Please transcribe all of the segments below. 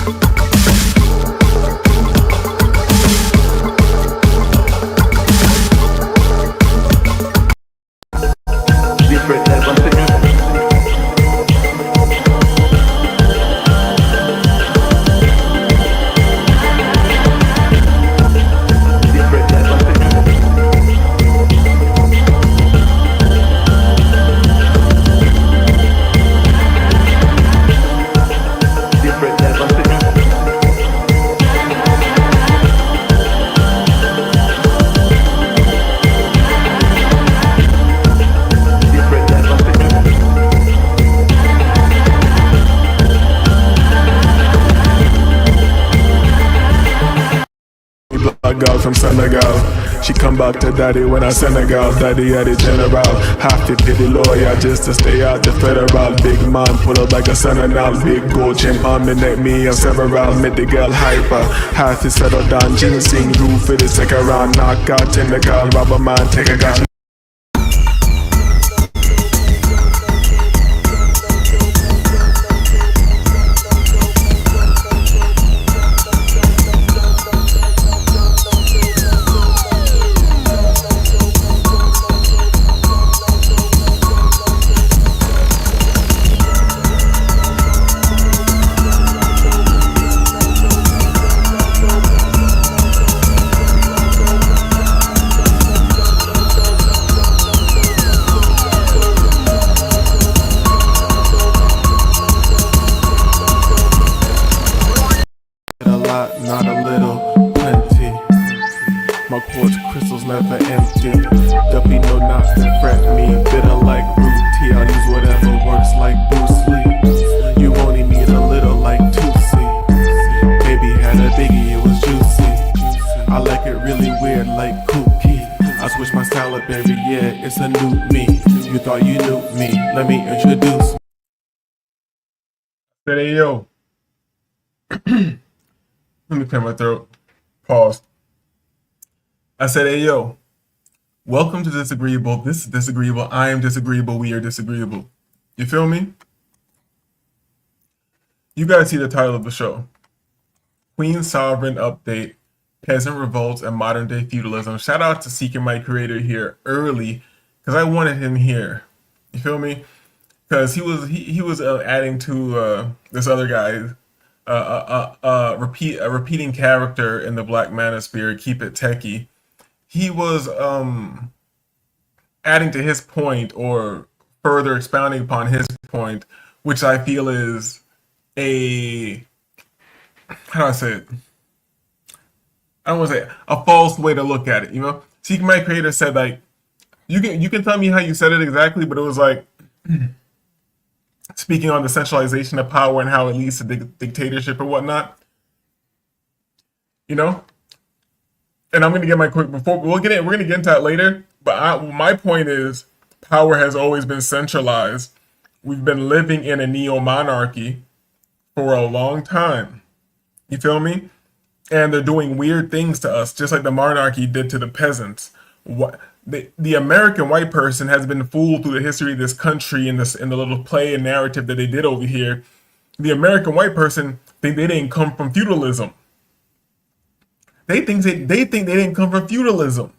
Different level to me. Different level to me. Different level to me. Different level to me. Black girl from Senegal. She come back to daddy when I Senegal. Daddy at the general. Have to pay the lawyer just to stay out the federal. Big man pull up like a senegal. Big gold chain on me neck, me and several. Made the girl hyper. Have to settle down. Ginseng roof for the second round. Knock out in the car. Rubber man take a gun. A lot, not a little, plenty. My quartz crystals never empty. Duppy no knots that fret me. Bitter like root tea. I'll use whatever works like Bruce Lee. You only need a little like Tootsie. Baby had a biggie, it was juicy. I like it really weird like kooky. I switch my style up every year, it's a new me. You thought you knew me, let me introduce. Hey yo. Let me clear my throat. Pause. I said, hey, yo, welcome to Disagreeable. This is Disagreeable. I am disagreeable. We are disagreeable. You feel me? You guys see the title of the show. Queen Sovereign Update, Peasant Revolts, and Modern Day Feudalism. Shout out to Seeking My Creator here early, because I wanted him here. You feel me? Because he was adding to this other guy, a repeating character in the Black Manosphere, Keep It Techie. He was adding to his point, or further expounding upon his point, which I feel is a, how do I say it? I don't want to say it, a false way to look at it. You know, Seeking My Creator said, like, you can tell me how you said it exactly, but it was like speaking on the centralization of power and how it leads to dictatorship and whatnot, you know. And I'm gonna get my quick before we're gonna get into that later. But my point is, power has always been centralized. We've been living in a neo-monarchy for a long time. You feel me? And they're doing weird things to us, just like the monarchy did to the peasants. What the American white person has been fooled through the history of this country in the little play and narrative that they did over here. The American white person think they didn't come from feudalism. They think they didn't come from feudalism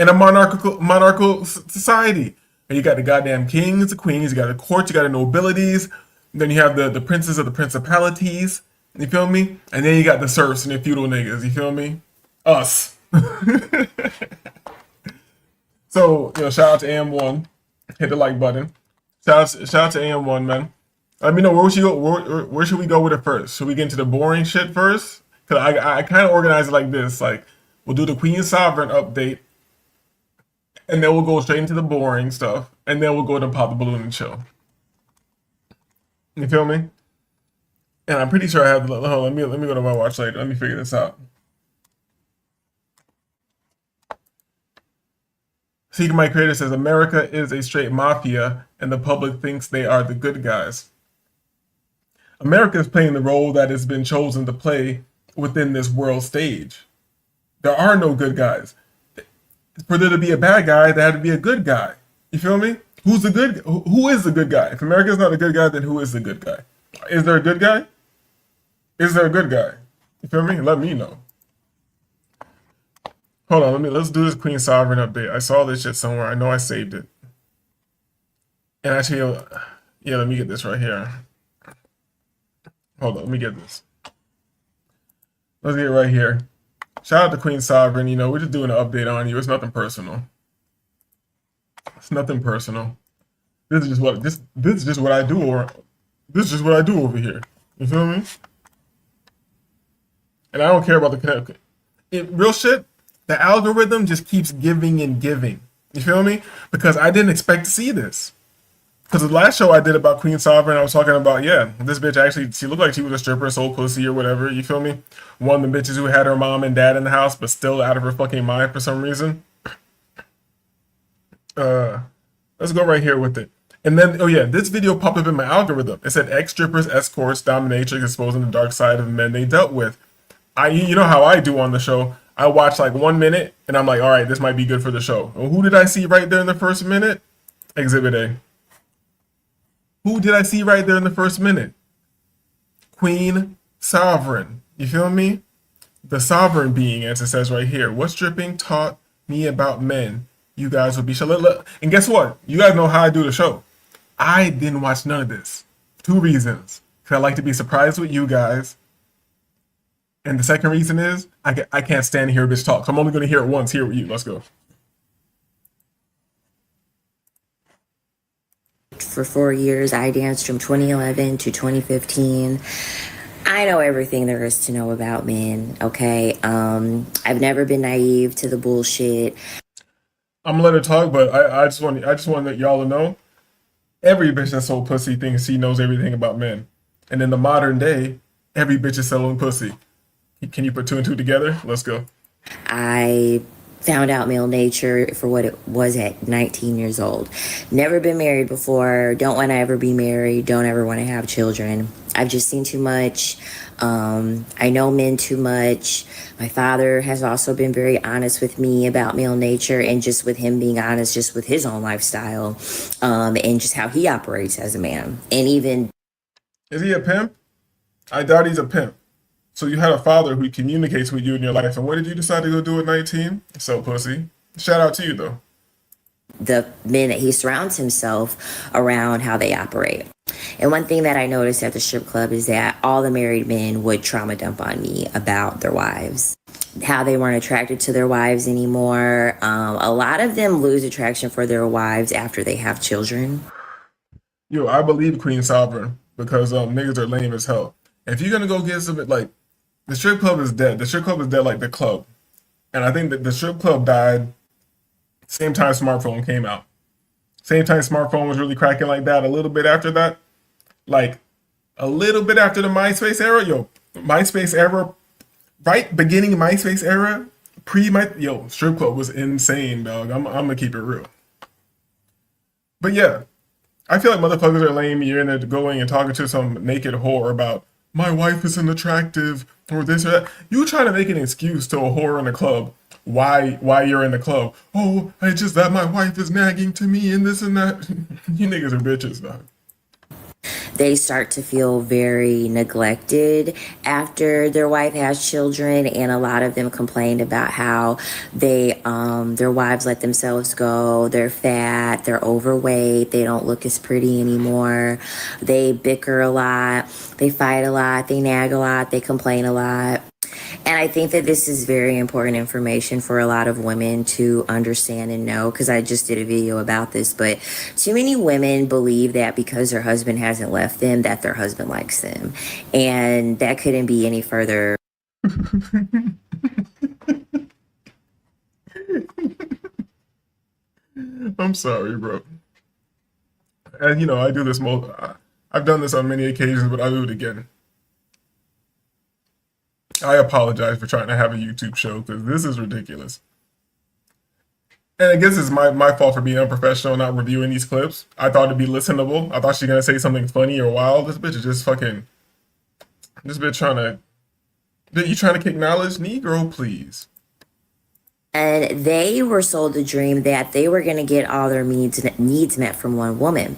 in a monarchical society. And you got the goddamn kings, the queens, you got the courts, you got the nobilities, then you have the princes of the principalities. You feel me? And then you got the serfs and the feudal niggas. You feel me? Us. So, you know, shout out to AM1. Hit the like button. Shout out to AM1, man. Let me know where should we go with it first? Should we get into the boring shit first? Cause I kind of organize it like this. Like, we'll do the Queen Sovereign update, and then we'll go straight into the boring stuff, and then we'll go to pop the balloon and chill. You feel me? And I'm pretty sure I have. Hold on, let me go to my watch later. Let me figure this out. Seeking My Creator says America is a straight mafia, and the public thinks they are the good guys. America is playing the role that has been chosen to play within this world stage. There are no good guys. For there to be a bad guy, there had to be a good guy. You feel me? Who is the good guy? If America is not a good guy, then who is the good guy? Is there a good guy? Is there a good guy? You feel me? Let me know. Hold on, let's do this Queen Sovereign update. I saw this shit somewhere. I know I saved it. And actually, yeah, let me get this right here. Hold on, let me get this. Let's get it right here. Shout out to Queen Sovereign. You know, we're just doing an update on you. It's nothing personal. It's nothing personal. This is just what I do, or this is just what I do over here. You feel me? And I don't care about the connect. Real shit. The algorithm just keeps giving and giving. You feel me? Because I didn't expect to see this. Because the last show I did about Queen Sovereign, I was talking about, yeah, this bitch actually, she looked like she was a stripper, sold pussy or whatever, you feel me? One of the bitches who had her mom and dad in the house, but still out of her fucking mind for some reason. Let's go right here with it. And then, oh yeah, this video popped up in my algorithm. It said ex-strippers, escorts, dominatrix, exposing the dark side of men they dealt with. You know how I do on the show. I watch like 1 minute, and I'm like, all right, this might be good for the show. Well, who did I see right there in the first minute? Exhibit A. Who did I see right there in the first minute? Queen Sovereign. You feel me? The sovereign being, as it says right here. What stripping taught me about men? You guys will be sure. And guess what? You guys know how I do the show. I didn't watch none of this. 2 reasons. Because I like to be surprised with you guys. And the second reason is I can't stand to hear a bitch talk. So I'm only going to hear it once here with you. Let's go. For 4 years, I danced from 2011 to 2015. I know everything there is to know about men, okay? I've never been naive to the bullshit. I'm gonna let her talk, but I just want y'all to know, every bitch that sold pussy thinks she knows everything about men. And in the modern day, every bitch is selling pussy. Can you put 2 and 2 together? Let's go. I found out male nature for what it was at 19 years old. Never been married before. Don't want to ever be married. Don't ever want to have children. I've just seen too much. I know men too much. My father has also been very honest with me about male nature, and just with him being honest just with his own lifestyle, and just how he operates as a man. And even... Is he a pimp? I doubt he's a pimp. So you had a father who communicates with you in your life, and what did you decide to go do at 19? Sell pussy. Shout out to you, though. The men that he surrounds himself around, how they operate. And one thing that I noticed at the strip club is that all the married men would trauma dump on me about their wives, how they weren't attracted to their wives anymore. A lot of them lose attraction for their wives after they have children. Yo, I believe Queen Sovereign because niggas are lame as hell. If you're gonna go get some, like, the strip club is dead. The strip club is dead like the club. And I think that the strip club died same time smartphone came out. Same time smartphone was really cracking like that. A little bit after that. Like, a little bit after the MySpace era. Yo, MySpace era, right? Beginning MySpace era. Yo, strip club was insane, dog. I'm gonna keep it real. But yeah, I feel like motherfuckers are lame. You're in there going and talking to some naked whore about, my wife isn't attractive, or this or that. You trying to make an excuse to a whore in the club why you're in the club. Oh, I just that my wife is nagging to me and this and that. You niggas are bitches, dog. They start to feel very neglected after their wife has children, and a lot of them complained about how they their wives let themselves go. They're fat, they're overweight, they don't look as pretty anymore. They bicker a lot, they fight a lot, they nag a lot, they complain a lot. And I think that this is very important information for a lot of women to understand and know, because I just did a video about this, but too many women believe that because their husband hasn't left them, that their husband likes them. And that couldn't be any further. I'm sorry, bro. And you know, I do this I've done this on many occasions, but I'll do it again. I apologize for trying to have a YouTube show because this is ridiculous. And I guess it's my fault for being unprofessional, not reviewing these clips. I thought it'd be listenable. I thought she's gonna say something funny or wild. This bitch is just fucking. This bitch trying to. You trying to kick knowledge, Negro? Please. And they were sold the dream that they were going to get all their needs met from one woman.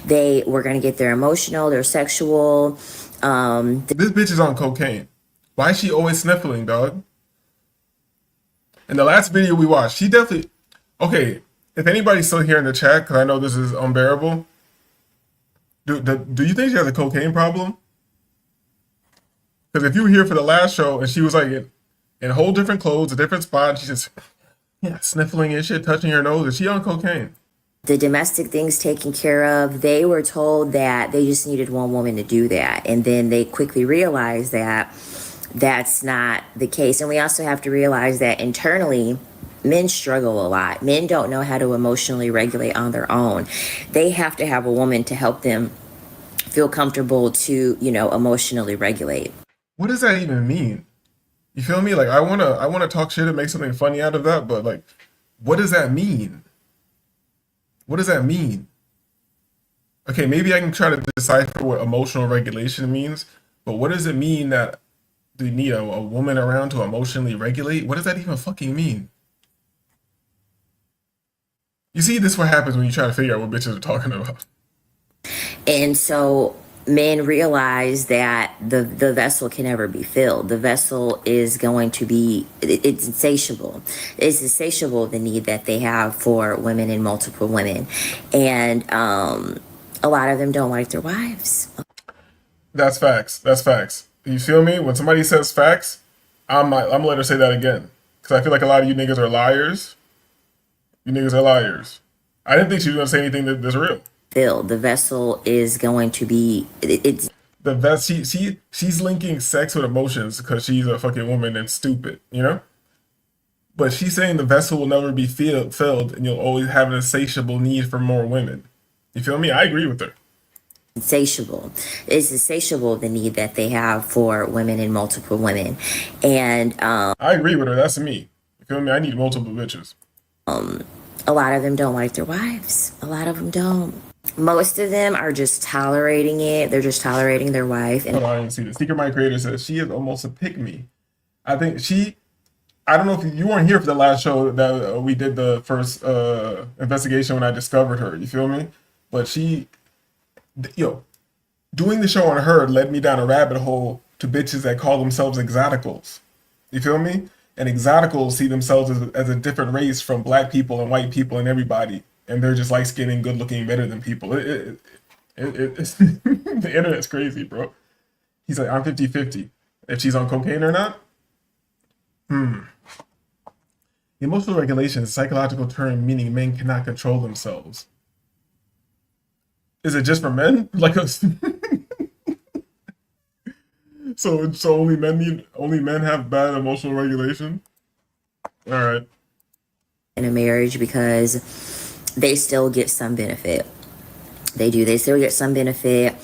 They were going to get their emotional, their sexual. This bitch is on cocaine. Why is she always sniffling, dog? In the last video we watched, she definitely... Okay, if anybody's still here in the chat, because I know this is unbearable, do you think she has a cocaine problem? Because if you were here for the last show and she was like in whole different clothes, a different spot, and she's just sniffling and shit, touching her nose, is she on cocaine? The domestic things taken care of, they were told that they just needed one woman to do that. And then they quickly realized that that's not the case. And we also have to realize that internally, men struggle a lot. Men don't know how to emotionally regulate on their own. They have to have a woman to help them feel comfortable to, emotionally regulate. What does that even mean? You feel me? Like I wanna talk shit and make something funny out of that, but like, what does that mean? What does that mean? Okay, maybe I can try to decipher what emotional regulation means, but what does it mean that you need a woman around to emotionally regulate? What does that even fucking mean? You see, this is what happens when you try to figure out what bitches are talking about. And so men realize that the vessel can never be filled. The vessel is going to be, it's insatiable. It's insatiable, the need that they have for women and multiple women. And a lot of them don't like their wives. That's facts. That's facts. You feel me? When somebody says facts, I'm gonna let her say that again. Because I feel like a lot of you niggas are liars. You niggas are liars. I didn't think she was gonna say anything that's real. Filled. The vessel is going to be, it's The best. She's linking sex with emotions because she's a fucking woman and stupid, you know. But she's saying the vessel will never be filled, and you'll always have an insatiable need for more women. You feel me? I agree with her. insatiable. It's insatiable, the need that they have for women and multiple women. And I agree with her. That's me. You feel me? I need multiple bitches. a lot of them don't like their wives. A lot of them don't. Most of them are just tolerating it. They're just tolerating their wife. And Hold on, I didn't see this. Secret My Creator says she is almost a pick-me. I think I don't know if you weren't here for the last show that we did the first investigation when I discovered her. You feel me? But doing the show on her led me down a rabbit hole to bitches that call themselves exoticals. You feel me? And exoticals see themselves as a different race from black people and white people and everybody. And they're just light-skinned and good-looking, better than people. It's the internet's crazy, bro. He's like, I'm 50-50. If she's on cocaine or not? Emotional regulation is a psychological term meaning men cannot control themselves. Is it just for men? Like us? So only men have bad emotional regulation? All right. in a marriage because they still get some benefit. They do. They still get some benefit.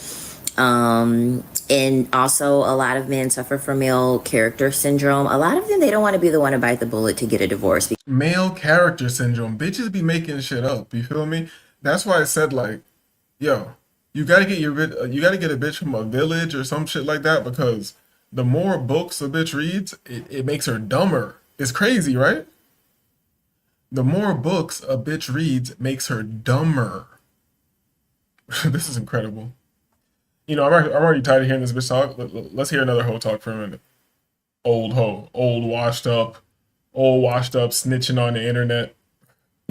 And also, a lot of men suffer from male character syndrome. A lot of them, they don't want to be the one to bite the bullet to get a divorce. Male character syndrome. Bitches be making shit up. You feel me? That's why I said, like, yo, you gotta get a bitch from a village or some shit like that, because the more books a bitch reads, it makes her dumber. It's crazy, right? The more books a bitch reads makes her dumber. This is incredible. You know, I'm already tired of hearing this bitch talk. Let's hear another hoe talk for a minute. Old hoe, old washed up, snitching on the internet.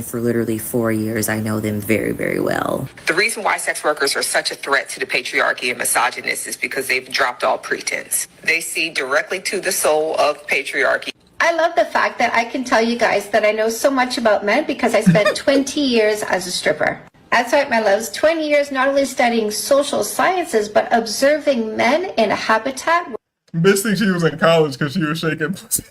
For literally 4 years, I know them very, very well. The reason why sex workers are such a threat to the patriarchy and misogynists is because they've dropped all pretense. They see directly to the soul of patriarchy. I love the fact that I can tell you guys that I know so much about men because I spent 20 years as a stripper. That's right, my loves. 20 years not only studying social sciences, but observing men in a habitat. Bitch thinks she was in college because she was shaking pussy.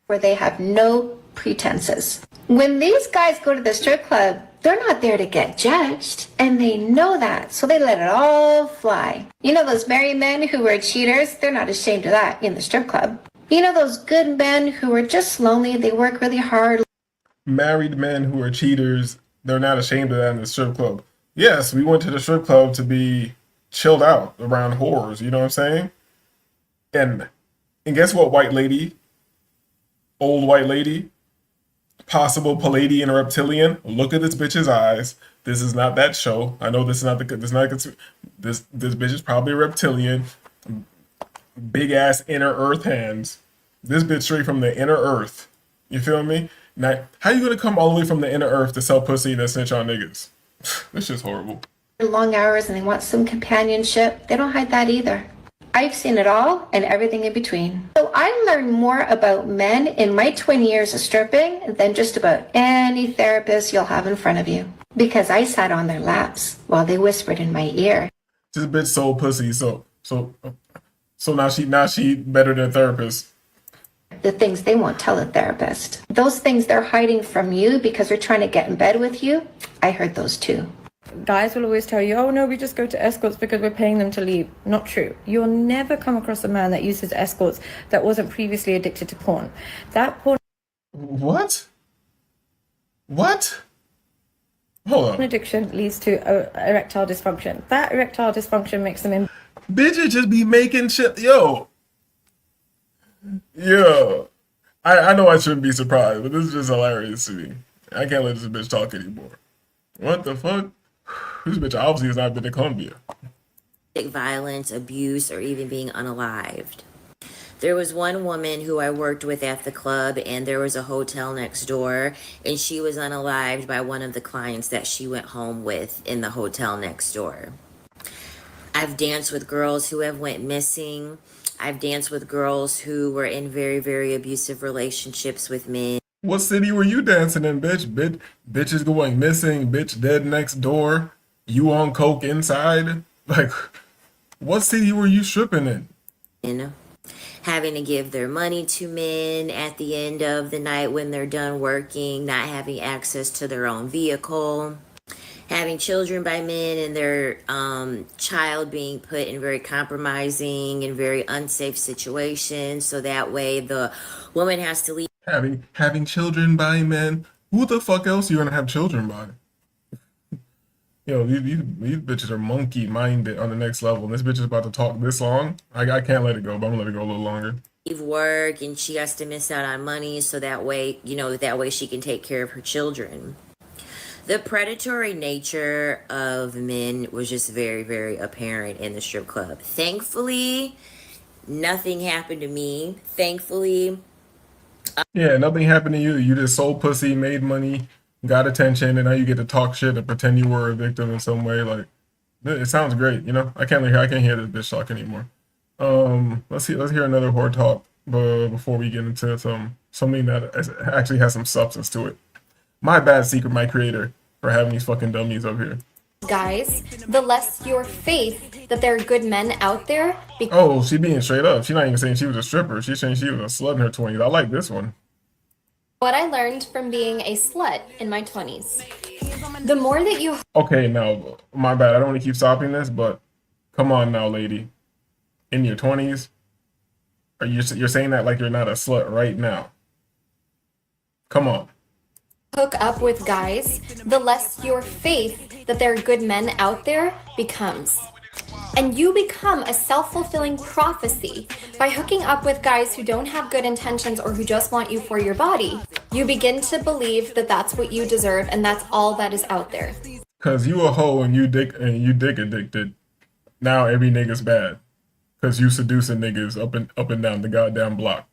Where they have no pretenses. When these guys go to the strip club, they're not there to get judged, and they know that, so they let it all fly. You know those married men who were cheaters? They're not ashamed of that in the strip club. You know those good men who are just lonely, they work really hard. Married men who are cheaters, they're not ashamed of that in the strip club. Yes, we went to the strip club to be chilled out around whores, you know what I'm saying? And And guess what, white lady? Old white lady? Possible Palladian reptilian? Look at this bitch's eyes. This is not that show. I know this is not this bitch is probably a reptilian. Big ass inner earth hands. This bitch straight from the inner earth. You feel me? Now, how you gonna come all the way from the inner earth to sell pussy and then snitch on niggas? This shit's horrible. long hours and they want some companionship. They don't hide that either. I've seen it all and everything in between. So I learned more about men in my 20 years of stripping than just about any therapist you'll have in front of you. Because I sat on their laps while they whispered in my ear. This bitch sold pussy, so now she better than a therapist. The things they won't tell a therapist. Those things they're hiding from you because they're trying to get in bed with you, I heard those too. Guys will always tell you, oh no, we just go to escorts because we're paying them to leave. Not true. You'll never come across a man that uses escorts that wasn't previously addicted to porn. That porn What? Hold on. addiction leads to erectile dysfunction. That erectile dysfunction makes them Bitches just be making shit. Yo. I know I shouldn't be surprised, but this is just hilarious to me. I can't let this bitch talk anymore. What the fuck? This bitch obviously has not been to Colombia. Violence, abuse, or even being unalived. There was one woman who I worked with at the club, and there was a hotel next door, and she was unalived by one of the clients that she went home with in the hotel next door. I've danced with girls who have went missing. I've danced with girls who were in very, very abusive relationships with men. What city were you dancing in, bitch? Bitch is going missing. Bitch dead next door. You on coke inside? Like, what city were you stripping in? Having to give their money to men at the end of the night when they're done working, not having access to their own vehicle, having children by men and their child being put in very compromising and very unsafe situations, so that way the woman has to leave. Having children by men. Who the fuck else you gonna have children by? Yo, these bitches are monkey minded on the next level. And this bitch is about to talk this long. I can't let it go, but I'm gonna let it go a little longer. Leave work, and she has to miss out on money, so that way, that way she can take care of her children. The predatory nature of men was just very, very apparent in the strip club. Thankfully, nothing happened to me. Thankfully. Yeah, nothing happened to you. You just sold pussy, made money, got attention, and now you get to talk shit and pretend you were a victim in some way. Like, it sounds great, I can't hear this bitch talk anymore. Let's hear another whore talk before we get into something that actually has some substance to it. My bad, Secret, my creator, for having these fucking dummies up here. Guys, the less your faith that there are good men out there. Oh, she being straight up. She's not even saying she was a stripper. She's saying she was a slut in her 20s. I like this one. What I learned from being a slut in my 20s. The more that you... Okay, now, my bad. I don't want to keep stopping this, but come on now, lady. In your 20s, you're saying that like you're not a slut right now. Come on. Hook up with guys, the less your faith that there are good men out there becomes. And you become a self-fulfilling prophecy by hooking up with guys who don't have good intentions or who just want you for your body. You begin to believe that that's what you deserve and that's all that is out there. Cause you a hoe and you dick addicted. Now every nigga's bad. Cause you seducing niggas up and down the goddamn block.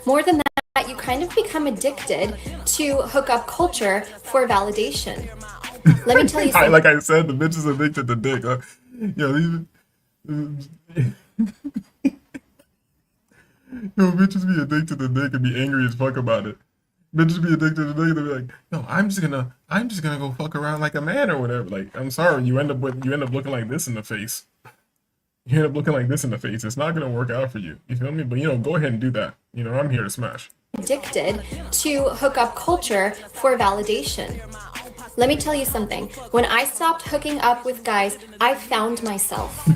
More than that, you kind of become addicted to hookup culture for validation. Let me tell you something. Like I said, the bitch is addicted to dick. Bitches be addicted to dick and be angry as fuck about it. Bitches be addicted to dick and be like, no, I'm just gonna go fuck around like a man or whatever. Like, I'm sorry, you end up looking like this in the face. You end up looking like this in the face. It's not gonna work out for you. You feel me? But go ahead and do that. I'm here to smash. Addicted to hookup culture for validation. Let me tell you something. When I stopped hooking up with guys, I found myself.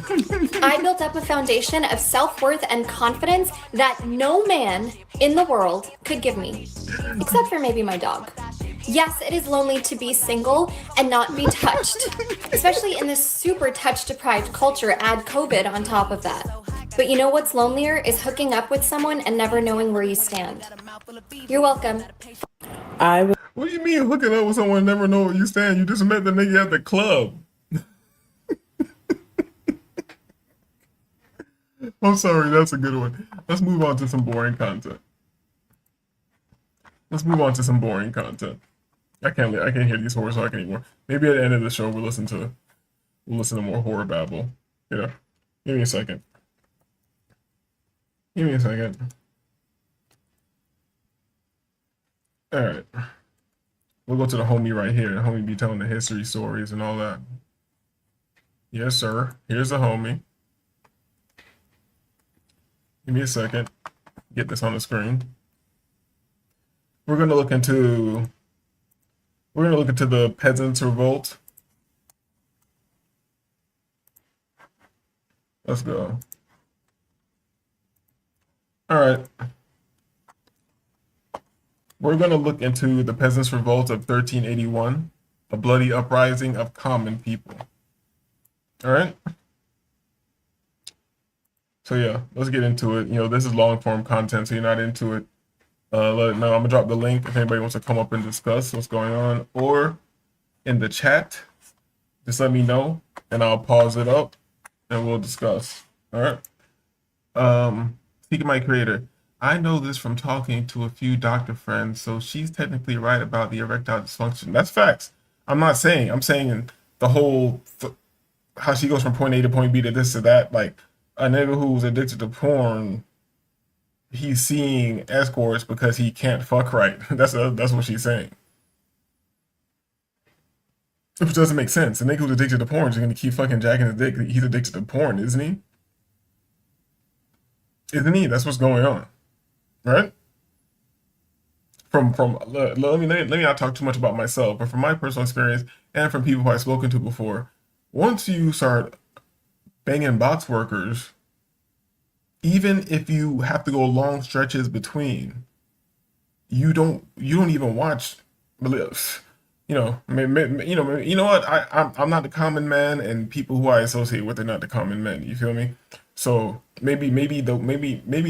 I built up a foundation of self-worth and confidence that no man in the world could give me, except for maybe my dog. Yes, it is lonely to be single and not be touched, especially in this super touch-deprived culture. Add COVID on top of that. But you know what's lonelier is hooking up with someone and never knowing where you stand. You're welcome. What do you mean hooking up with someone and never know where you stand? You just met the nigga at the club. I'm sorry, that's a good one. Let's move on to some boring content. I can't hear these horror talk anymore. Maybe at the end of the show we'll listen to more horror babble. You know, give me a second. All right, we'll go to the homie right here. The homie be telling the history stories and all that. Yes, sir. Here's the homie. Give me a second. Get this on the screen. We're gonna look into the Peasants' Revolt. Let's go. All right. We're gonna look into the Peasants' Revolt of 1381, a bloody uprising of common people. All right. So yeah, let's get into it. You know, this is long form content, so you're not into it. Let it know. I'm gonna drop the link if anybody wants to come up and discuss what's going on, or in the chat, just let me know and I'll pause it up and we'll discuss. All right. Speaking of my creator, I know this from talking to a few doctor friends, so she's technically right about the erectile dysfunction. That's facts. I'm saying the whole how she goes from point A to point B to this to that. Like a nigga who's addicted to porn, he's seeing escorts because he can't fuck right. That's what she's saying. Which doesn't make sense. The nigga who's addicted to porn is gonna keep fucking jacking his dick. He's addicted to porn, isn't he? That's what's going on, right? Let me not talk too much about myself, but from my personal experience and from people who I've spoken to before, once you start banging box workers, even if you have to go long stretches between, you don't even watch. You know what? I'm not the common man, and people who I associate with are not the common men. You feel me? So maybe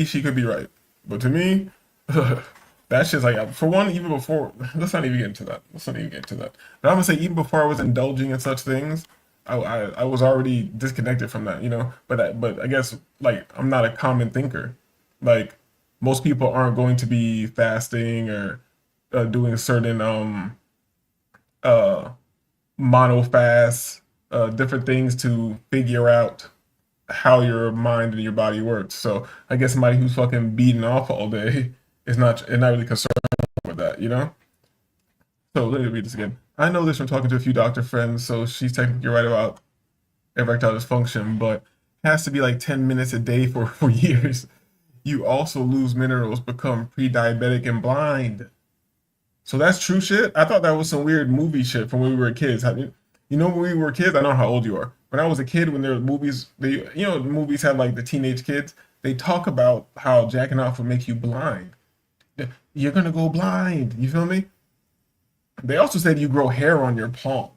she could be right, but to me, that shit's like, for one, even before. Let's not even get into that. But I'm gonna say, even before I was indulging in such things, I was already disconnected from that, you know. But I guess, like, I'm not a common thinker. Like, most people aren't going to be fasting or doing certain mono fasts, different things to figure out how your mind and your body works. So I guess somebody who's fucking beating off all day is not really concerned with that, you know. So let me read this again. I know this from talking to a few doctor friends, so she's technically right about erectile dysfunction, but has to be like 10 minutes a day for years. You also lose minerals, become pre-diabetic and blind. So that's true shit? I thought that was some weird movie shit from when we were kids. You know, when we were kids, I don't know how old you are. When I was a kid, when there were movies, movies had like the teenage kids, they talk about how jacking off would make you blind. You're gonna go blind, you feel me? They also said you grow hair on your palm.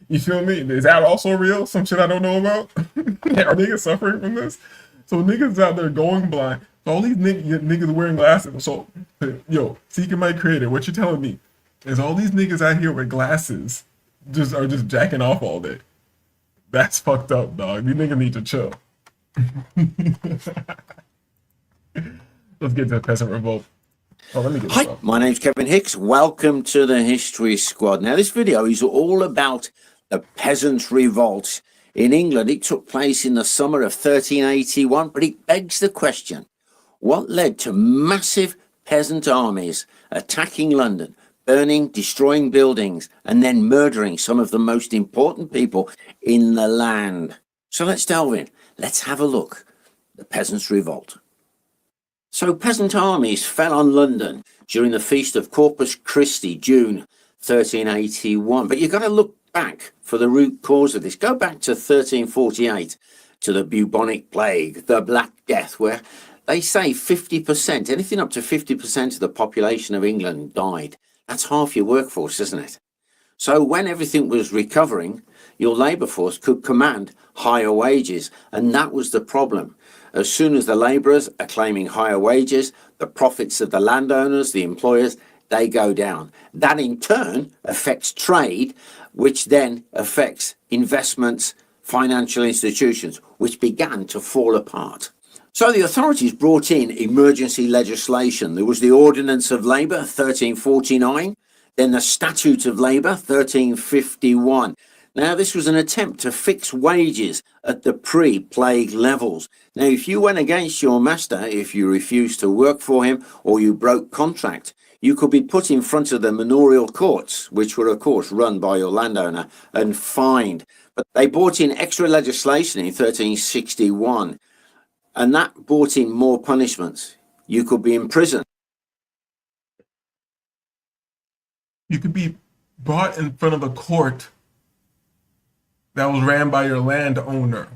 You feel me? Is that also real? Some shit I don't know about? Are niggas suffering from this? So niggas out there going blind. So all these niggas wearing glasses. So, yo, Seeking My Creator, what you telling me is all these niggas out here with glasses are just jacking off all day. That's fucked up, dog. These niggas need to chill. Let's get to the Peasant Revolt. Oh, let me get this Hi, my name's Kevin Hicks. Welcome to the History Squad. Now, this video is all about the Peasants' Revolt in England. It took place in the summer of 1381, but it begs the question, what led to massive peasant armies attacking London, burning, destroying buildings, and then murdering some of the most important people in the land? So let's delve in. Let's have a look. The Peasants' Revolt. So peasant armies fell on London during the Feast of Corpus Christi, June 1381. But you've got to look back for the root cause of this. Go back to 1348, to the bubonic plague, the Black Death, where they say 50%, anything up to 50% of the population of England died, That's half your workforce, isn't it? So when everything was recovering, your labour force could command higher wages, and that was the problem. As soon as the labourers are claiming higher wages, the profits of the landowners, the employers, they go down. That in turn affects trade, which then affects investments, financial institutions, which began to fall apart. So the authorities brought in emergency legislation. There was the Ordinance of Labour, 1349, then the Statute of Labour, 1351. Now, this was an attempt to fix wages at the pre-plague levels. Now, if you went against your master, if you refused to work for him or you broke contract, you could be put in front of the manorial courts, which were, of course, run by your landowner, and fined. But they brought in extra legislation in 1361, and that brought in more punishments. You could be imprisoned. You could be brought in front of a court that was ran by your landowner.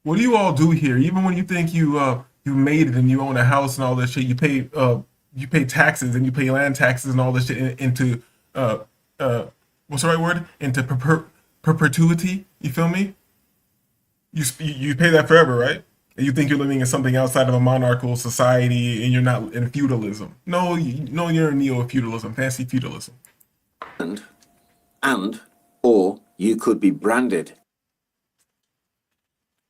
What do you all do here? Even when you think you made it and you own a house and all this shit, you pay taxes and you pay land taxes and all this shit into what's the right word? Into perpetuity. You feel me? You pay that forever, right? And you think you're living in something outside of a monarchical society and you're not in feudalism. No, you're in neo-feudalism, fancy feudalism. And or you could be branded.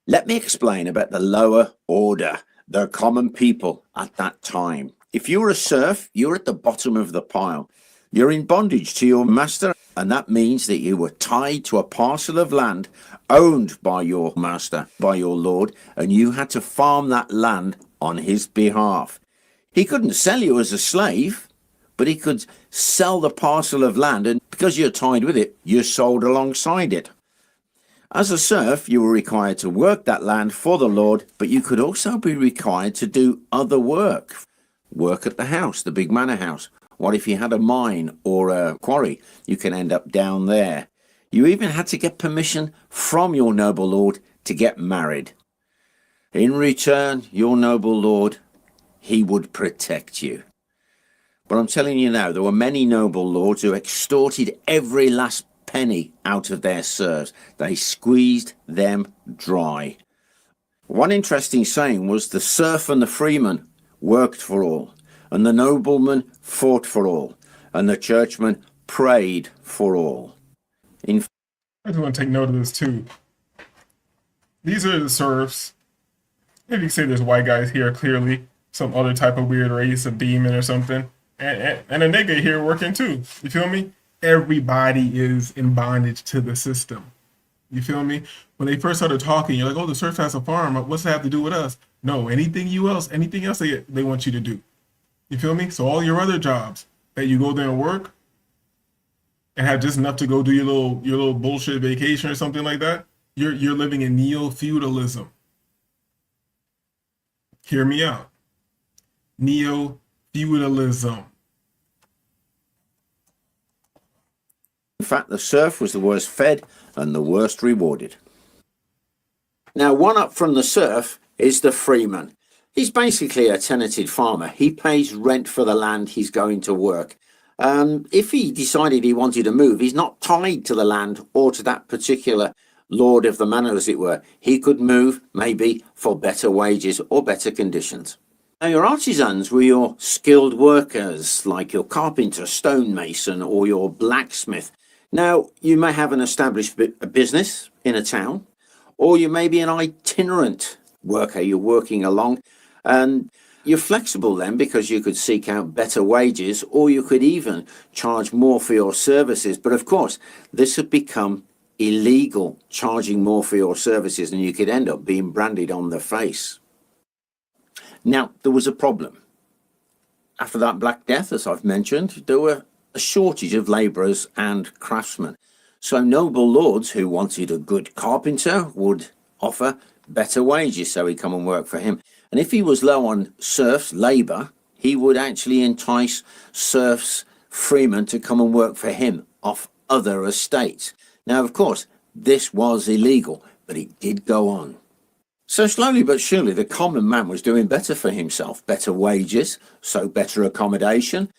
Let me explain about the lower order, the common people at that time. If you were a serf, you're at the bottom of the pile. You're in bondage to your master, and that means that you were tied to a parcel of land owned by your master, by your lord, and you had to farm that land on his behalf. He couldn't sell you as a slave, but he could sell the parcel of land, and because you're tied with it, you're sold alongside it. As a serf, you were required to work that land for the lord, but you could also be required to do other work. Work at the house, the big manor house. What if you had a mine or a quarry? You can end up down there. You even had to get permission from your noble lord to get married. In return, your noble lord, he would protect you. But I'm telling you now, there were many noble lords who extorted every last penny out of their serfs. They squeezed them dry. One interesting saying was the serf and the freeman worked for all, and the nobleman fought for all, and the churchman prayed for all. I just want to take note of this too. These are the serfs. If you say there's white guys here, clearly some other type of weird race, a demon or something, and a nigga here working too. You feel me? Everybody is in bondage to the system. You feel me? When they first started talking, you're like, oh, the serf has a farm. What's that have to do with us? No, anything else they want you to do. You feel me? So all your other jobs that you go there and work and have just enough to go do your little bullshit vacation or something like that, you're living in neo-feudalism. Hear me out. Neo-feudalism. In fact, the serf was the worst fed and the worst rewarded. Now, one up from the serf is the freeman. He's basically a tenanted farmer. He pays rent for the land he's going to work. If he decided he wanted to move, he's not tied to the land or to that particular lord of the manor, as it were. He could move, maybe, for better wages or better conditions. Now, your artisans were your skilled workers, like your carpenter, stonemason, or your blacksmith. Now, you may have an established business in a town, or you may be an itinerant worker. You're working along, and you're flexible then because you could seek out better wages, or you could even charge more for your services. But of course, this had become illegal, charging more for your services, and you could end up being branded on the face. Now, there was a problem. After that Black Death, as I've mentioned, there were a shortage of labourers and craftsmen. So noble lords who wanted a good carpenter would offer better wages, so he'd come and work for him. And if he was low on serfs, labour, he would actually entice serfs, freemen, to come and work for him off other estates. Now, of course, this was illegal, but it did go on. So slowly but surely, the common man was doing better for himself, better wages, so better accommodation,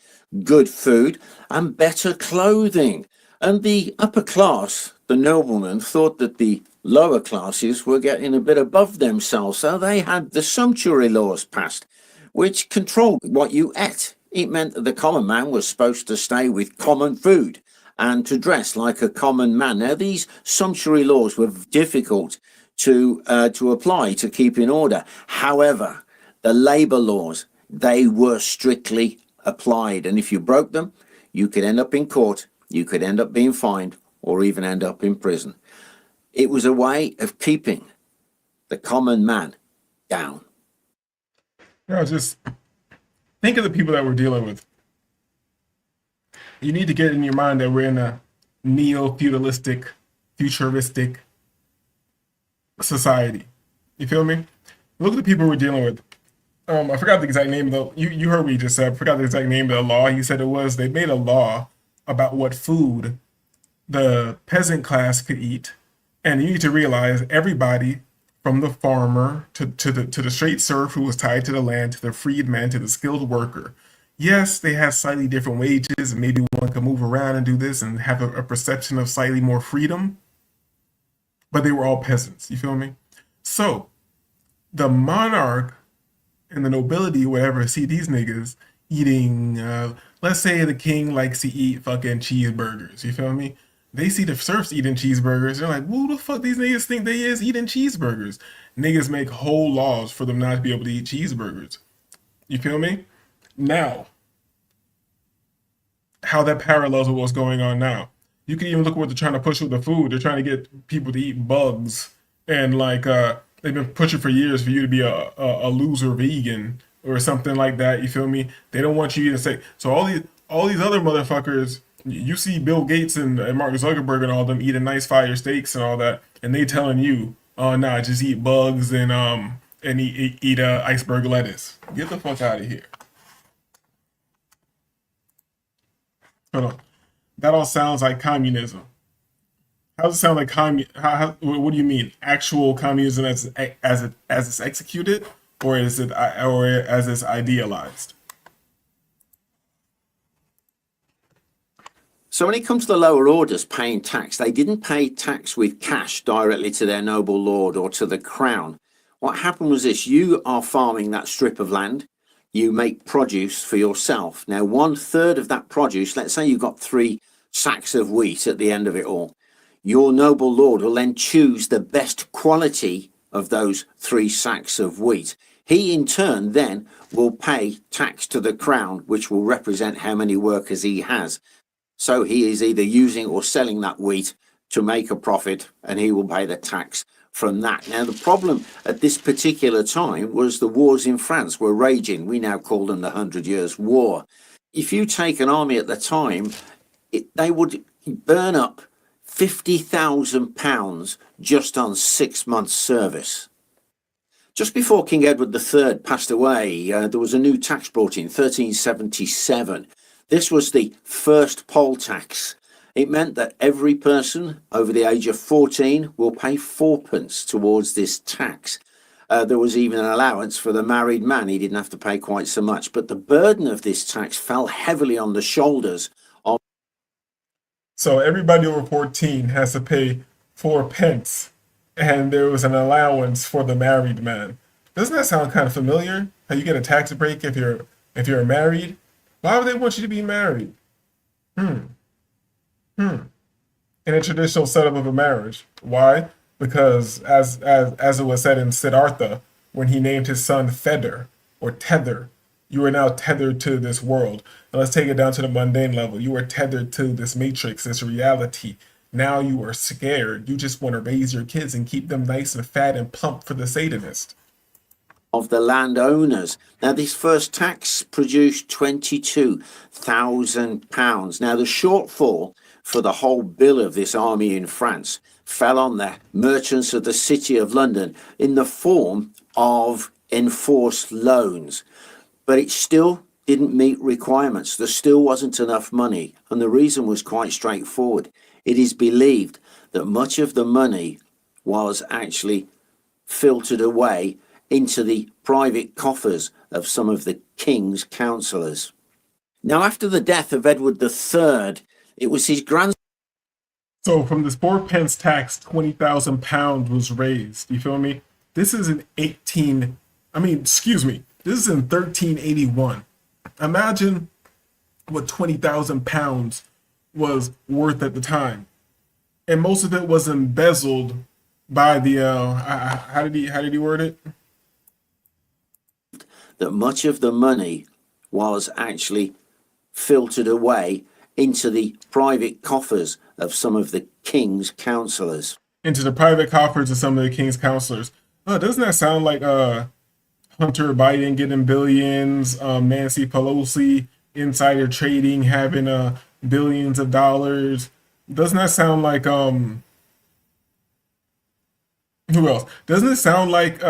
good food, and better clothing. And the upper class, the noblemen, thought that the lower classes were getting a bit above themselves, so they had the sumptuary laws passed, which controlled what you ate. It meant that the common man was supposed to stay with common food and to dress like a common man. Now, these sumptuary laws were difficult to apply, to keep in order. However, the labor laws, they were strictly applied, and if you broke them, you could end up in court, you could end up being fined, or even end up in prison. It was a way of keeping the common man down. Just think of the people that we're dealing with. You need to get in your mind that we're in a neo-feudalistic, futuristic society. You feel me? Look at the people we're dealing with. I forgot the exact name of the, you heard what he just said. I forgot the exact name of the law. He said it was, they made a law about what food the peasant class could eat. And you need to realize everybody from the farmer to the straight serf who was tied to the land, to the freedman, to the skilled worker. Yes, they had slightly different wages, and maybe one could move around and do this and have a perception of slightly more freedom, but they were all peasants, you feel me? So, the monarch and the nobility, whatever, see these niggas eating, let's say the king likes to eat fucking cheeseburgers, you feel me? They see the serfs eating cheeseburgers, they're like, who the fuck these niggas think they is eating cheeseburgers? Niggas make whole laws for them not to be able to eat cheeseburgers. You feel me? Now, how that parallels with what's going on now. You can even look at what they're trying to push with the food. They're trying to get people to eat bugs, and like they've been pushing for years for you to be a loser vegan or something like that. You feel me? They don't want you to say. So all these other motherfuckers, you see Bill Gates and Mark Zuckerberg and all them eating nice fire steaks and all that, and they telling you, oh nah, just eat bugs and eat iceberg lettuce. Get the fuck out of here. Hold on. That all sounds like communism. How does it sound like what do you mean? Actual communism as it's executed, or as it's idealized? So when it comes to the lower orders paying tax, they didn't pay tax with cash directly to their noble lord or to the crown. What happened was this: you are farming that strip of land. You make produce for yourself. Now, 1/3 of that produce, let's say you've got 3 sacks of wheat at the end of it all. Your noble lord will then choose the best quality of those 3 sacks of wheat. He, in turn, then will pay tax to the crown, which will represent how many workers he has. So he is either using or selling that wheat to make a profit, and he will pay the tax from that. Now, the problem at this particular time was the wars in France were raging. We now call them the 100 Years' War. If you take an army at the time, they would burn up £50,000 just on 6 months' service. Just before King Edward III passed away, there was a new tax brought in, 1377. This was the first poll tax. It meant that every person over the age of 14 will pay 4p towards this tax. There was even an allowance for the married man. He didn't have to pay quite so much. But the burden of this tax fell heavily on the shoulders of... So everybody over 14 has to pay 4p, and there was an allowance for the married man. Doesn't that sound kind of familiar? How you get a tax break if you're married? Why would they want you to be married? In a traditional setup of a marriage. Why? Because as it was said in Siddhartha, when he named his son Feder or Tether, you are now tethered to this world. And let's take it down to the mundane level. You are tethered to this matrix, this reality. Now you are scared. You just want to raise your kids and keep them nice and fat and plump for the Satanist. Of the landowners. Now, this first tax produced £22,000. Now, the shortfall for the whole bill of this army in France fell on the merchants of the City of London in the form of enforced loans. But it still didn't meet requirements. There still wasn't enough money. And the reason was quite straightforward. It is believed that much of the money was actually filtered away into the private coffers of some of the king's councillors. Now, after the death of Edward III, it was his grandson. So from this 4 pence tax, £20,000 was raised. You feel me? This is in this is in 1381. Imagine what £20,000 was worth at the time. And most of it was embezzled by the how did he word it? That much of the money was actually filtered away into the private coffers of some of the king's councillors. Into the private coffers of some of the king's counselors. Doesn't that sound like Hunter Biden getting billions, Nancy Pelosi insider trading, having billions of dollars? Doesn't that sound like who else? Doesn't it sound like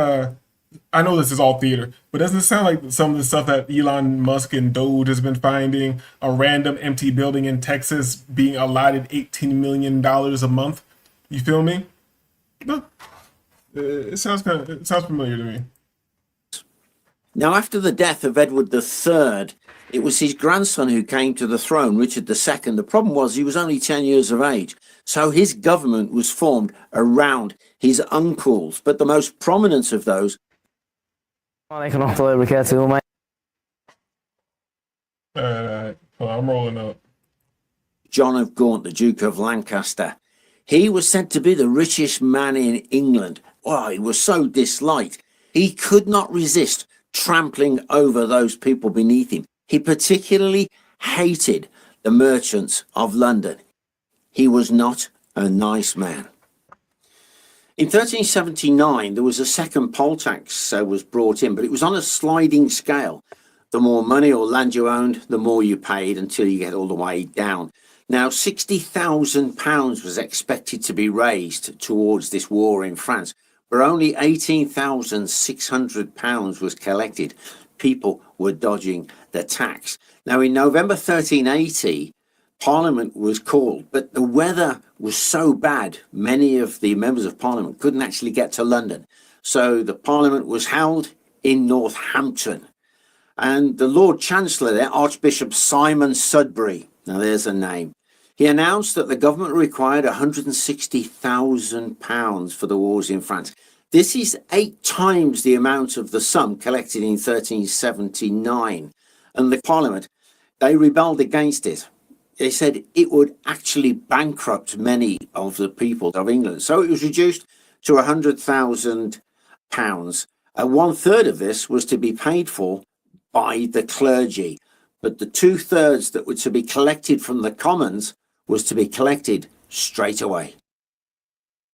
I know this is all theater, but doesn't it sound like some of the stuff that Elon Musk and Doge has been finding? A random empty building in Texas being allotted $18 million a month. You feel me? No. It sounds familiar to me. Now, after the death of Edward III, it was his grandson who came to the throne, Richard II. The problem was he was only 10 years of age, so his government was formed around his uncles, but the most prominent of those. Alright. Well, I'm rolling up. John of Gaunt, the Duke of Lancaster. He was said to be the richest man in England. Oh, he was so disliked. He could not resist trampling over those people beneath him. He particularly hated the merchants of London. He was not a nice man. In 1379, there was a second poll tax was brought in, but it was on a sliding scale. The more money or land you owned, the more you paid until you get all the way down. Now, £60,000 was expected to be raised towards this war in France, but only £18,600 was collected. People were dodging the tax. Now, in November 1380, Parliament was called, but the weather was so bad, many of the members of Parliament couldn't actually get to London. So the Parliament was held in Northampton. And the Lord Chancellor there, Archbishop Simon Sudbury, now there's a name, he announced that the government required £160,000 for the wars in France. This is 8 times the amount of the sum collected in 1379. And the Parliament, they rebelled against it. They said it would actually bankrupt many of the people of England. So it was reduced to £100,000. And 1/3 of this was to be paid for by the clergy. But the 2/3 that were to be collected from the commons was to be collected straight away.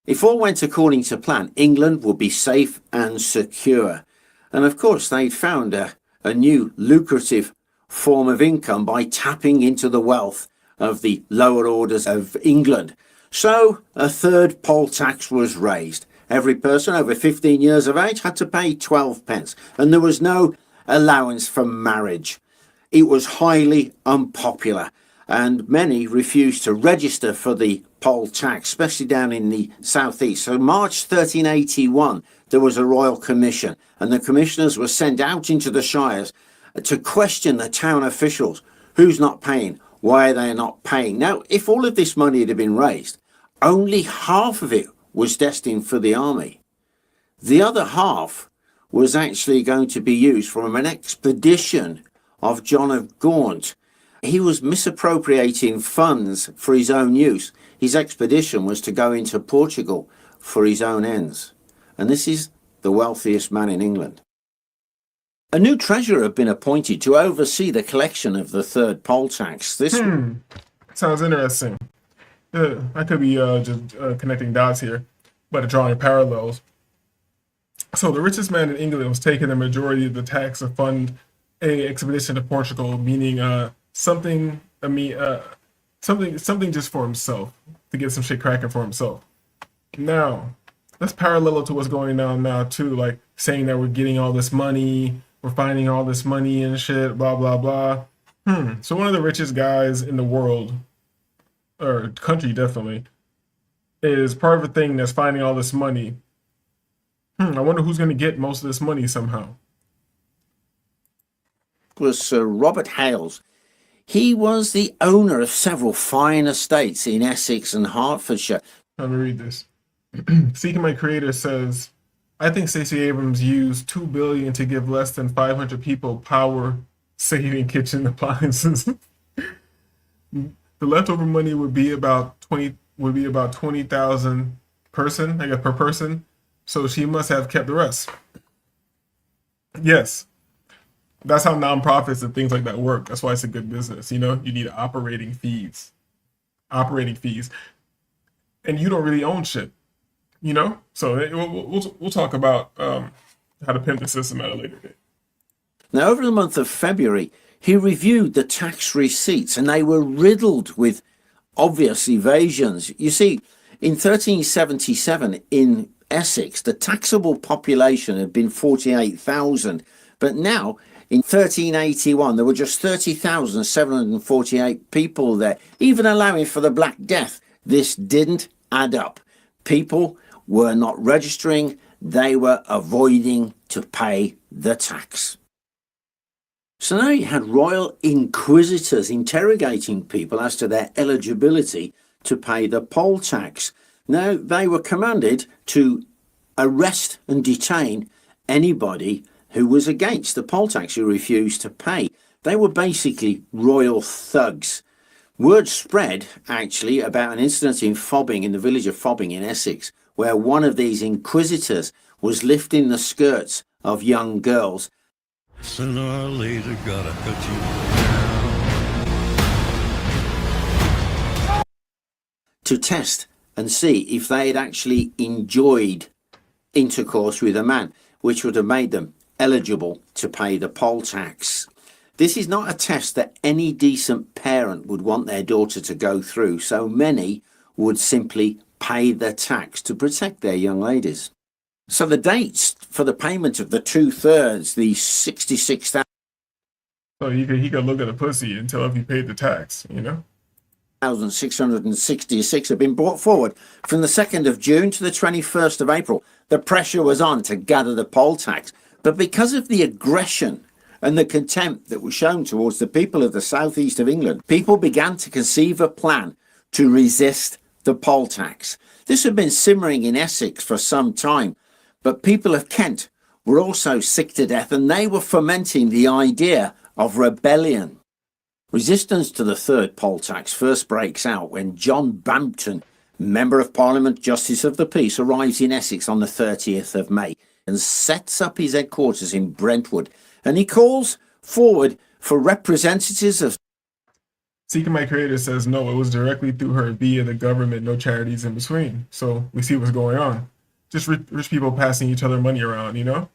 If all went according to plan, England would be safe and secure. And of course, they'd found a new lucrative form of income by tapping into the wealth of the lower orders of England. So a third poll tax was raised. Every person over 15 years of age had to pay 12 pence, and there was no allowance for marriage. It was highly unpopular, and many refused to register for the poll tax, especially down in the southeast. So March 1381, there was a royal commission, and the commissioners were sent out into the shires to question the town officials. Who's not paying? Why are they not paying? Now, if all of this money had been raised, only half of it was destined for the army. The other half was actually going to be used from an expedition of John of Gaunt. He was misappropriating funds for his own use. His expedition was to go into Portugal for his own ends. And this is the wealthiest man in England. A new treasurer had been appointed to oversee the collection of the third poll tax. This sounds interesting. I could be just connecting dots here, but drawing parallels. So the richest man in England was taking the majority of the tax to fund a expedition to Portugal, meaning something just for himself, to get some shit cracking for himself. Now, that's parallel to what's going on now too, like saying that we're getting all this money, we're finding all this money and shit, blah blah blah. So one of the richest guys in the world, or country definitely, is part of a thing that's finding all this money. I wonder who's going to get most of this money somehow. Was Sir Robert Hales. He was the owner of several fine estates in Essex and Hertfordshire. Let me read this. Seeking My Creator says, I think Stacey Abrams used $2 billion to give less than 500 people power-saving kitchen appliances. The leftover money would be about 20,000 person, I guess, per person. So she must have kept the rest. Yes. That's how nonprofits and things like that work. That's why it's a good business. You know, you need operating fees. Operating fees. And you don't really own shit. You know? So we'll talk about how to pimp the system at a later date. Now, over the month of February, he reviewed the tax receipts, and they were riddled with obvious evasions. You see, in 1377 in Essex, the taxable population had been 48,000, but now in 1381 there were just 30,748 people there. Even allowing for the Black Death, this didn't add up. People were not registering, they were avoiding to pay the tax. So now you had royal inquisitors interrogating people as to their eligibility to pay the poll tax. Now they were commanded to arrest and detain anybody who was against the poll tax, who refused to pay. They were basically royal thugs. Word spread, actually, about an incident in Fobbing, in the village of Fobbing in Essex, where one of these inquisitors was lifting the skirts of young girls. Sooner or later, gotta cut you down. To test and see if they had actually enjoyed intercourse with a man, which would have made them eligible to pay the poll tax. This is not a test that any decent parent would want their daughter to go through, so many would simply pay the tax to protect their young ladies. So the dates for the payment of the 2/3, the 66,000. So he could look at the pussy and tell if he paid the tax, you know? 1,666 have been brought forward from the 2nd of June to the 21st of April. The pressure was on to gather the poll tax, but because of the aggression and the contempt that was shown towards the people of the southeast of England, people began to conceive a plan to resist the poll tax. This had been simmering in Essex for some time, but people of Kent were also sick to death, and they were fomenting the idea of rebellion. Resistance to the third poll tax first breaks out when John Bampton, Member of Parliament, Justice of the Peace, arrives in Essex on the 30th of May and sets up his headquarters in Brentwood. And he calls forward for representatives of... Seeking My Creator says no, it was directly through her via the government, no charities in between. So we see what's going on. Just rich people passing each other money around, you know?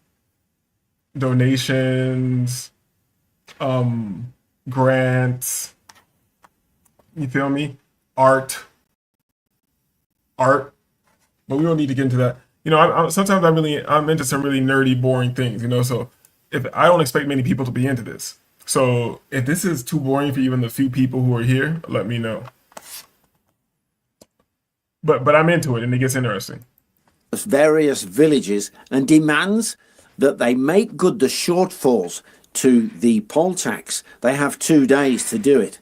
Donations, grants, you feel me? Art, but we don't need to get into that. You know, sometimes I'm into some really nerdy, boring things, you know, so if I don't expect many people to be into this. So if this is too boring for even the few people who are here, let me know. But I'm into it and it gets interesting. Various villages and demands that they make good the shortfalls to the poll tax. They have 2 days to do it.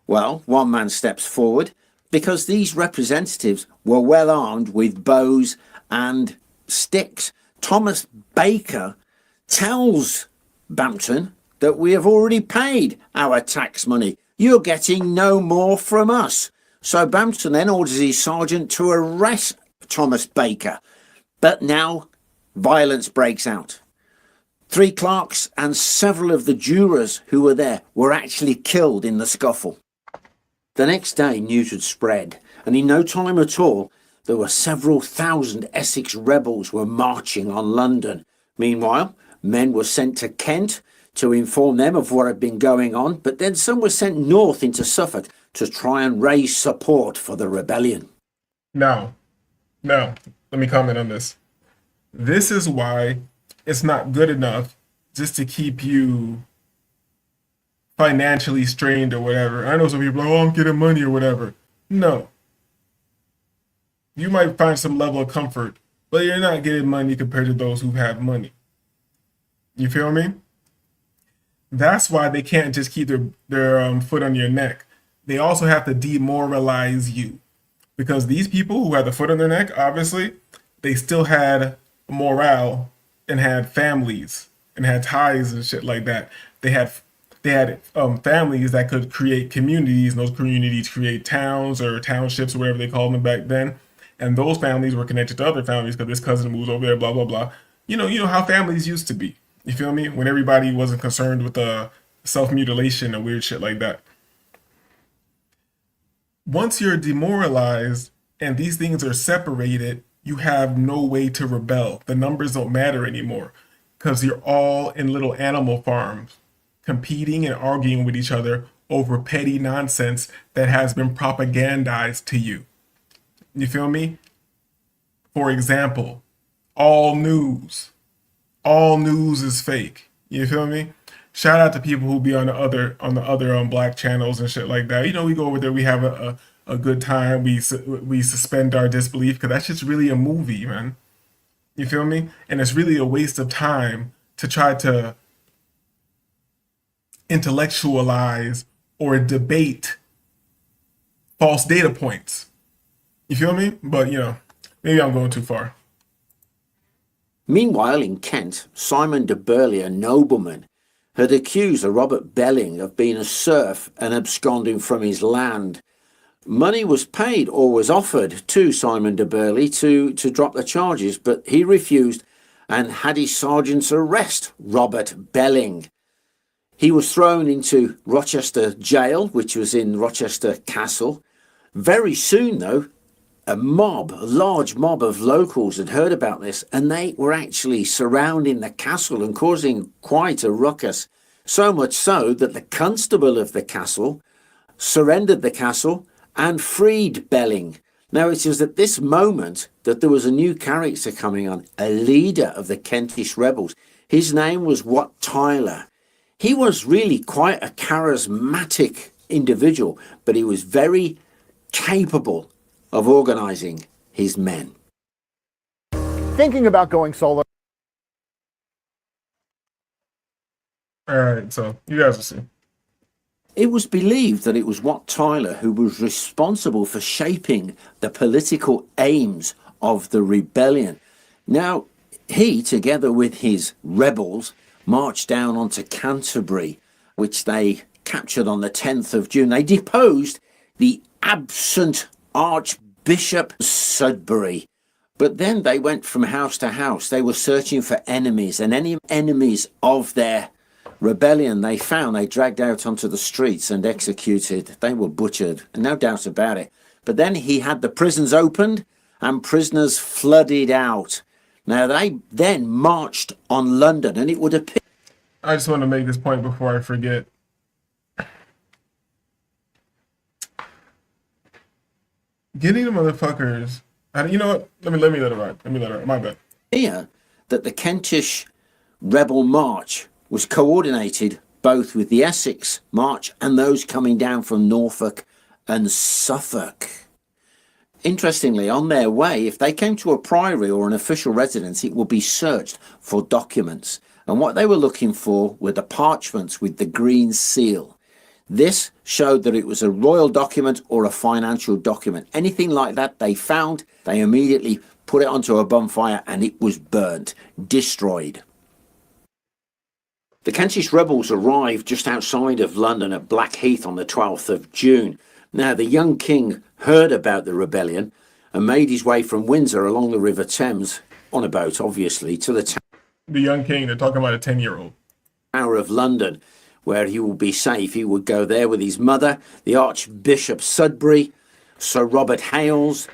Well, one man steps forward because these representatives were well armed with bows and sticks. Thomas Baker tells Bampton that we have already paid our tax money. You're getting no more from us. So Bampton then orders his sergeant to arrest Thomas Baker. But now violence breaks out. 3 clerks and several of the jurors who were there were actually killed in the scuffle. The next day news had spread, and in no time at all there were several thousand Essex rebels were marching on London. Meanwhile, men were sent to Kent to inform them of what had been going on, but then some were sent north into Suffolk to try and raise support for the rebellion. Now, let me comment on this. This is why it's not good enough just to keep you financially strained or whatever. I know some people are like, oh, I'm getting money or whatever. No. You might find some level of comfort but you're not getting money compared to those who have money. You feel me? That's why they can't just keep their foot on your neck. They also have to demoralize you, because these people who had the foot on their neck, obviously, they still had morale and had families and had ties and shit like that. They had families that could create communities, and those communities create towns or townships or whatever they called them back then. And those families were connected to other families because this cousin moves over there, blah blah blah. You know how families used to be. You feel me? When everybody wasn't concerned with self mutilation and weird shit like that. Once you're demoralized and these things are separated, you have no way to rebel. The numbers don't matter anymore because you're all in little animal farms competing and arguing with each other over petty nonsense that has been propagandized to you. You feel me? For example, all news. All news is fake. You feel me? Shout out to people who be on the other black channels and shit like that. We go over there, we have a good time. We suspend our disbelief because that's just really a movie, man. You feel me? And it's really a waste of time to try to intellectualize or debate false data points. You feel me? But maybe I'm going too far. Meanwhile, in Kent, Simon de Burley, a nobleman, had accused Robert Belling of being a serf and absconding from his land. Money was paid or was offered to Simon de Burley to drop the charges, but he refused and had his sergeants arrest Robert Belling. He was thrown into Rochester jail, which was in Rochester Castle. Very soon, though, a large mob of locals had heard about this, and they were actually surrounding the castle and causing quite a ruckus. So much so that the constable of the castle surrendered the castle and freed Belling. Now, it was at this moment that there was a new character coming on, a leader of the Kentish rebels. His name was Wat Tyler. He was really quite a charismatic individual, but he was very capable of organizing his men. Thinking about going solo. All right, so you guys will see. It was believed that it was Wat Tyler who was responsible for shaping the political aims of the rebellion. Now, he, together with his rebels, marched down onto Canterbury, which they captured on the 10th of June. They deposed the absent Archbishop Sudbury. But then they went from house to house. They were searching for enemies, and any enemies of their rebellion they found, they dragged out onto the streets and executed. They were butchered, no doubt about it. But then he had the prisons opened and prisoners flooded out. Now, they then marched on London, and it would appear... I just want to make this point before I forget. Getting the motherfuckers... You know what? Let me let it ride. My bad. Here, that the Kentish rebel march was coordinated both with the Essex march and those coming down from Norfolk and Suffolk. Interestingly, on their way, if they came to a priory or an official residence, it would be searched for documents. And what they were looking for were the parchments with the green seal. This showed that it was a royal document or a financial document. Anything like that they found, they immediately put it onto a bonfire and it was burnt, destroyed. The Kentish rebels arrived just outside of London at Blackheath on the 12th of June. Now, the young king heard about the rebellion and made his way from Windsor along the River Thames, on a boat, obviously, to the The young king, they're talking about a 10-year-old. Tower of London, where he would be safe. He would go there with his mother, the Archbishop Sudbury, Sir Robert Hales,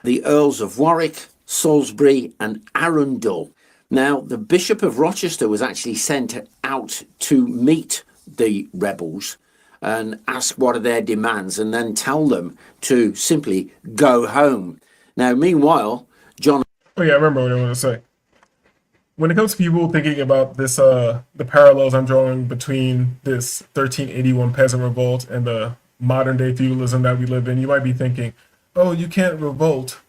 the Earls of Warwick, Salisbury and Arundel. Now, the Bishop of Rochester was actually sent out to meet the rebels and ask what are their demands and then tell them to simply go home. Now, meanwhile, John... Oh yeah, I remember what I wanted to say. When it comes to people thinking about this, the parallels I'm drawing between this 1381 peasant revolt and the modern day feudalism that we live in, you might be thinking, oh, you can't revolt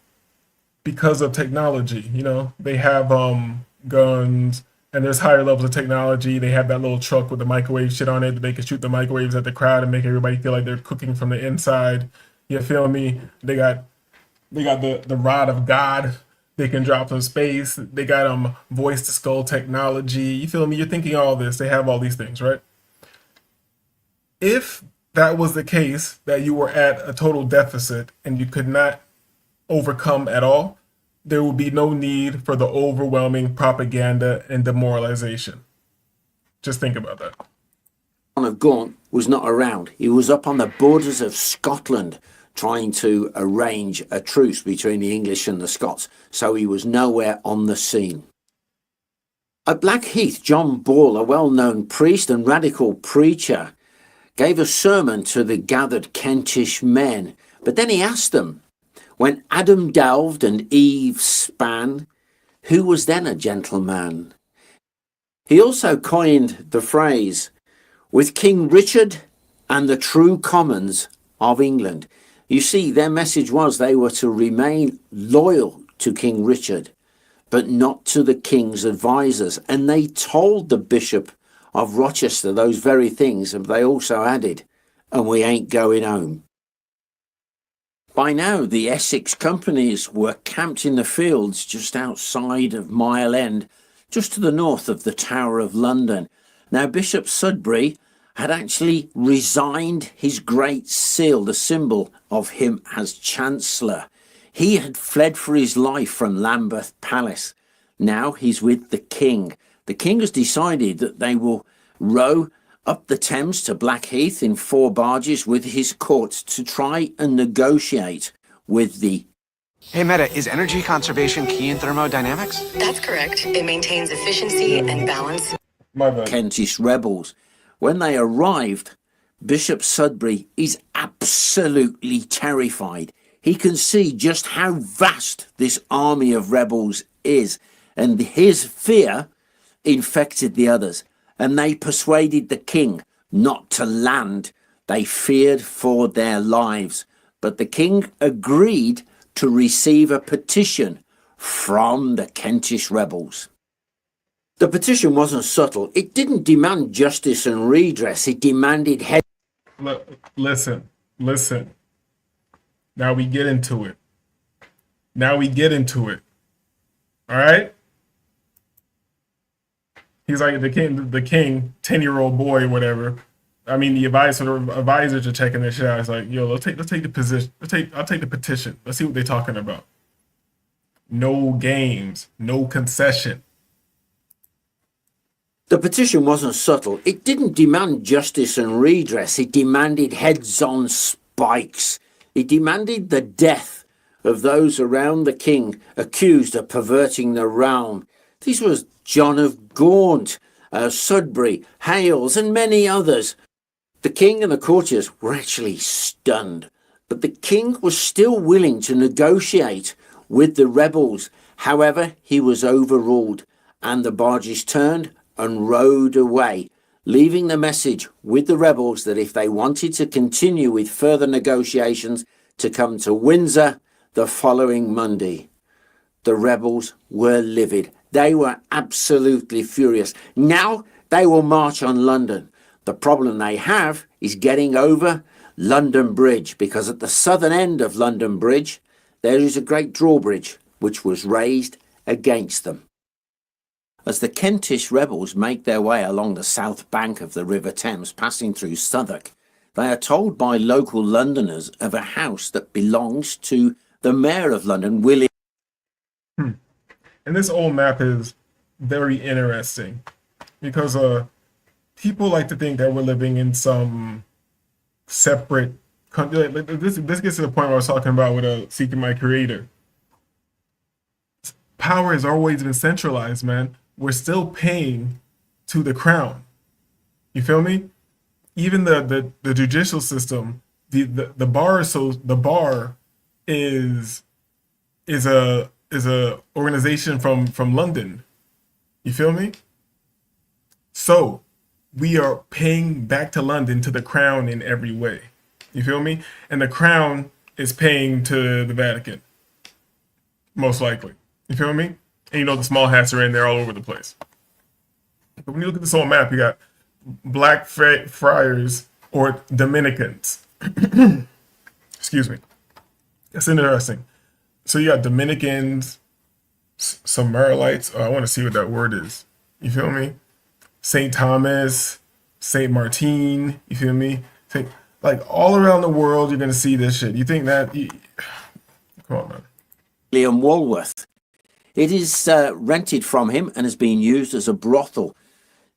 because of technology. You know, they have guns, and there's higher levels of technology. They have that little truck with the microwave shit on it that they can shoot the microwaves at the crowd and make everybody feel like they're cooking from the inside. You feel me? They got the rod of God. They can drop from space. They got voice to skull technology. You feel me? You're thinking all this. They have all these things, right? If that was the case, that you were at a total deficit and you could not overcome at all, there would be no need for the overwhelming propaganda and demoralization. Just think about that. John of Gaunt was not around. He was up on the borders of Scotland trying to arrange a truce between the English and the Scots, so he was nowhere on the scene. At Blackheath, John Ball, a well-known priest and radical preacher, gave a sermon to the gathered Kentish men, but then he asked them, when Adam delved and Eve span, who was then a gentleman? He also coined the phrase, with King Richard and the true commons of England. You see, their message was they were to remain loyal to King Richard, but not to the king's advisors. And they told the Bishop of Rochester those very things, and they also added, and we ain't going home. By now, the Essex companies were camped in the fields just outside of Mile End, just to the north of the Tower of London. Now, Bishop Sudbury had actually resigned his great seal, the symbol of him as Chancellor. He had fled for his life from Lambeth Palace. Now he's with the King. The King has decided that they will row up the Thames to Blackheath in 4 barges with his court to try and negotiate with the... Hey Meta, is energy conservation key in thermodynamics? That's correct. It maintains efficiency and balance. My bad. Kentish rebels. When they arrived, Bishop Sudbury is absolutely terrified. He can see just how vast this army of rebels is, and his fear infected the others, and they persuaded the king not to land. They feared for their lives, but the king agreed to receive a petition from the Kentish rebels. The petition wasn't subtle. It didn't demand justice and redress. It demanded head. Listen. Now we get into it. All right? He's like the king, 10-year-old boy, whatever. I mean, the advisors are checking this shit out. It's like, yo, let's take the position. I'll take the petition. Let's see what they're talking about. No games, no concession. The petition wasn't subtle. It didn't demand justice and redress. It demanded heads on spikes. It demanded the death of those around the king accused of perverting the realm. These was John of Gaunt, Sudbury, Hales, and many others. The king and the courtiers were actually stunned, but the king was still willing to negotiate with the rebels. However, he was overruled, and the barges turned and rowed away, leaving the message with the rebels that if they wanted to continue with further negotiations, to come to Windsor the following Monday. The rebels were livid. They were absolutely furious. Now they will march on London. The problem they have is getting over London Bridge, because at the southern end of London Bridge, there is a great drawbridge which was raised against them. As the Kentish rebels make their way along the south bank of the River Thames, passing through Southwark, they are told by local Londoners of a house that belongs to the Mayor of London, William. And this old map is very interesting because people like to think that we're living in some separate country. This gets to the point where I was talking about with Seeking My Creator. Power has always been centralized, man. We're still paying to the crown. You feel me? Even the judicial system, the bar is a organization from London. You feel me? So we are paying back to London, to the crown in every way. You feel me? And the crown is paying to the Vatican. most likely. You feel me? And you know the small hats are in there all over the place. But when you look at this whole map, you got Black Friars or Dominicans. Excuse me. That's interesting. So you got Dominicans, some Marlites. Oh, I want to see what that word is. You feel me? St. Thomas, St. Martin. You feel me? Like all around the world, you're gonna see this shit. You think that? Come on, man. Liam Walworth. It is rented from him and has been used as a brothel.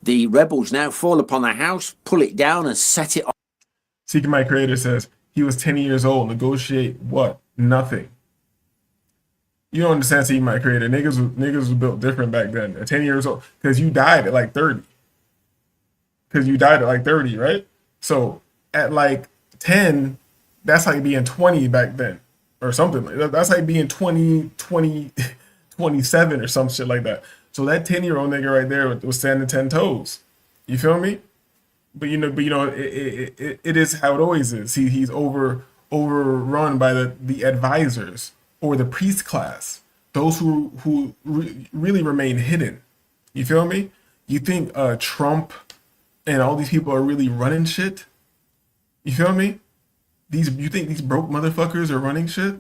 The rebels now fall upon the house, pull it down, and set it on. Seeking My Creator says he was 10 years old. Negotiate what? Nothing. You don't understand Seeking My Creator. Niggas was built different back then. At 10 years old, because you died at like 30. Right? So at like 10, that's like being 20 back then, or something like that. That's like being 20, 27 or some shit like that. So that 10-year-old nigga right there was standing 10 toes. You feel me? But it is how it always is. He's overrun by the advisors or the priest class, those who really remain hidden. You feel me? You think Trump and all these people are really running shit? You feel me? You think these broke motherfuckers are running shit?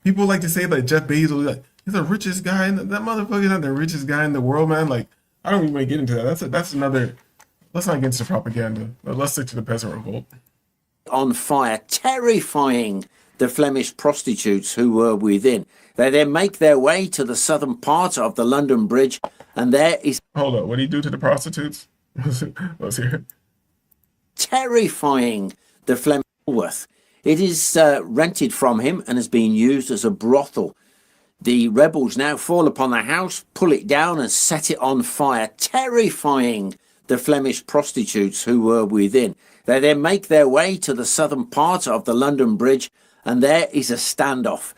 People like to say like Jeff Bezos, like he's the richest guy, and that motherfucker's not the richest guy in the world, man. Like I don't even want to get into that. That's another. Let's not get into propaganda. Let's stick to the peasant revolt. On fire, terrifying the Flemish prostitutes who were within. They then make their way to the southern part of the London Bridge, and there is. Hold up, what do you do to the prostitutes? Let's hear it. Terrifying the Flemish Walworth. It is rented from him and has been used as a brothel. The rebels now fall upon the house, pull it down, and set it on fire, terrifying the Flemish prostitutes who were within. They then make their way to the southern part of the London Bridge, and there is a standoff.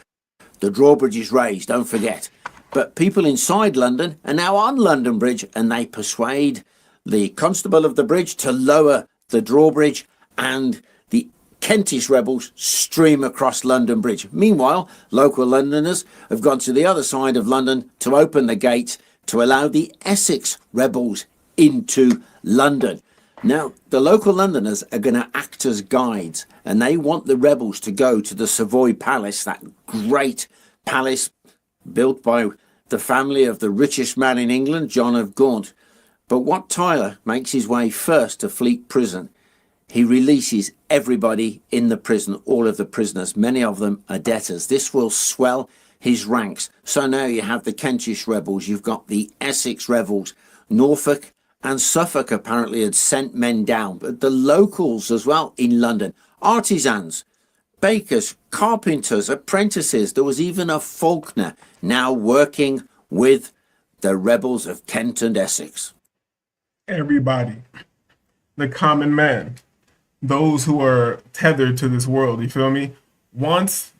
The drawbridge is raised, don't forget. But people inside London are now on London Bridge, and they persuade the constable of the bridge to lower the drawbridge, and the Kentish rebels stream across London Bridge. Meanwhile, local Londoners have gone to the other side of London to open the gates to allow the Essex rebels into London. Now, the local Londoners are going to act as guides, and they want the rebels to go to the Savoy Palace, that great palace built by the family of the richest man in England, John of Gaunt. But Wat Tyler makes his way first to Fleet Prison. He releases everybody in the prison, all of the prisoners. Many of them are debtors. This will swell his ranks. So now you have the Kentish rebels, you've got the Essex rebels, Norfolk and Suffolk apparently had sent men down, but the locals as well in London, artisans, bakers, carpenters, apprentices. There was even a Faulkner now working with the rebels of Kent and Essex. Everybody, the common man, those who are tethered to this world, you feel me? Once,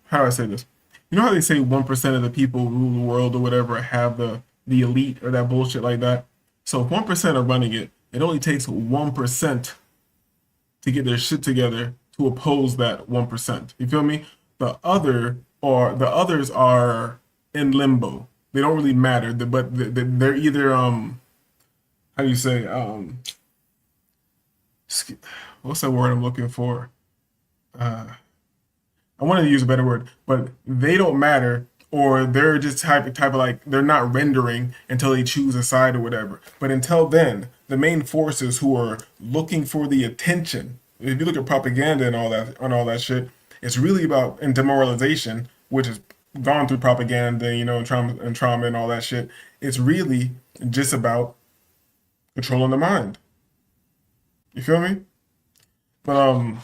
how do I say this? You know how they say 1% of the people rule the world or whatever, have the elite or that bullshit like that? So if 1% are running it, it only takes 1% to get their shit together to oppose that 1%. You feel me? The others are in limbo. They don't really matter, but they're either how do you say what's that word I'm looking for? I wanted to use a better word, but they don't matter, or they're just type of like they're not rendering until they choose a side or whatever. But until then, the main forces who are looking for the attention, if you look at propaganda and all that shit, it's really about demoralization, which has gone through propaganda, and trauma and all that shit. It's really just about controlling the mind. You feel me? But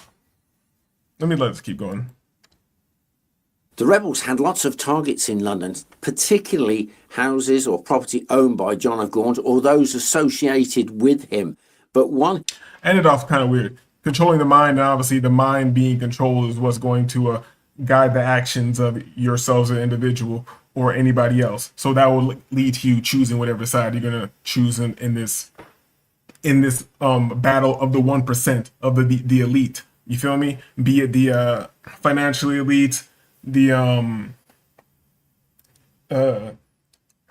let's keep going. The rebels had lots of targets in London, particularly houses or property owned by John of Gaunt or those associated with him. But one ended off kind of weird. Controlling the mind, and obviously the mind being controlled is what's going to guide the actions of yourselves as an individual or anybody else. So that will lead to you choosing whatever side you're going to choose in this battle of the 1% of the elite. You feel me? Be it the financially elite, the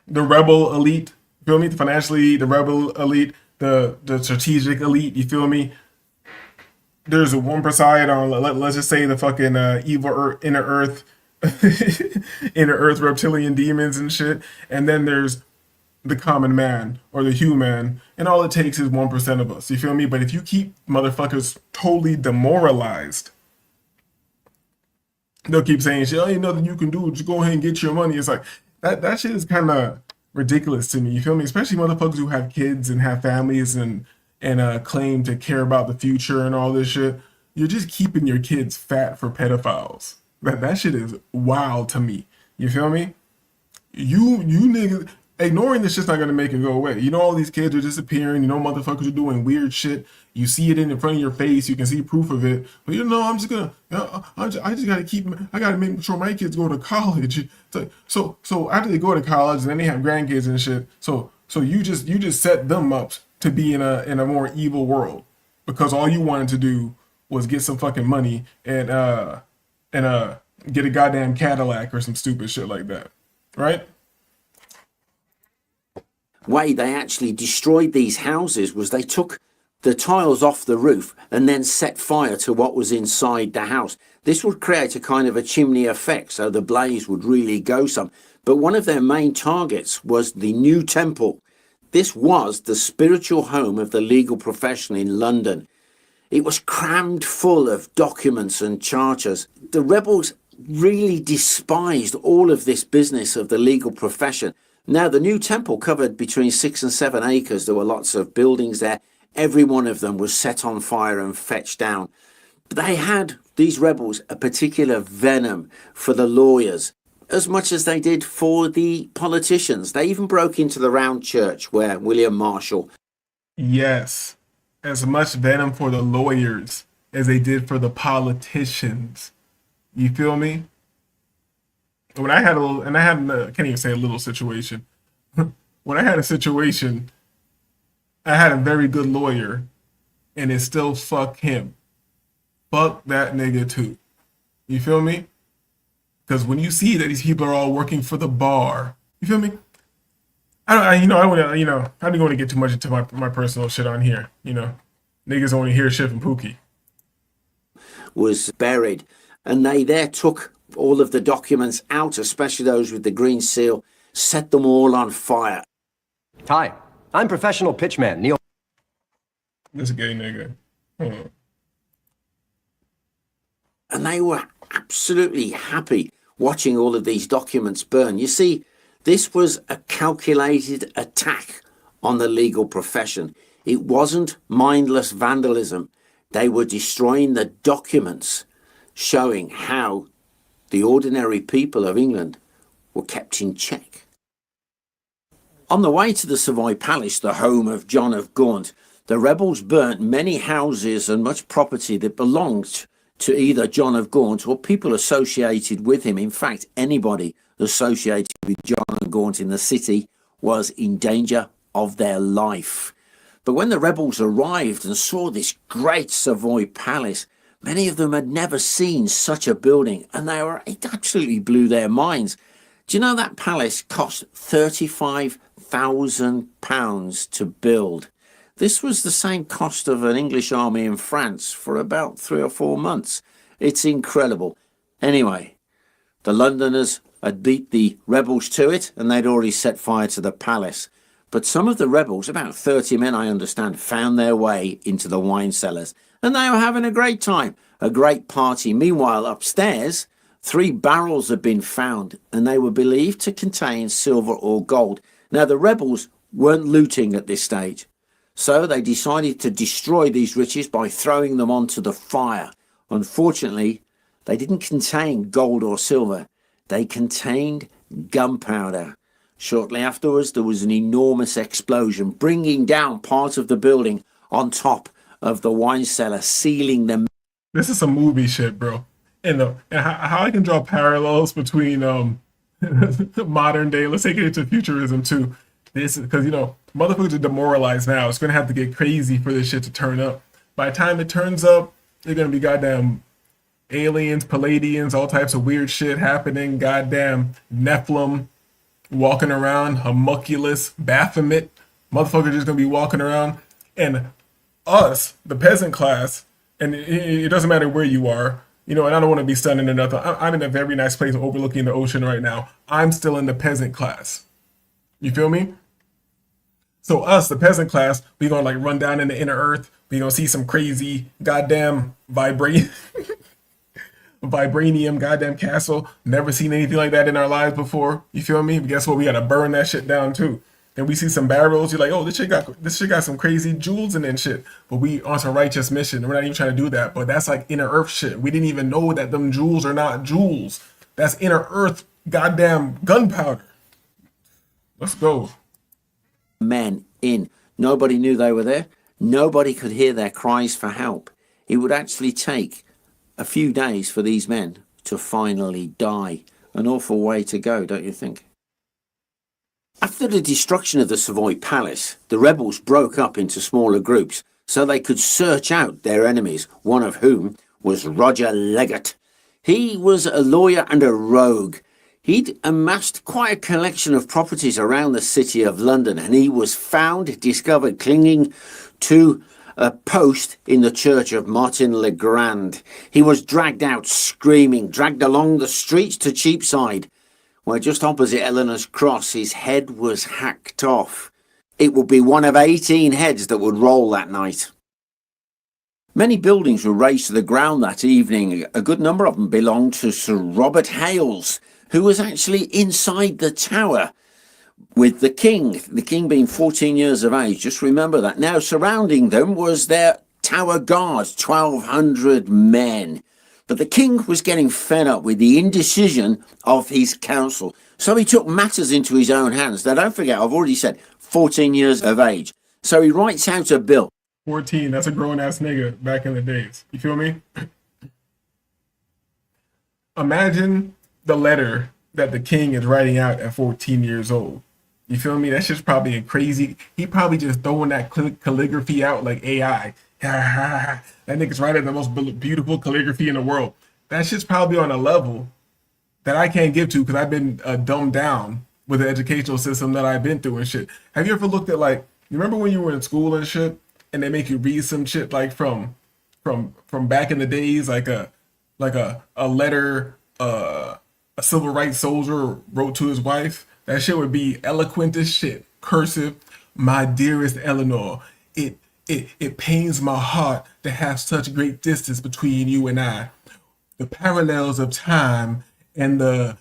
rebel elite, you feel me? The financial elite, the rebel elite, the strategic elite, you feel me? There's a 1% on, let's just say, the fucking evil inner earth, inner earth reptilian demons and shit. And then there's the common man or the human, and all it takes is 1% of us, you feel me? But if you keep motherfuckers totally demoralized, they'll keep saying shit, oh, ain't nothing you can do, just go ahead and get your money. It's like, that shit is kind of ridiculous to me, you feel me? Especially motherfuckers who have kids and have families and claim to care about the future and all this shit. You're just keeping your kids fat for pedophiles. That shit is wild to me, you feel me? You niggas, ignoring this shit's not gonna make it go away. You know, all these kids are disappearing. You know, motherfuckers are doing weird shit. You see it in front of your face. You can see proof of it. But you know, I'm just gonna, I just gotta keep. I gotta make sure my kids go to college. It's like, so after they go to college, and then they have grandkids and shit. So you just set them up to be in a more evil world because all you wanted to do was get some fucking money and get a goddamn Cadillac or some stupid shit like that, right? Way they actually destroyed these houses was they took the tiles off the roof and then set fire to what was inside the house. This would create a kind of a chimney effect, so the blaze would really go some. But one of their main targets was the new temple. This was the spiritual home of the legal profession in London. It was crammed full of documents and charters. The rebels really despised all of this business of the legal profession. Now, the new temple covered between 6 and 7 acres. There were lots of buildings there. Every one of them was set on fire and fetched down. But they had, these rebels, a particular venom for the lawyers, as much as they did for the politicians. They even broke into the Round Church where William Marshall... Yes, as much venom for the lawyers as they did for the politicians. You feel me? When I had a little, and I had, I can't even say a little situation. When I had a situation, I had a very good lawyer, and it still fuck him. Fuck that nigga too. You feel me? Because when you see that these people are all working for the bar, you feel me? I don't want to get too much into my personal shit on here. You know, niggas only hear shit from Pookie. Was buried, and they there took all of the documents out, especially those with the green seal, set them all on fire. Hi, I'm professional pitchman Neil. This gay nigga. And they were absolutely happy watching all of these documents burn. You see, this was a calculated attack on the legal profession. It wasn't mindless vandalism. They were destroying the documents showing how the ordinary people of England were kept in check. On the way to the Savoy Palace, the home of John of Gaunt, the rebels burnt many houses and much property that belonged to either John of Gaunt or people associated with him. In fact, anybody associated with John of Gaunt in the city was in danger of their life. But when the rebels arrived and saw this great Savoy Palace, many of them had never seen such a building, and it absolutely blew their minds. Do you know that palace cost £35,000 to build? This was the same cost of an English army in France for about 3 or 4 months. It's incredible. Anyway, the Londoners had beat the rebels to it, and they'd already set fire to the palace. But some of the rebels, about 30 men I understand, found their way into the wine cellars, and they were having a great time, a great party. Meanwhile, upstairs, 3 barrels had been found, and they were believed to contain silver or gold. Now, the rebels weren't looting at this stage, so they decided to destroy these riches by throwing them onto the fire. Unfortunately, they didn't contain gold or silver. They contained gunpowder. Shortly afterwards, there was an enormous explosion, bringing down part of the building on top of the wine cellar, sealing them. This is some movie shit, bro. And how I can draw parallels between modern day, let's take it to futurism too. This is because, you know, motherfuckers are demoralized now. It's gonna have to get crazy for this shit to turn up. By the time it turns up, they're gonna be goddamn aliens, Palladians, all types of weird shit happening. Goddamn Nephilim walking around, homunculus, Baphomet, motherfucker just gonna be walking around, and us, the peasant class, and it doesn't matter where you are, you know. And I don't want to be stunning or nothing. I'm in a very nice place overlooking the ocean right now. I'm still in the peasant class. You feel me? So us, the peasant class, we gonna like run down in the inner earth. We gonna see some crazy goddamn vibranium goddamn castle. Never seen anything like that in our lives before. You feel me? But guess what? We gotta burn that shit down too. Then we see some barrels. You're like, oh, this shit got some crazy jewels in it and shit. But we on some righteous mission. We're not even trying to do that. But that's like inner earth shit. We didn't even know that them jewels are not jewels. That's inner earth goddamn gunpowder. Let's go. Men in. Nobody knew they were there. Nobody could hear their cries for help. It would actually take a few days for these men to finally die. An awful way to go, don't you think? After the destruction of the Savoy Palace, the rebels broke up into smaller groups so they could search out their enemies, one of whom was Roger Leggett. He was a lawyer and a rogue. He'd amassed quite a collection of properties around the city of London, and he was discovered clinging to a post in the church of Martin le Grand. He was dragged out screaming, dragged along the streets to Cheapside, where just opposite Eleanor's Cross his head was hacked off. It would be one of 18 heads that would roll that night. Many buildings were razed to the ground that evening. A good number of them belonged to Sir Robert Hales, who was actually inside the tower with the king being 14 years of age. Just remember that. Now, surrounding them was their tower guard, 1,200 men. But the king was getting fed up with the indecision of his council. So he took matters into his own hands. Now, don't forget, I've already said 14 years of age. So he writes out a bill. 14, that's a grown-ass nigga back in the days. You feel me? Imagine the letter that the king is writing out at 14 years old. You feel me? That's just probably a crazy... He probably just throwing that calligraphy out like AI. That nigga's writing the most beautiful calligraphy in the world. That shit's probably on a level that I can't give to because I've been dumbed down with the educational system that I've been through and shit. Have you ever looked at, like, you remember when you were in school and shit, and they make you read some shit like from back in the days, like a letter a civil rights soldier wrote to his wife? That shit would be eloquent as shit. Cursive, my dearest Eleanor, it pains my heart to have such great distance between you and I. The parallels of time and the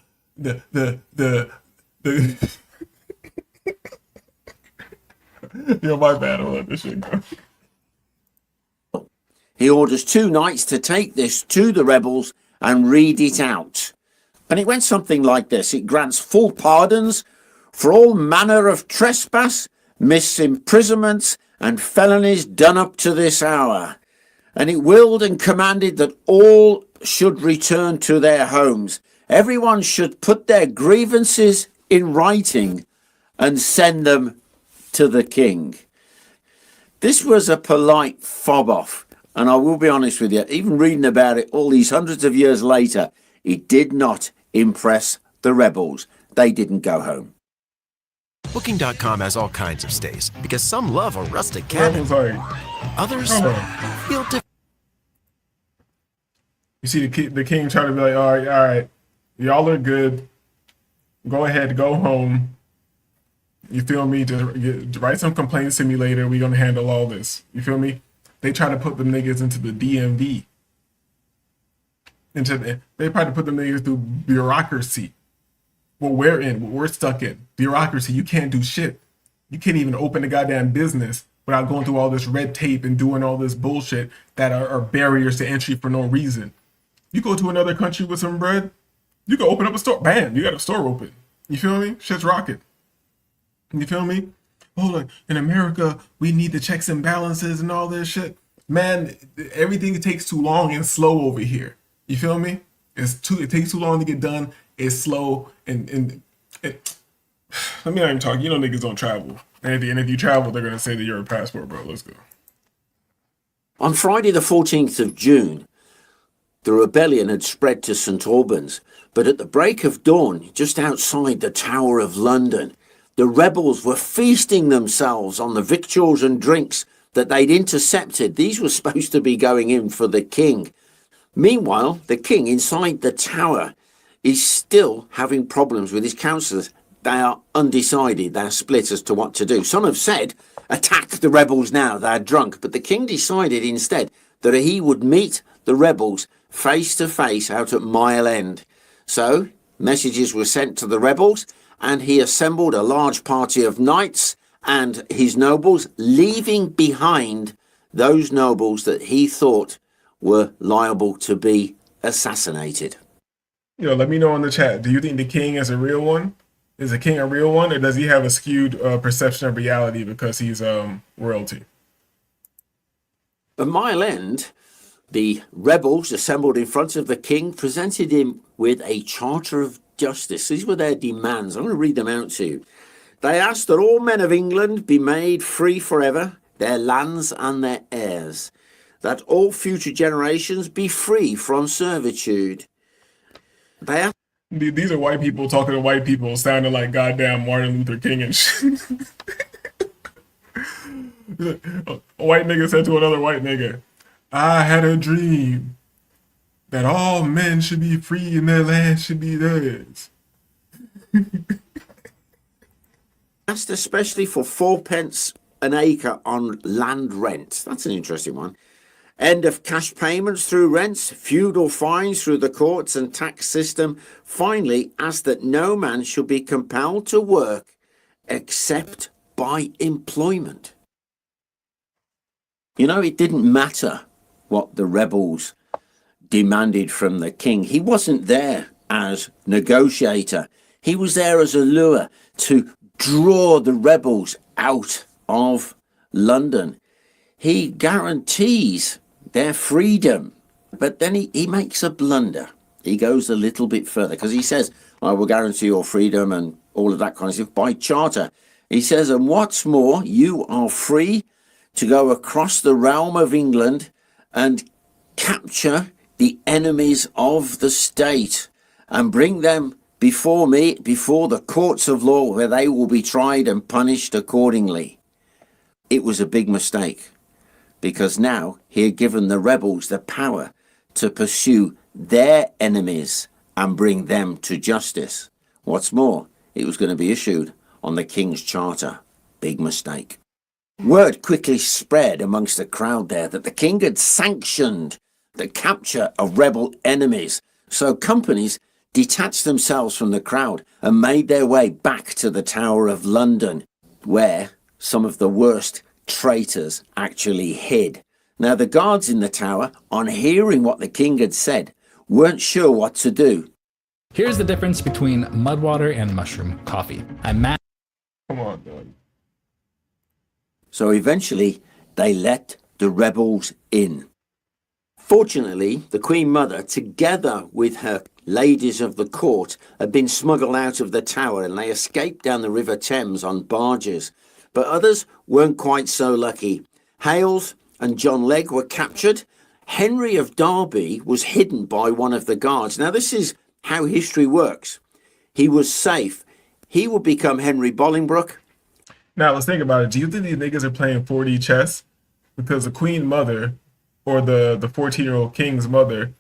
yo, my bad, I'll let this shit go. He orders 2 knights to take this to the rebels and read it out. And it went something like this. It grants full pardons for all manner of trespass, misimprisonments, and felonies done up to this hour. And it willed and commanded that all should return to their homes. Everyone should put their grievances in writing and send them to the king. This was a polite fob-off. And I will be honest with you, even reading about it all these hundreds of years later, it did not impress the rebels. They didn't go home. Booking.com has all kinds of stays because some love a rustic cabin. Others feel different. You see the king trying to be like, all right, y'all are good. Go ahead, go home. You feel me? Just write some complaint simulator. We're going to handle all this. You feel me? They try to put them niggas into the DMV. They try to put them niggas through bureaucracy. What we're stuck in. Bureaucracy. You can't do shit. You can't even open a goddamn business without going through all this red tape and doing all this bullshit that are barriers to entry for no reason. You go to another country with some bread, you can open up a store. Bam, you got a store open. You feel me? Shit's rocking. You feel me? Hold on. In America, we need the checks and balances and all this shit. Man, everything takes too long and slow over here. You feel me? It takes too long to get done. It's slow and let me not even talk. You know niggas don't travel. And if you travel, they're gonna say that you're a passport, bro. Let's go. On Friday the 14th of June, The rebellion had spread to St Albans, but at the break of dawn, just outside the Tower of London, the rebels were feasting themselves on the victuals and drinks that they'd intercepted. These were supposed to be going in for the king. Meanwhile, the king inside the tower is still having problems with his councillors. They are undecided. They're split as to what to do. Some have said, attack the rebels now, they're drunk. But the king decided instead that he would meet the rebels face to face out at Mile End. So messages were sent to the rebels, and he assembled a large party of knights and his nobles, leaving behind those nobles that he thought were liable to be assassinated. Let me know in the chat. Do you think the king is a real one? Is the king a real one, or does he have a skewed perception of reality because he's royalty? At Mile End, the rebels assembled in front of the king presented him with a charter of justice. These were their demands. I'm going to read them out to you. They asked that all men of England be made free forever, their lands and their heirs, that all future generations be free from servitude. These are white people talking to white people, sounding like goddamn Martin Luther King and shit. A white nigga said to another white nigga, I had a dream that all men should be free and their land should be theirs. Asked especially for 4p an acre on land rent. That's an interesting one. End of cash payments through rents, feudal fines through the courts and tax system. Finally, asked that no man should be compelled to work except by employment. It didn't matter what the rebels demanded from the king. He wasn't there as negotiator. He was there as a lure to draw the rebels out of London. He guarantees their freedom, but then he makes a blunder. He goes a little bit further because he says, I will guarantee your freedom and all of that kind of stuff by charter. He says, and what's more, you are free to go across the realm of England and capture the enemies of the state and bring them before me, before the courts of law, where they will be tried and punished accordingly. It was a big mistake, because now he had given the rebels the power to pursue their enemies and bring them to justice. What's more, it was going to be issued on the king's charter. Big mistake. Word quickly spread amongst the crowd there that the king had sanctioned the capture of rebel enemies. So companies detached themselves from the crowd and made their way back to the Tower of London, where some of the worst traitors actually hid. Now, the guards in the tower, on hearing what the king had said, weren't sure what to do. Here's the difference between mudwater and mushroom coffee. Come on, man. So eventually, they let the rebels in. Fortunately, the Queen Mother, together with her ladies of the court, had been smuggled out of the tower and they escaped down the River Thames on barges. But others weren't quite so lucky. Hales and John Legge were captured. Henry of Derby was hidden by one of the guards. Now, this is how history works. He was safe. He would become Henry Bolingbroke. Now, let's think about it. Do you think these niggas are playing 4D chess? Because the Queen Mother, or the 14-year-old king's mother,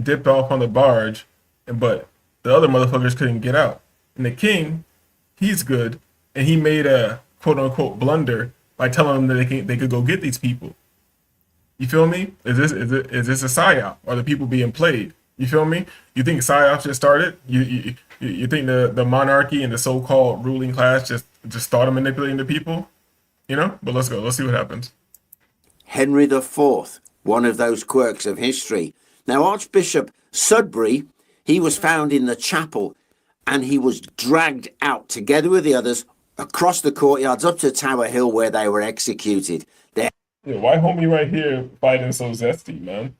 dipped off on the barge, but the other motherfuckers couldn't get out. And the king, he's good, and he made a quote-unquote blunder by telling them that they could go get these people. You feel me? Is this a psyop? Are the people being played? You feel me? You think psyops just started? You think the monarchy and the so-called ruling class just started manipulating the people? But let's go. Let's see what happens. Henry IV, one of those quirks of history. Now, Archbishop Sudbury, he was found in the chapel and he was dragged out together with the others across the courtyards up to Tower Hill where they were executed. Why homie right here fighting so zesty, man?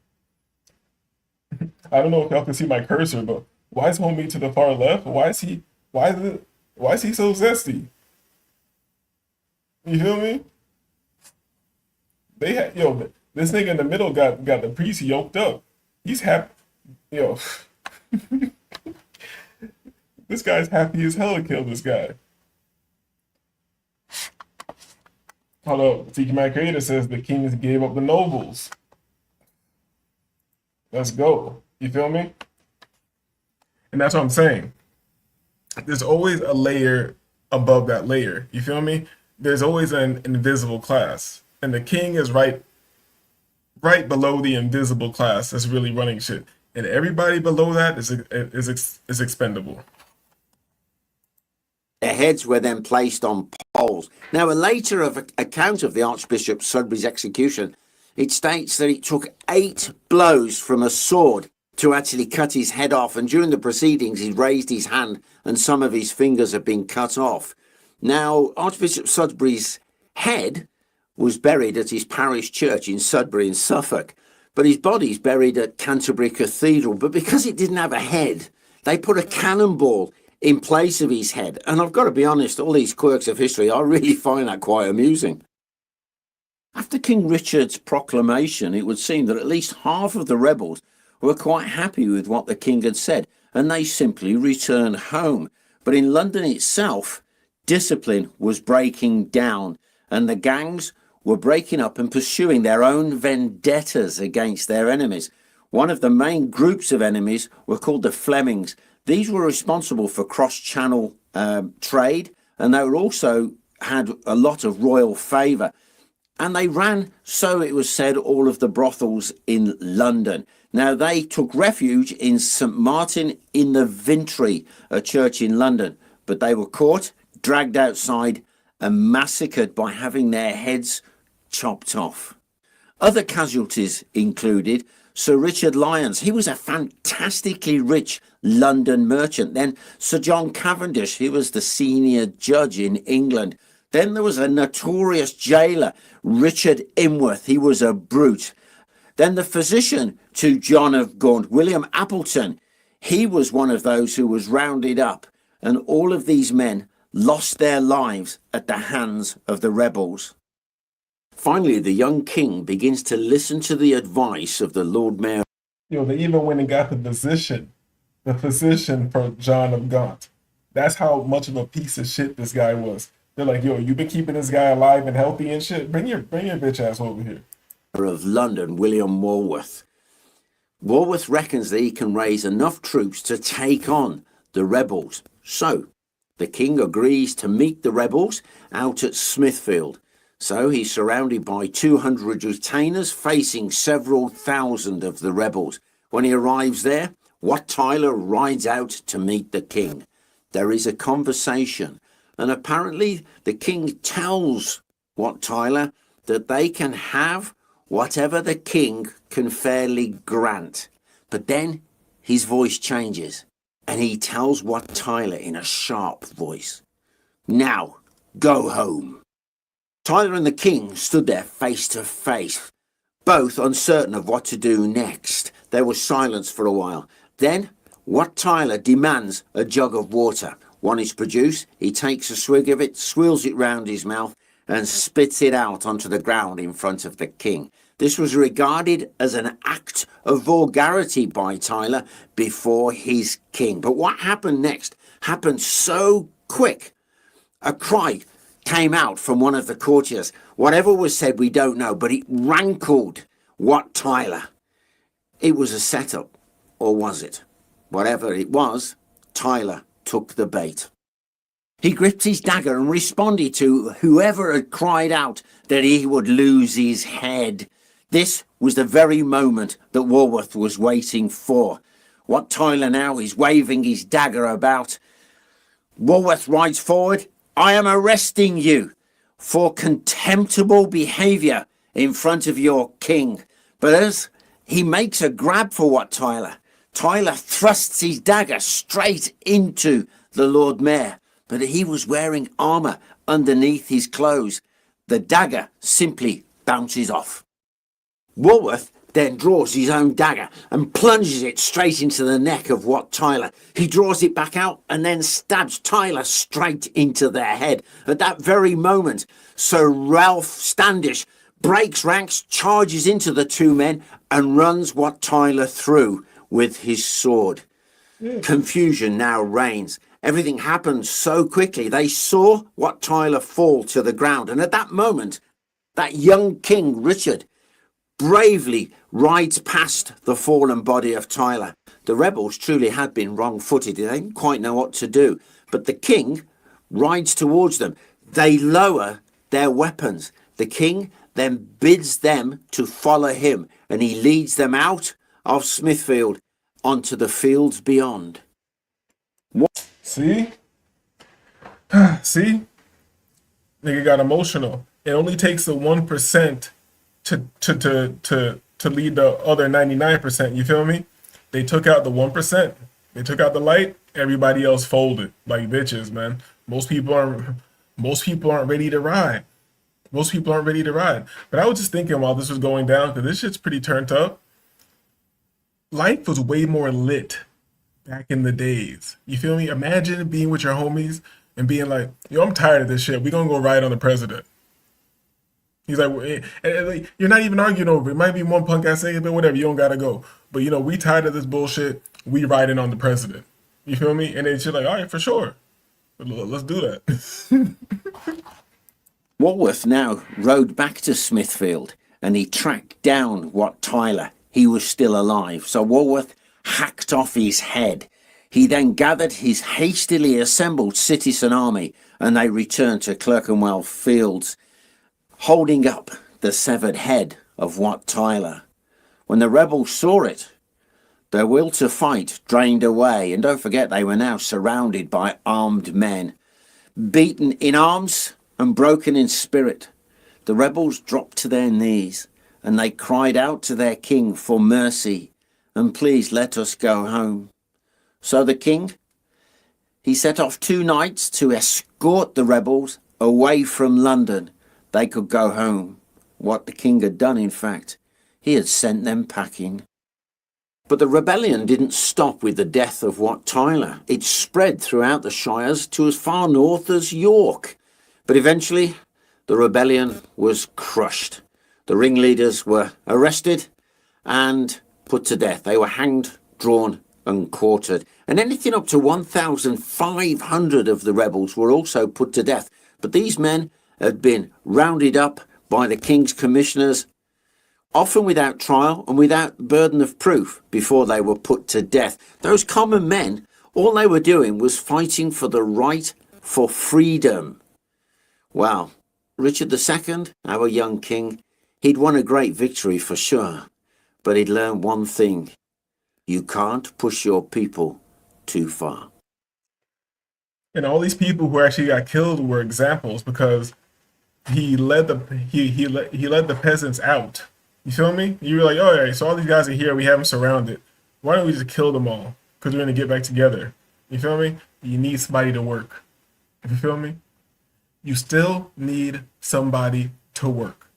I don't know if y'all can see my cursor, but why is homie to the far left? Why is he so zesty? You feel me? This nigga in the middle got the priest yoked up. He's happy. Yo, this guy's happy as hell to kill this guy. Hold up, Tiki My Creator says the kings gave up the nobles. Let's go. You feel me? And that's what I'm saying. There's always a layer above that layer. You feel me? There's always an invisible class. And the king is right below the invisible class that's really running shit. And everybody below that is expendable. Their heads were then placed on poles. Now, a later account of the Archbishop Sudbury's execution, it states that it took 8 blows from a sword to actually cut his head off. And during the proceedings, he raised his hand and some of his fingers had been cut off. Now, Archbishop Sudbury's head was buried at his parish church in Sudbury in Suffolk, but his body's buried at Canterbury Cathedral. But because it didn't have a head, they put a cannonball in place of his head. And I've got to be honest, all these quirks of history, I really find that quite amusing. After King Richard's proclamation, it would seem that at least half of the rebels were quite happy with what the king had said, and they simply returned home. But in London itself, discipline was breaking down, and the gangs were breaking up and pursuing their own vendettas against their enemies. One of the main groups of enemies were called the Flemings. These were responsible for cross-channel trade, and they were also had a lot of royal favour. And they ran, so it was said, all of the brothels in London. Now, they took refuge in St. Martin in the Vintry, a church in London. But they were caught, dragged outside, and massacred by having their heads chopped off. Other casualties included Sir Richard Lyons. He was a fantastically rich London merchant. Then Sir John Cavendish, he was the senior judge in England. Then there was a notorious jailer, Richard Imworth. He was a brute. Then the physician to John of Gaunt, William Appleton, he was one of those who was rounded up. And all of these men lost their lives at the hands of the rebels. Finally, the young king begins to listen to the advice of the Lord Mayor. Yo, they even went and got the physician for John of Gaunt. That's how much of a piece of shit this guy was. They're like, yo, you've been keeping this guy alive and healthy and shit. Bring your bitch ass over here. Of London, William Walworth. Walworth reckons that he can raise enough troops to take on the rebels. So the king agrees to meet the rebels out at Smithfield. So he's surrounded by 200 retainers facing several thousand of the rebels. When he arrives there, Wat Tyler rides out to meet the king. There is a conversation, and apparently the king tells Wat Tyler that they can have whatever the king can fairly grant. But then his voice changes, and he tells Wat Tyler in a sharp voice, "Now, go home." Tyler and the king stood there face to face, both uncertain of what to do next. There was silence for a while. Then Wat Tyler demands a jug of water. One is produced, he takes a swig of it, swills it round his mouth, and spits it out onto the ground in front of the king. This was regarded as an act of vulgarity by Tyler before his king. But what happened next happened so quick. A cry came out from one of the courtiers. Whatever was said, we don't know, but it rankled Wat Tyler. It was a setup, or was it? Whatever it was, Tyler took the bait. He gripped his dagger and responded to whoever had cried out that he would lose his head. This was the very moment that Walworth was waiting for. Wat Tyler now is waving his dagger about. Walworth rides forward. "I am arresting you for contemptible behaviour in front of your king." But as he makes a grab for Wat Tyler, Tyler thrusts his dagger straight into the Lord Mayor. But he was wearing armour underneath his clothes. The dagger simply bounces off. Walworth then draws his own dagger and plunges it straight into the neck of Wat Tyler. He draws it back out and then stabs Tyler straight into their head. At that very moment, Sir Ralph Standish breaks ranks, charges into the two men and runs Wat Tyler through with his sword. Confusion now reigns. Everything happens so quickly. They saw Wat Tyler fall to the ground. And at that moment, that young king, Richard, bravely rides past the fallen body of Tyler. The rebels truly had been wrong-footed. They didn't quite know what to do. But the king rides towards them. They lower their weapons. The king then bids them to follow him, and he leads them out of Smithfield onto the fields beyond. See? See? Nigga got emotional. It only takes the 1% to lead the other 99%. You feel me? They took out the 1%. They took out the light. Everybody else folded like bitches, man. Most people aren't ready to ride. Most people aren't ready to ride. But I was just thinking while this was going down, because this shit's pretty turned up. Life was way more lit back in the days. You feel me? Imagine being with your homies and being like, yo, I'm tired of this shit. We gonna go ride on the president. He's like, you're not even arguing over it. It might be one punk ass saying, but whatever, you don't gotta go. But you know, we tired of this bullshit. We riding on the president. You feel me? And then she's like, all right, for sure. Let's do that. Walworth now rode back to Smithfield and he tracked down Wat Tyler. He was still alive. So Walworth hacked off his head. He then gathered his hastily assembled citizen army and they returned to Clerkenwell Fields, holding up the severed head of Wat Tyler. When the rebels saw it, their will to fight drained away, and don't forget they were now surrounded by armed men. Beaten in arms and broken in spirit, the rebels dropped to their knees and they cried out to their king for mercy and please let us go home. So the king, he set off 2 knights to escort the rebels away from London. They could go home. What the king had done, in fact, he had sent them packing. But the rebellion didn't stop with the death of Wat Tyler. It spread throughout the shires to as far north as York. But eventually, the rebellion was crushed. The ringleaders were arrested and put to death. They were hanged, drawn and quartered. And anything up to 1,500 of the rebels were also put to death. But these men had been rounded up by the king's commissioners, often without trial and without burden of proof, before they were put to death. Those common men, all they were doing was fighting for the right for freedom. Well, Richard II, our young king, he'd won a great victory for sure, but he'd learned one thing: you can't push your people too far. And all these people who actually got killed were examples because he led the peasants out. You feel me? You were like, all right, so all these guys are here. We have them surrounded. Why don't we just kill them all? Because we're going to get back together. You feel me? You need somebody to work. You feel me? You still need somebody to work.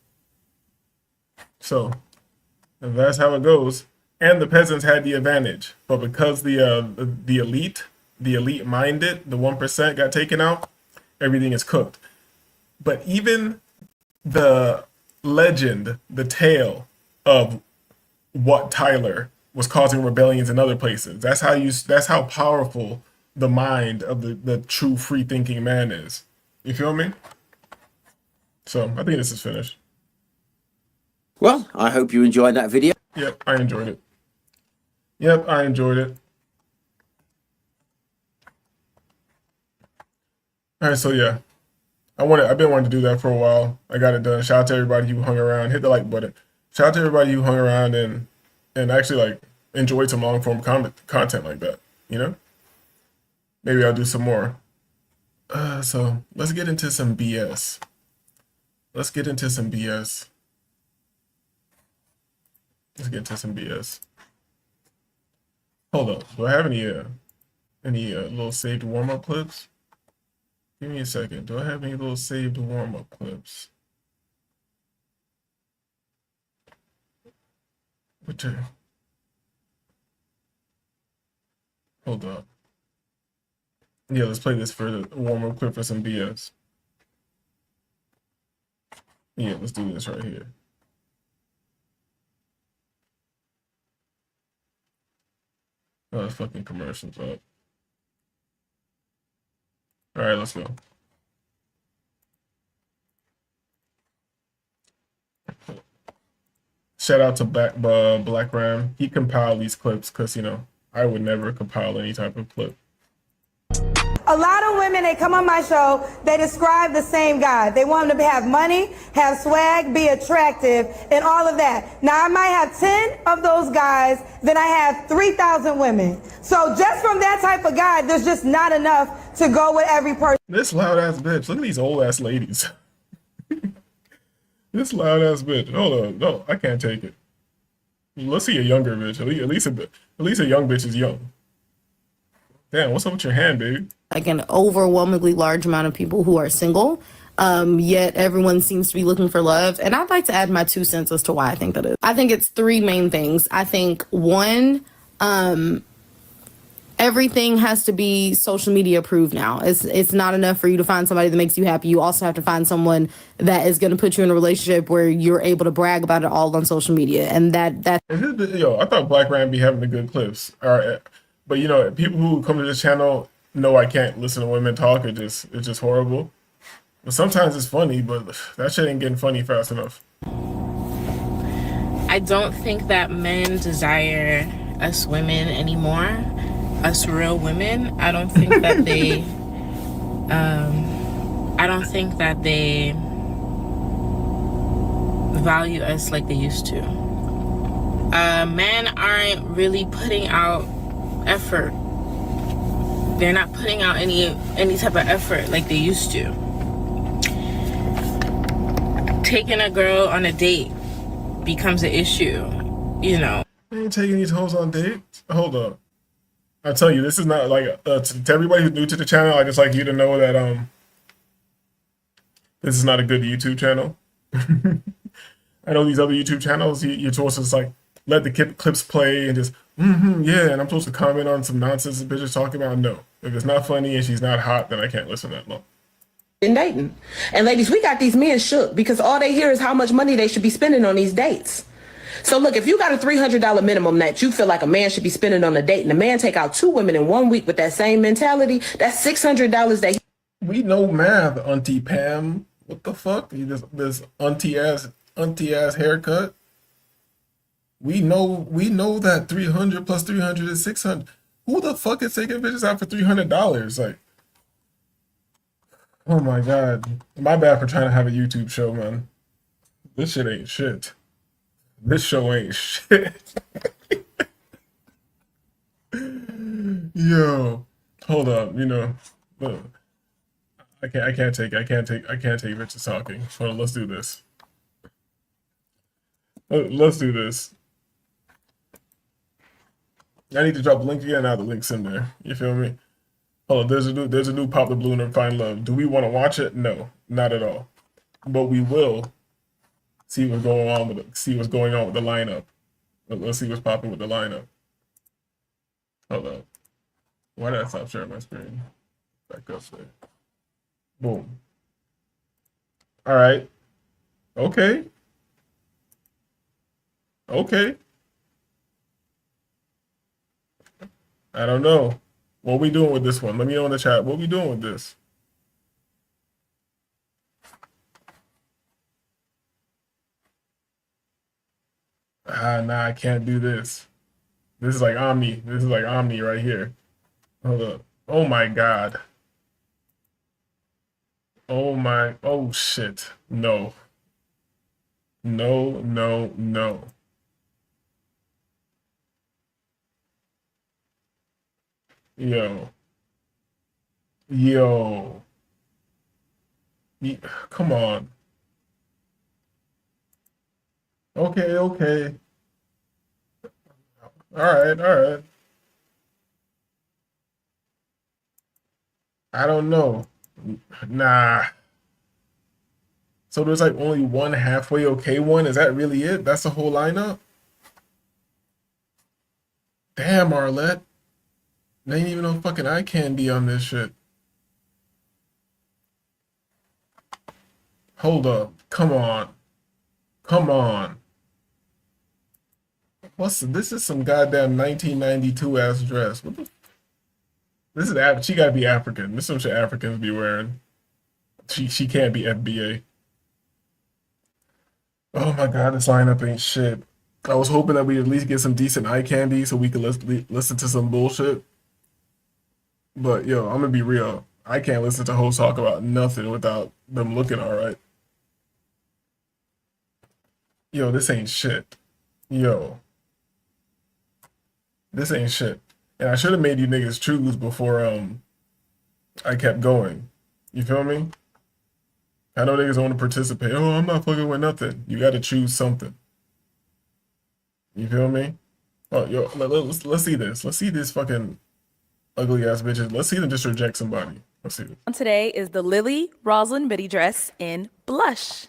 So if that's how it goes. And the peasants had the advantage. But because the elite minded, the 1% got taken out, everything is cooked. But even the legend, the tale of Wat Tyler was causing rebellions in other places. That's how powerful the mind of the true free thinking man is. You feel me? So I think this is finished. Well, I hope you enjoyed that video. Yep, I enjoyed it. Yep, I enjoyed it. All right, so yeah. I've been wanting to do that for a while. I got it done. Shout out to everybody who hung around. Hit the like button. Shout out to everybody who hung around and actually like enjoyed some long form content like that. You know, maybe I'll do some more. So let's get into some BS. Let's get into some BS. Hold up. Do I have any little saved warm up clips? Give me a second. Do I have any little saved warm-up clips? Hold up. Yeah, let's play this for the warm-up clip for some BS. Yeah, let's do this right here. Oh, that's fucking commercials up. All right, let's go. Shout out to Black Ram. He compiled these clips because, you know, I would never compile any type of clip. A lot of women, they come on my show, they describe the same guy. They want him to have money, have swag, be attractive, and all of that. Now, I might have 10 of those guys, then I have 3,000 women. So just from that type of guy, there's just not enough to go with every person. This loud ass bitch. Look at these old ass ladies. This loud ass bitch. Hold on. No, I can't take it. Let's see a younger bitch. At least a young bitch is young. Damn, what's up with your hand, baby? Like an overwhelmingly large amount of people who are single, yet everyone seems to be looking for love. And I'd like to add my 2 cents as to why I think that is. I think it's 3 main things. I think 1, everything has to be social media approved now. It's not enough for you to find somebody that makes you happy. You also have to find someone that is going to put you in a relationship where you're able to brag about it all on social media. And that Yo, I thought Black Ram be having the good clips. All right. But, you know, people who come to this channel know I can't listen to women talk. It's just horrible. But sometimes it's funny, but that shit ain't getting funny fast enough. I don't think that men desire us women anymore. Us real women. I don't think that they value us like they used to. Men aren't really putting out effort. They're not putting out any type of effort like they used to. Taking a girl on a date becomes an issue, you know. I ain't taking these hoes on dates. Hold up. I tell you, this is not like to everybody who's new to the channel. I just like you to know that this is not a good YouTube channel. I know these other YouTube channels, you're supposed to just like let the clips play and just yeah, and I'm supposed to comment on some nonsense the bitch is talking about. No, if it's not funny and she's not hot, then I can't listen that long. In dating. And ladies, we got these men shook because all they hear is how much money they should be spending on these dates. So look, if you got a $300 minimum that you feel like a man should be spending on a date, and the man take out 2 women in 1 week with that same mentality, that's $600 that we know math, Auntie Pam. What the fuck? This auntie ass haircut. We know that 300 plus 300 is 600. Who the fuck is taking bitches out for $300? Like, oh my god. My bad for trying to have a YouTube show, man. This shit ain't shit. This show ain't shit. Yo, hold up. You know, look, I can't take bitches talking. Hold on, let's do this. Let's do this. I need to drop a link again. Now the link's in there. You feel me? Hold on. There's a new Pop the Balloon and Find Love. Do we want to watch it? No, not at all. But we will see what's going on with the lineup. Let's see what's popping with the lineup. Hold up. Why did I stop sharing my screen? Back up there. Boom. All right. Okay. Okay. I don't know. What we doing with this one? Let me know in the chat. What we doing with this? Nah, I can't do this. This is like Omni. This is like Omni right here. Hold up. Oh my god. Oh shit. No. No, no, no. Yo. Yo. Come on. Okay, okay. All right. I don't know. Nah. So there's like only one halfway okay one? Is that really it? That's the whole lineup? Damn, Arlette. There ain't even no fucking eye candy on this shit. Hold up. Come on. Come on. This is some goddamn 1992 ass dress. What the? This is she gotta be African. This is some shit Africans be wearing. She can't be FBA. Oh my god, this lineup ain't shit. I was hoping that we'd at least get some decent eye candy so we could listen to some bullshit. But yo, I'm gonna be real. I can't listen to hosts talk about nothing without them looking alright. Yo, this ain't shit. Yo. This ain't shit. And I should have made you niggas choose before I kept going. You feel me? I know niggas want to participate. Oh, I'm not fucking with nothing. You gotta choose something. You feel me? Oh, yo, let's see this. Let's see this fucking ugly ass bitches. Let's see them just reject somebody. Let's see this. Today is the Lily Roslyn midi dress in blush.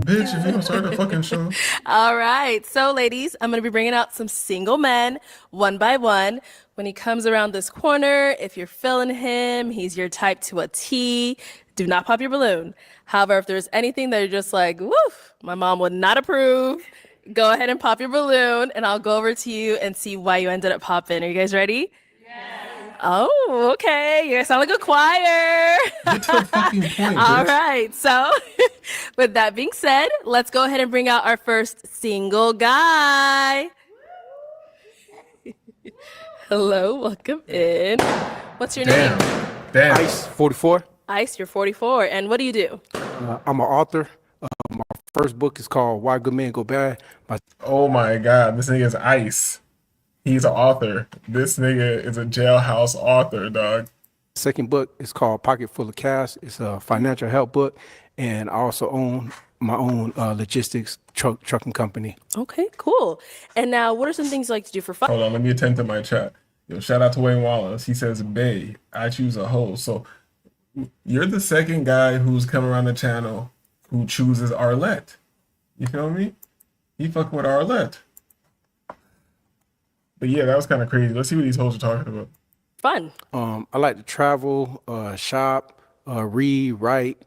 Bitch, if you don't start the fucking show. All right. So, ladies, I'm going to be bringing out some single men one by one. When he comes around this corner, if you're feeling him, he's your type to a T, do not pop your balloon. However, if there's anything that you're just like, woof, my mom would not approve, go ahead and pop your balloon, and I'll go over to you and see why you ended up popping. Are you guys ready? Oh, okay. You guys sound like a choir. Get to the fucking point, All bitch. right. So, with that being said, let's go ahead and bring out our first single guy. Hello, welcome in. What's your name? Damn. Ice 44. Ice, you're 44. And what do you do? I'm an author. My first book is called Why Good Men Go Bad. Oh my god, this nigga is Ice. He's an author. This nigga is a jailhouse author, dog. Second book is called Pocket Full of Cash. It's a financial help book. And I also own my own logistics trucking company. Okay, cool. And now, what are some things you like to do for fun? Hold on, let me attend to my chat. Yo, shout out to Wayne Wallace. He says, "Bae, I choose a hoe." So you're the second guy who's come around the channel who chooses Arlette. You feel me? He fucking with Arlette. But yeah, that was kind of crazy. Let's see what these hoes are talking about. Fun. I like to travel, shop, read, write,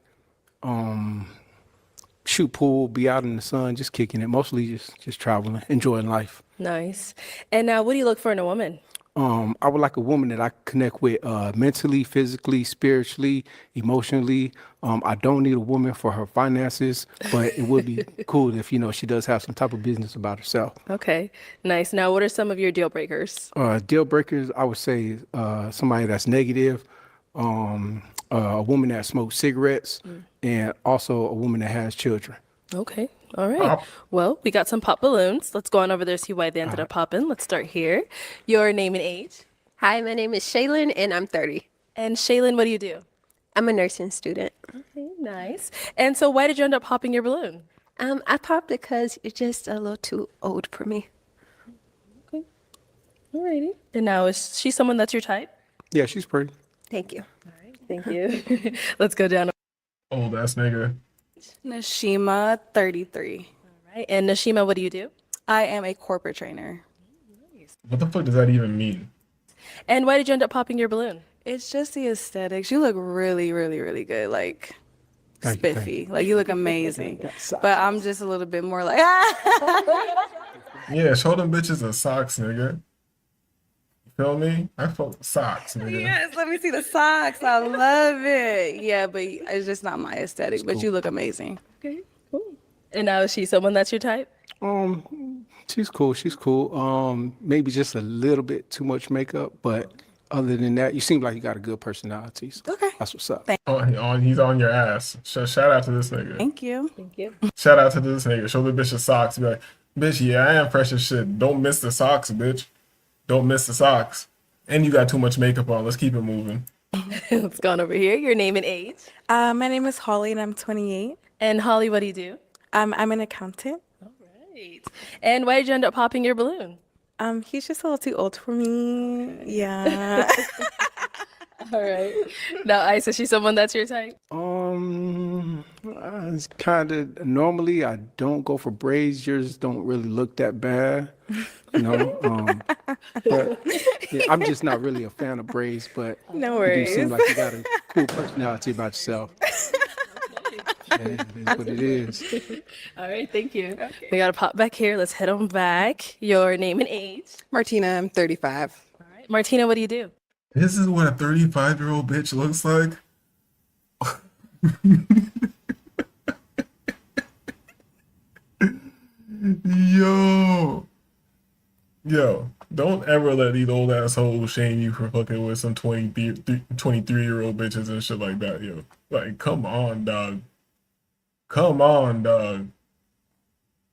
shoot pool, be out in the sun, just kicking it. Mostly just traveling, enjoying life. Nice. And now, what do you look for in a woman? I would like a woman that I connect with mentally, physically, spiritually, emotionally. I don't need a woman for her finances, but it would be cool if, she does have some type of business about herself. Okay, nice. Now, what are some of your deal breakers? Deal breakers, I would say somebody that's negative, a woman that smokes cigarettes, and also a woman that has children. Okay. All right. Well, we got some pop balloons. Let's go on over there, see why they ended up popping. Let's start here. Your name and age? Hi, my name is Shaylin, and I'm 30. And Shaylin, what do you do? I'm a nursing student. Okay, nice. And so why did you end up popping your balloon? I popped because you're just a little too old for me. Okay. Alrighty. And now, is she someone that's your type? Yeah, she's pretty. Thank you. All right, thank you. Let's go down. Old ass nigga. Nashima, 33. All right. And Nashima, what do you do? I am a corporate trainer. What the fuck does that even mean? And why did you end up popping your balloon? It's just the aesthetics. You look really, really, really good. Like, spiffy. Like, you look amazing. But I'm just a little bit more like, Yeah, show them bitches the socks, nigga. You feel me? I fuck with socks, nigga. Yes, let me see the socks. I love it. Yeah, but it's just not my aesthetic. But you look amazing. Okay, cool. And now, is she someone that's your type? She's cool. She's cool. Maybe just a little bit too much makeup, but other than that, you seem like you got a good personality. So okay. That's what's up. He's on your ass. Shout out to this nigga. Thank you. Thank you. Shout out to this nigga. Show the bitch the socks. Be like, bitch, yeah, I am fresh as shit. Don't miss the socks, bitch. Don't miss the socks. And you got too much makeup on. Let's keep it moving. Let's go on over here. Your name and age? My name is Holly, and I'm 28. And Holly, what do you do? I'm an accountant. All right. And why did you end up popping your balloon? He's just a little too old for me. Yeah. All right. Now, Ice, is she someone that's your type? It's kind of normally I don't go for braids. Yours don't really look that bad, but yeah, I'm just not really a fan of braids. But no you worries. do seem like you got a cool personality about yourself. It is what it is. All right, thank you. We gotta pop back here. Let's head on back. Your name and age. Martina, I'm 35. All right, Martina, what do you do? This is what a 35-year-old bitch looks like. Yo, don't ever let these old assholes shame you for fucking with some 23-year-old bitches and shit like that, yo. Like, come on, dog. Come on, dog.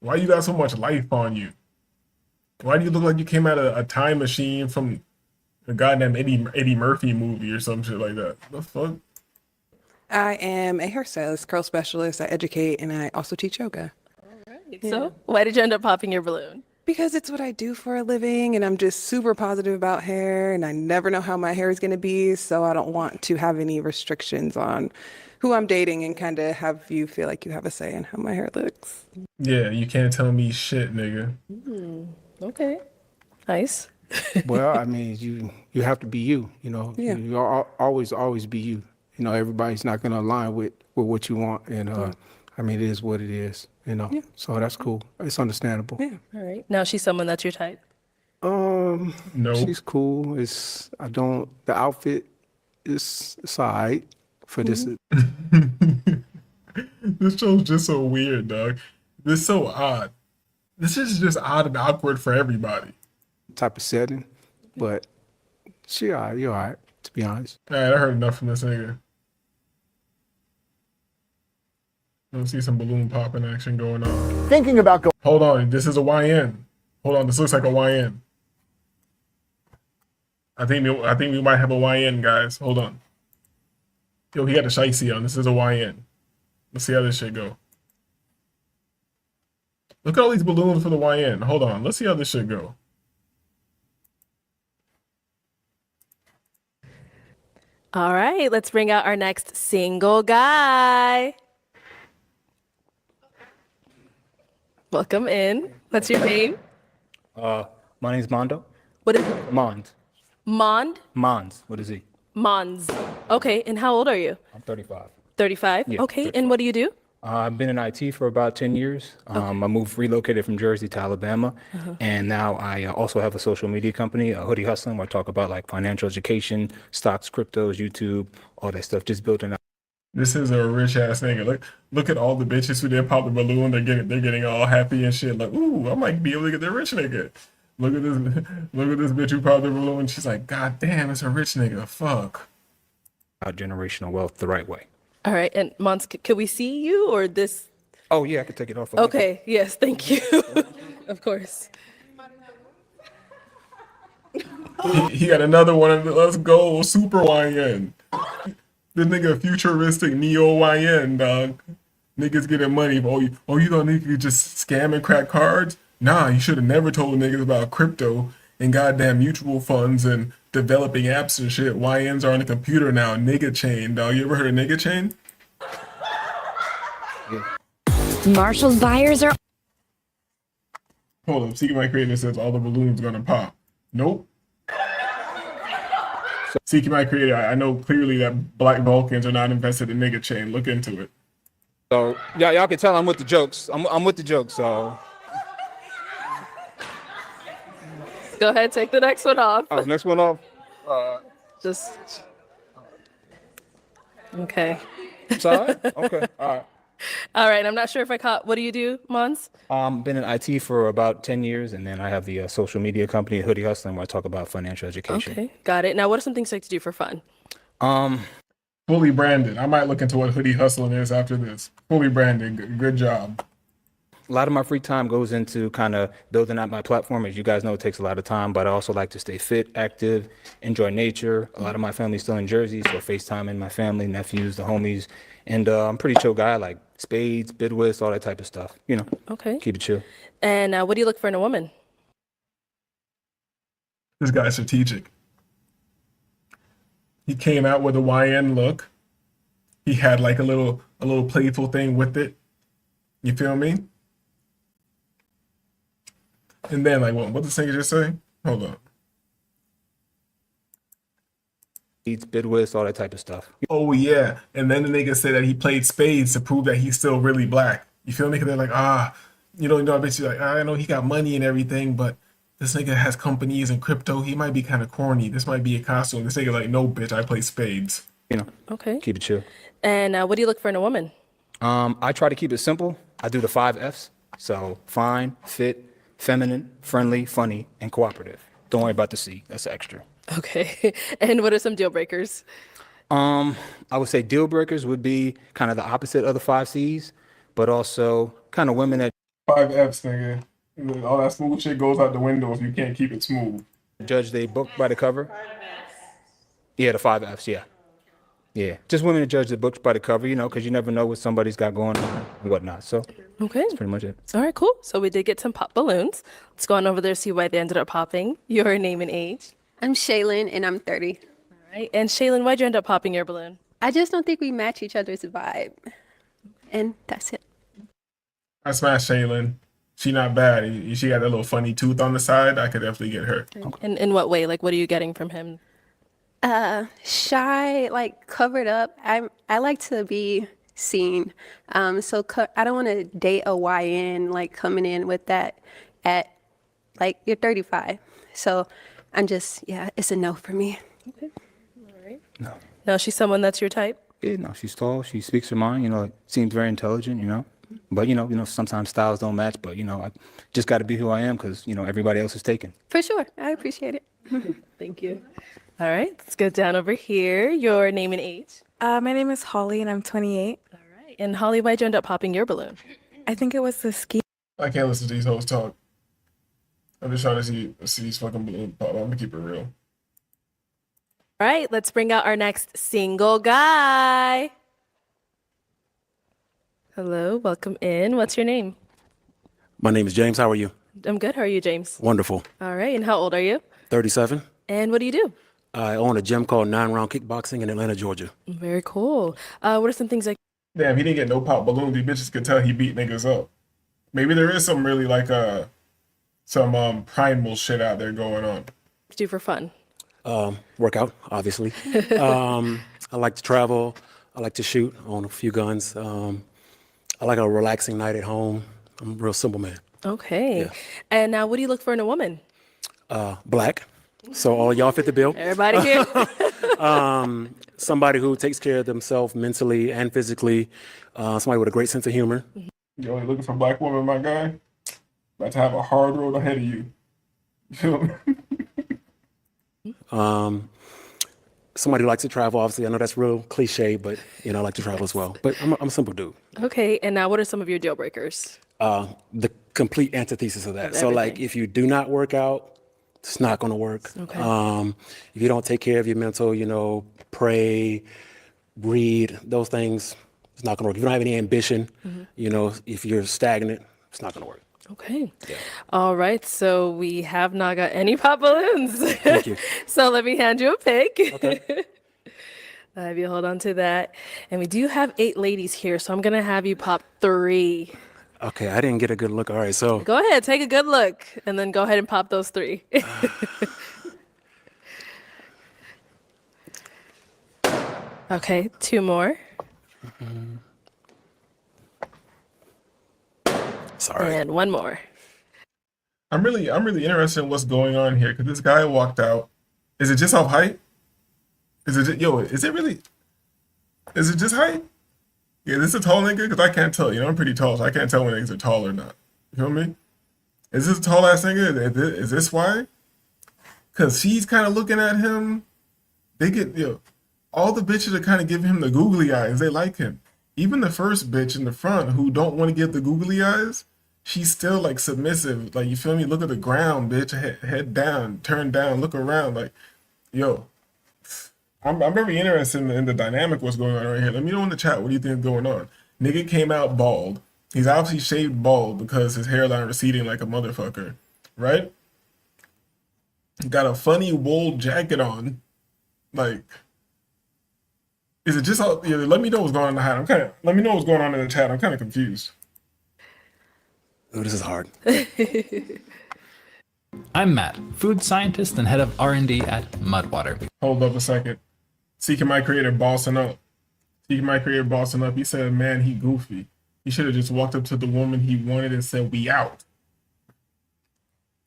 Why you got so much life on you? Why do you look like you came out of a time machine from a goddamn Eddie Murphy movie or some shit like that? The fuck? I am a hairstylist, curl specialist. I educate and I also teach yoga. So, why did you end up popping your balloon? Because it's what I do for a living and I'm just super positive about hair and I never know how my hair is going to be. So I don't want to have any restrictions on who I'm dating and kind of have you feel like you have a say in how my hair looks. Yeah, you can't tell me shit, nigga. Okay. Nice. Well, I mean, you have to be you. You know, Yeah. you always be you. You know, everybody's not going to align with what you want, and I mean, it is what it is. You know, so that's cool. It's understandable. Yeah. All right. Now she's someone that's your type. No. She's cool. The outfit is alright for this. This show's just so weird, dog. This is so odd. This is just odd and awkward for everybody. Type of setting, but you're all right, to be honest. All right, I heard enough from this nigga. Let's see some balloon popping action going on. Thinking about going. Hold on, this is a YN. Hold on, this looks like a YN. I think we might have a YN, guys. Hold on. Yo, he got a shicey on. This is a YN. Let's see how this shit go. Look at all these balloons for the YN. Hold on, let's see how this shit go. All right, let's bring out our next single guy. Welcome in. What's your name? My name's Mondo. What is it? Mons. Mond? Mons. What is he? Mons. Okay, and how old are you? I'm 35. 35? Yeah, okay, 35. and what do you do? I've been in IT for about 10 years. I relocated from Jersey to Alabama. And now I also have a social media company, Hoodie Hustling, where I talk about like financial education, stocks, cryptos, YouTube, all that stuff, just building out. This is a rich ass nigga. Look at all the bitches who did pop the balloon. They're getting all happy and shit. Like, ooh, I might be able to get the rich nigga. Look at this bitch who popped the balloon. She's like, God damn, it's a rich nigga. Fuck. Generational wealth the right way. All right, and Mons, could we see you or this? Oh yeah, I can take it off. Okay, yes, thank you. Of course. He got another one. Let's go, Super YN. This nigga futuristic neo YN, dog. Niggas getting money. Oh, you thought niggas could just scam and crack cards? Nah, you should have never told niggas about crypto and goddamn mutual funds and developing apps and shit. YNs are on the computer now. Nigga chain, dog. You ever heard of nigga chain? Marshall's buyers are. Hold up. Seeking My Creator says all the balloons gonna pop. Nope. Seeking My Creator, I know clearly that Black Vulcans are not invested in nigga chain. Look into it. So y'all can tell I'm with the jokes. I'm with the jokes. So Go ahead, take the next one off. oh, next one off. Just. Okay. Sorry. Okay. All right. All right, I'm not sure if I caught. What do you do, Mons? Been in IT for about 10 years, and then I have the social media company, Hoodie Hustling, where I talk about financial education. Okay, got it. Now, what are some things you like to do for fun? Fully branded. I might look into what Hoodie Hustling is after this. Fully branded. Good job. A lot of my free time goes into kind of building out my platform. As you guys know, it takes a lot of time, but I also like to stay fit, active, enjoy nature. A lot of my family's still in Jersey, so FaceTiming my family, nephews, the homies. And I'm a pretty chill guy. I like spades, bid whist, all that type of stuff. You know, Okay. keep it chill. And what do you look for in a woman? This guy's strategic. He came out with a YN look. He had like a little playful thing with it. You feel me? And then like what the singer just say? Hold on. Beats, bid whist, all that type of stuff. Oh yeah, and then the nigga say that he played spades to prove that he's still really black. You feel me? Cause they're like, I bet you like, I know he got money and everything, but this nigga has companies and crypto. He might be kind of corny. This might be a costume. This nigga like, no, bitch, I play spades. Okay. Keep it chill. And what do you look for in a woman? I try to keep it simple. I do the 5 Fs. So fine, fit, feminine, friendly, funny, and cooperative. Don't worry about the C. That's extra. Okay. And what are some deal breakers? I would say deal breakers would be kind of the opposite of the 5 Cs, but also kind of women that 5 Fs, nigga. All that smooth shit goes out the window if you can't keep it smooth. judge they book by the cover. Yeah, the 5 Fs, yeah. Yeah, just women to judge the books by the cover, because you never know what somebody's got going on and whatnot. So okay, that's pretty much it. All right, cool. So we did get some pop balloons. Let's go on over there, see why they ended up popping. Your name and age. I'm Shaylin, and I'm 30. All right, and Shaylin, why'd you end up popping your balloon? I just don't think we match each other's vibe. And that's it. I smashed Shaylin. She not bad. She got that little funny tooth on the side. I could definitely get her. And in what way? Like, what are you getting from him? Shy, like covered up. I like to be seen. So I don't want to date a YN like coming in with that at like you're 35. So I'm just, it's a no for me. Okay. All right. No, she's someone that's your type? Yeah, no, she's tall. She speaks her mind, seems very intelligent, But, sometimes styles don't match, but, I just got to be who I am because, everybody else is taken. For sure. I appreciate it. Thank you. All right, let's go down over here. Your name and age. My name is Holly, and I'm 28. All right. And Holly, why'd you end up popping your balloon? I think it was the ski. I can't listen to these hoes talk. I'm just trying to see these fucking balloons pop. I'm gonna keep it real. All right, let's bring out our next single guy. Hello, welcome in. What's your name? My name is James. How are you? I'm good. How are you, James? Wonderful. All right, and how old are you? 37. And what do you do? I own a gym called 9 Round Kickboxing in Atlanta, Georgia. Very cool. What are some things like? Damn, he didn't get no pop balloons. These bitches could tell he beat niggas up. Maybe there is some really like some primal shit out there going on. Do for fun? Workout, obviously. I like to travel. I like to shoot. I own a few guns. I like a relaxing night at home. I'm a real simple man. Okay. Yeah. And now, what do you look for in a woman? Black. So all y'all fit the bill. Everybody here. Somebody who takes care of themselves mentally and physically. Somebody with a great sense of humor. You only looking for a black woman, my guy? About to have a hard road ahead of you. You feel me? Somebody who likes to travel. Obviously, I know that's real cliche, but I like to travel as well. But I'm a simple dude. Okay. And now, what are some of your deal breakers? The complete antithesis of that. So, like, if you do not work out, it's not going to work. Okay. If you don't take care of your mental, pray, read, those things, it's not going to work. If you don't have any ambition, if you're stagnant, it's not going to work. Okay. Yeah. All right. So we have not got any pop balloons. Thank you. So let me hand you a pick. Okay. Have you hold on to that. And we do have 8 ladies here, so I'm going to have you pop 3. Okay, I didn't get a good look. All right, so. Go ahead, take a good look, and then go ahead and pop those 3. Okay, 2 more. Sorry. And 1 more. I'm really interested in what's going on here because this guy walked out. Is it just off height? Is it just height? Yeah, this is a tall nigga because I can't tell. I'm pretty tall, so I can't tell when niggas are tall or not. You feel me? Is this a tall ass nigga? Is this why? Because she's kind of looking at him. They get all the bitches are kind of giving him the googly eyes. They like him. Even the first bitch in the front who don't want to give the googly eyes, she's still like submissive. Like, you feel me? Look at the ground, bitch. Head down, turn down, look around. Like, yo. I'm very interested in the dynamic what's going on right here. Let me know in the chat what do you think is going on. Nigga came out bald. He's obviously shaved bald because his hairline receding like a motherfucker, right? Got a funny wool jacket on. Like, is it just all? Yeah, let me know what's going on in the hat. Let me know what's going on in the chat. I'm kind of confused. Oh, this is hard. I'm Matt, food scientist and head of R&D at Mudwater. Hold up a second. Seeking my creator bossing up. Seeking my creator bossing up. He said, man, he goofy. He should have just walked up to the woman he wanted and said, we out.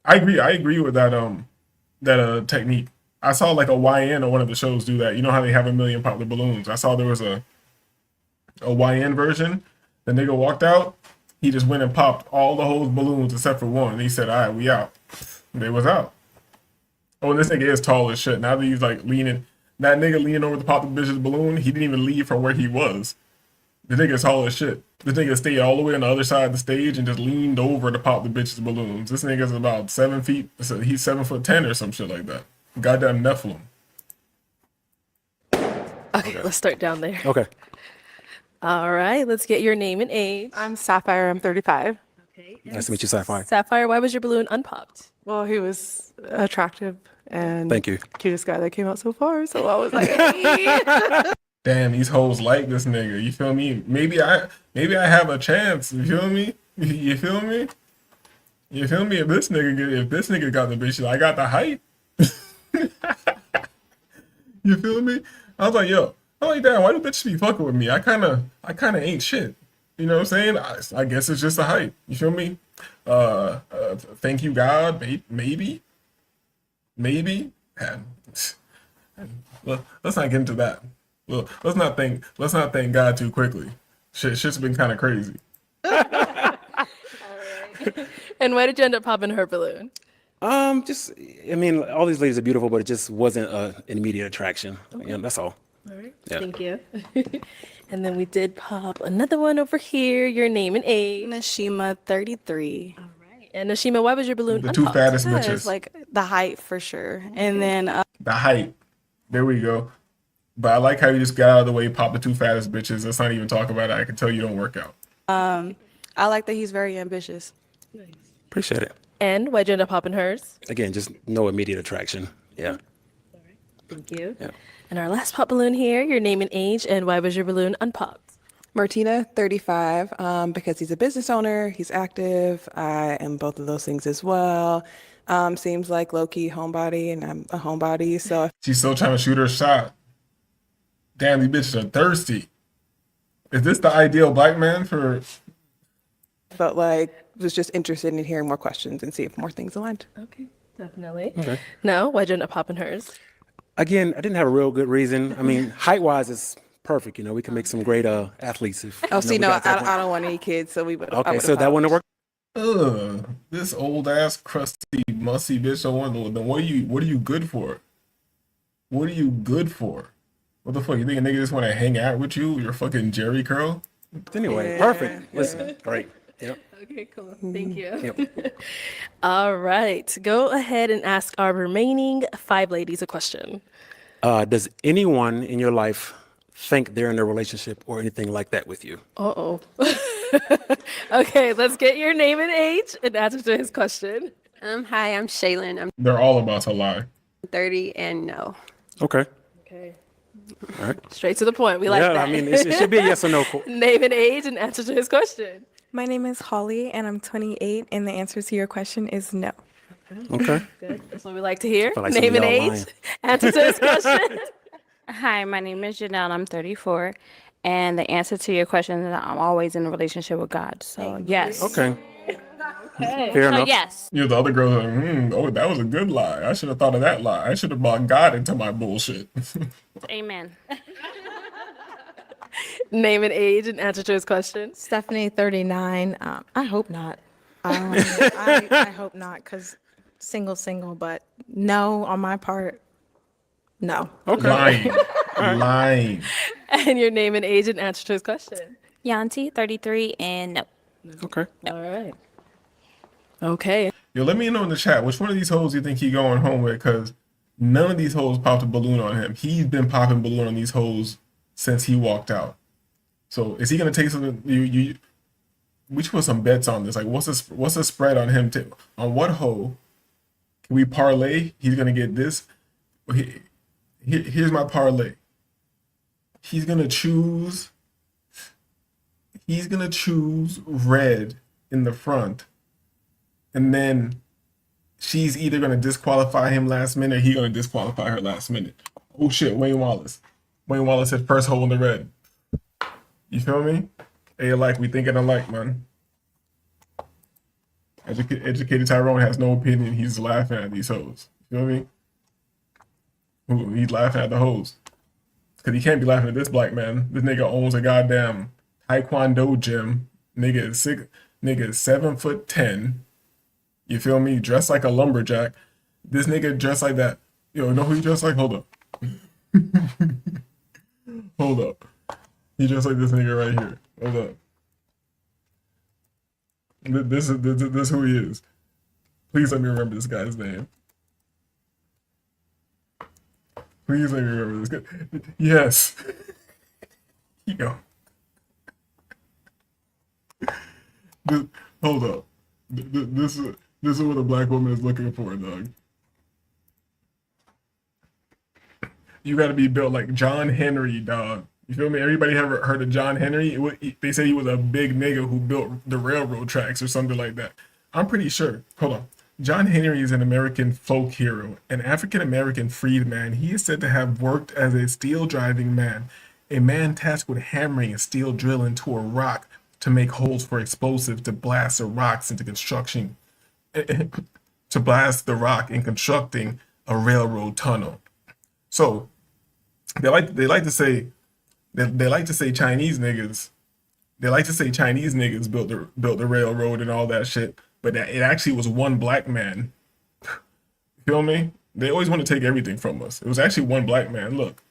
I agree with that technique. I saw like a YN or one of the shows do that. You know how they have a million pop the balloons. I saw there was a YN version. The nigga walked out. He just went and popped all the whole balloons except for one. And he said, all right, we out. And they was out. Oh, and this nigga is tall as shit. Now that he's like leaning, that nigga leaning over to pop the bitch's balloon, he didn't even leave from where he was. The nigga's tall as shit. This nigga stayed all the way on the other side of the stage and just leaned over to pop the bitch's balloons. This nigga's about 7 feet. So he's 7'10" or some shit like that. Goddamn Nephilim. Okay, let's start down there. Okay. All right, let's get your name and age. I'm Sapphire. I'm 35. Nice to meet you, Sapphire. Sapphire, why was your balloon unpopped? Well, he was attractive and Thank you. cutest guy that came out so far. So I was like, hey. Damn, these hoes like this nigga. You feel me? Maybe I have a chance. You feel me? You feel me? You feel me? If this nigga got the bitches, I got the height. You feel me? I was like, yo, I'm like, damn, why do bitches be fucking with me? I kinda ain't shit. You know what I'm saying? I guess it's just the hype. You feel me? Thank you, God. Maybe. And, well, let's not get into that. Well, let's not thank God too quickly. Shit's been kind of crazy. And why did you end up popping her balloon? I mean, all these ladies are beautiful, but it just wasn't an immediate attraction. Okay. Yeah, that's all. All right. Yeah. Thank you. And then we did pop another one over here. Your name and age. Nashima, 33. All right. And Nashima, why was your balloon The two unpopped? fattest It's bitches. like the height for sure. And then The height. There we go. But I like how you just got out of the way, pop the two fattest bitches. Let's not even talk about it. I can tell you don't work out. I like that he's very ambitious. Appreciate it. And why'd you end up popping hers? Again, just no immediate attraction. Yeah. Thank you. Yeah. And our last pop balloon here, your name and age, and why was your balloon unpopped? Martina, 35, because he's a business owner, he's active. I am both of those things as well. Seems like low-key homebody, and I'm a homebody, so. She's still trying to shoot her shot. Damn, these bitches are thirsty. Is this the ideal black man for... But like, was just interested in hearing more questions and see if more things aligned. Okay, definitely. Okay. No, why'd you end up popping hers? Again, I didn't have a real good reason. I mean, height-wise, it's perfect. You know, we can make some great athletes. If, Oh, you see, know, no, we got that I don't want any kids, so we would. Okay, so that wouldn't work. Ugh, this old ass crusty musty bitch. I wonder, then what are you good for? What are you good for? What the fuck? You think a nigga just want to hang out with you? You're fucking Jerry curl. Anyway, perfect. Listen, great. Yep. Okay, cool. Thank you. Yep. All right, go ahead and ask our remaining 5 ladies a question. Does anyone in your life think they're in a relationship or anything like that with you? Uh-oh. Okay, let's get your name and age and answer to his question. Hi, I'm Shaylin. I'm They're all about to lie. 30 and no. Okay. Okay. All right. Straight to the point. We like Yeah, that. I mean, it should be a yes or no. Name and age and answer to his question. My name is Holly and I'm 28 and the answer to your question is no. Okay. Good. That's what we like to hear. Feel like Name and some of y'all age. lying. Answer to his question. Hi, my name is Janelle. I'm 34. And the answer to your question is that I'm always in a relationship with God. So, yes. Okay. Okay. Fair So, enough. yes. You know, the other girls are like, oh, that was a good lie. I should have thought of that lie. I should have brought God into my bullshit. Amen. Name and age and answer to his question. Stephanie, 39. I hope not. I hope not, because single, but no on my part. No. Lying. Lying. And your name and age and answer to his question. Yanti, 33, and no. Okay. All right. Okay. Yo, let me know in the chat which one of these hoes you think he going home with, because none of these hoes popped a balloon on him. He's been popping balloon on these hoes since he walked out. So is he gonna take something? We should put some bets on this. Like, what's the spread on him? On what hoe can we parlay? He's gonna get this. Here's my parlay. He's gonna choose red in the front, and then she's either gonna disqualify him last minute or he's gonna disqualify her last minute. Oh shit, Wayne Wallace. Wayne Wallace said first hole in the red. You feel me? Hey, like we thinking alike, man. Educated Tyrone has no opinion. He's laughing at these hoes. You feel me? Ooh, he's laughing at the hoes. Because he can't be laughing at this black man. This nigga owns a goddamn Taekwondo gym. Nigga is 7'10". You feel me? Dressed like a lumberjack. This nigga dressed like that. Yo, know who he dressed like? Hold up. Hold up. He dressed like this nigga right here. Hold up. This is who he is. Please let me remember this guy's name. Please let me remember this guy. Yes. Yo. Hold up. This is what a black woman is looking for, dog. You got to be built like John Henry, dog. You feel me? Everybody ever heard of John Henry? They said he was a big nigga who built the railroad tracks or something like that. I'm pretty sure. Hold on. John Henry is an American folk hero, an African-American freedman. He is said to have worked as a steel-driving man, a man tasked with hammering a steel drill into a rock to make holes for explosives to blast the rocks into construction, to blast the rock in constructing a railroad tunnel. So they like to say Chinese niggas. They like to say Chinese niggas built the railroad and all that shit, but it actually was one black man. Feel me? They always want to take everything from us. It was actually one black man. Look,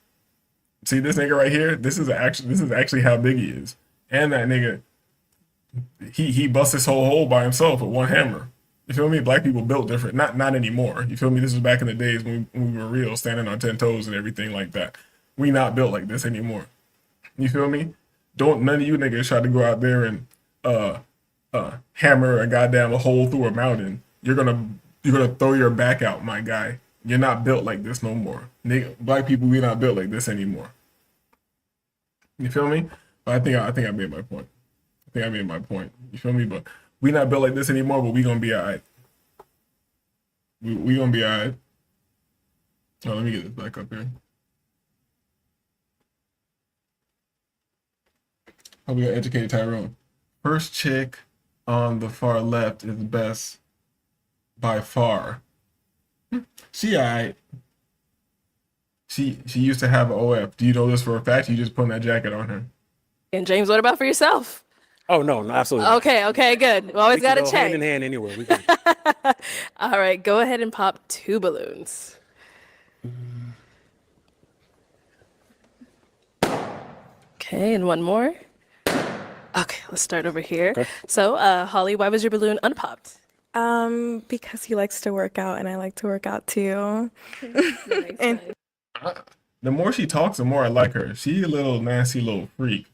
see this nigga right here. This is actually how big he is, and that nigga. He bust this whole hole by himself with one hammer. You feel me? Black people built different. Not anymore. You feel me? This was back in the days when we were real, standing on 10 toes and everything like that. We not built like this anymore. You feel me? Don't none of you niggas try to go out there and hammer a goddamn hole through a mountain. You're gonna throw your back out, my guy. You're not built like this no more. Black people, we not built like this anymore. You feel me? But I think I made my point. You feel me? But we not built like this anymore, but we gonna be alright. We gonna be alright. Oh, let me get this back up here. How we got educated Tyrone. First chick on the far left is best by far. She alright. She used to have an OF. Do you know this for a fact? You just putting that jacket on her. And James, what about for yourself? Oh no, absolutely. Okay, good. We always got to check. Hand in hand anywhere. We can. All right, go ahead and pop 2 balloons. Okay, and one more. Okay, let's start over here. Okay. So, Holly, why was your balloon unpopped? Because he likes to work out and I like to work out too. And The more she talks, the more I like her. She a little nasty little freak.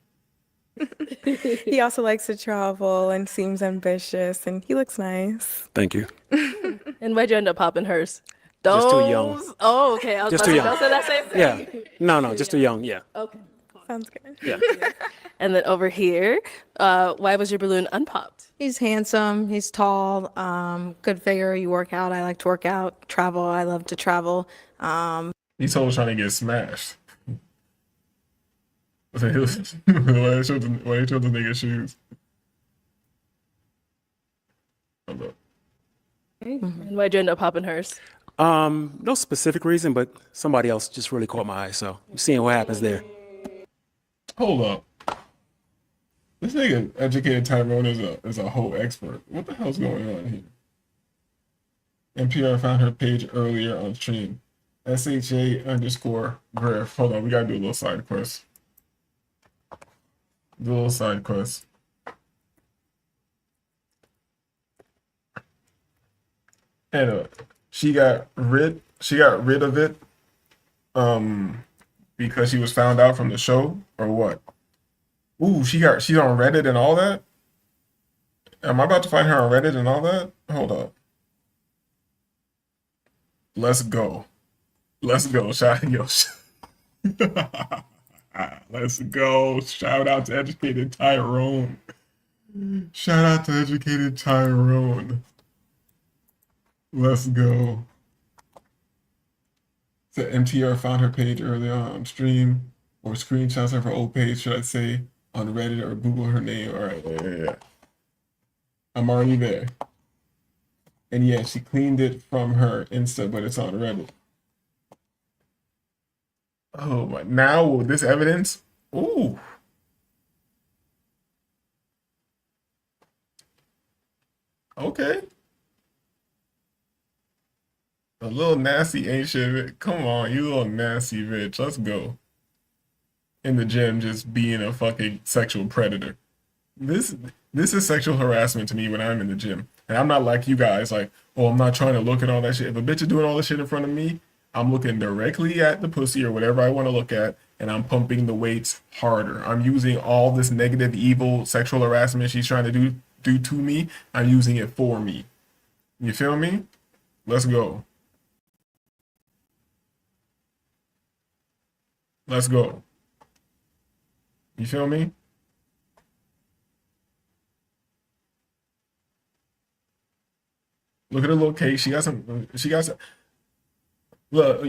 he also likes to travel and seems ambitious and he looks nice. Thank you. And why'd you end up popping hers? Just too young. Oh, okay. I was Just about too to young. say that same thing. Yeah. No, just too young. Yeah. Okay. Sounds good. Yeah. And then over here, why was your balloon unpopped? He's handsome. He's tall. Good figure. You work out. I like to work out. Travel. I love to travel. He's always trying to get smashed. Why they showed the nigga shoes. And why'd you end up popping hers? No specific reason, but somebody else just really caught my eye, so I'm seeing what happens there. Hold up. This nigga educated Tyrone is a whole expert. What the hell's going on here? NPR found her page earlier on stream. SHA_Griff. Hold on, we gotta do a little side quest. Anyway, she got rid of it because she was found out from the show, or what? Ooh, she's on Reddit and all that? Am I about to find her on Reddit and all that? Hold up. Let's go. Let's go. Let's go. Shout out to educated Tyrone. Let's go. The MTR found her page early on stream. or screenshots of her old page, should I say, on Reddit or Google her name. All right, yeah. I'm already there. And yeah, she cleaned it from her Insta, but it's on Reddit. Oh my, now with this evidence, ooh. Okay. A little nasty ain't shit. Come on, you little nasty bitch. Let's go. In the gym, just being a fucking sexual predator. This is sexual harassment to me when I'm in the gym. And I'm not like you guys, like, oh, I'm not trying to look at all that shit. If a bitch is doing all this shit in front of me, I'm looking directly at the pussy or whatever I want to look at, and I'm pumping the weights harder. I'm using all this negative, evil, sexual harassment she's trying to do to me. I'm using it for me. You feel me? Let's go. Let's go. You feel me? Look at her little cake. She got some. Look,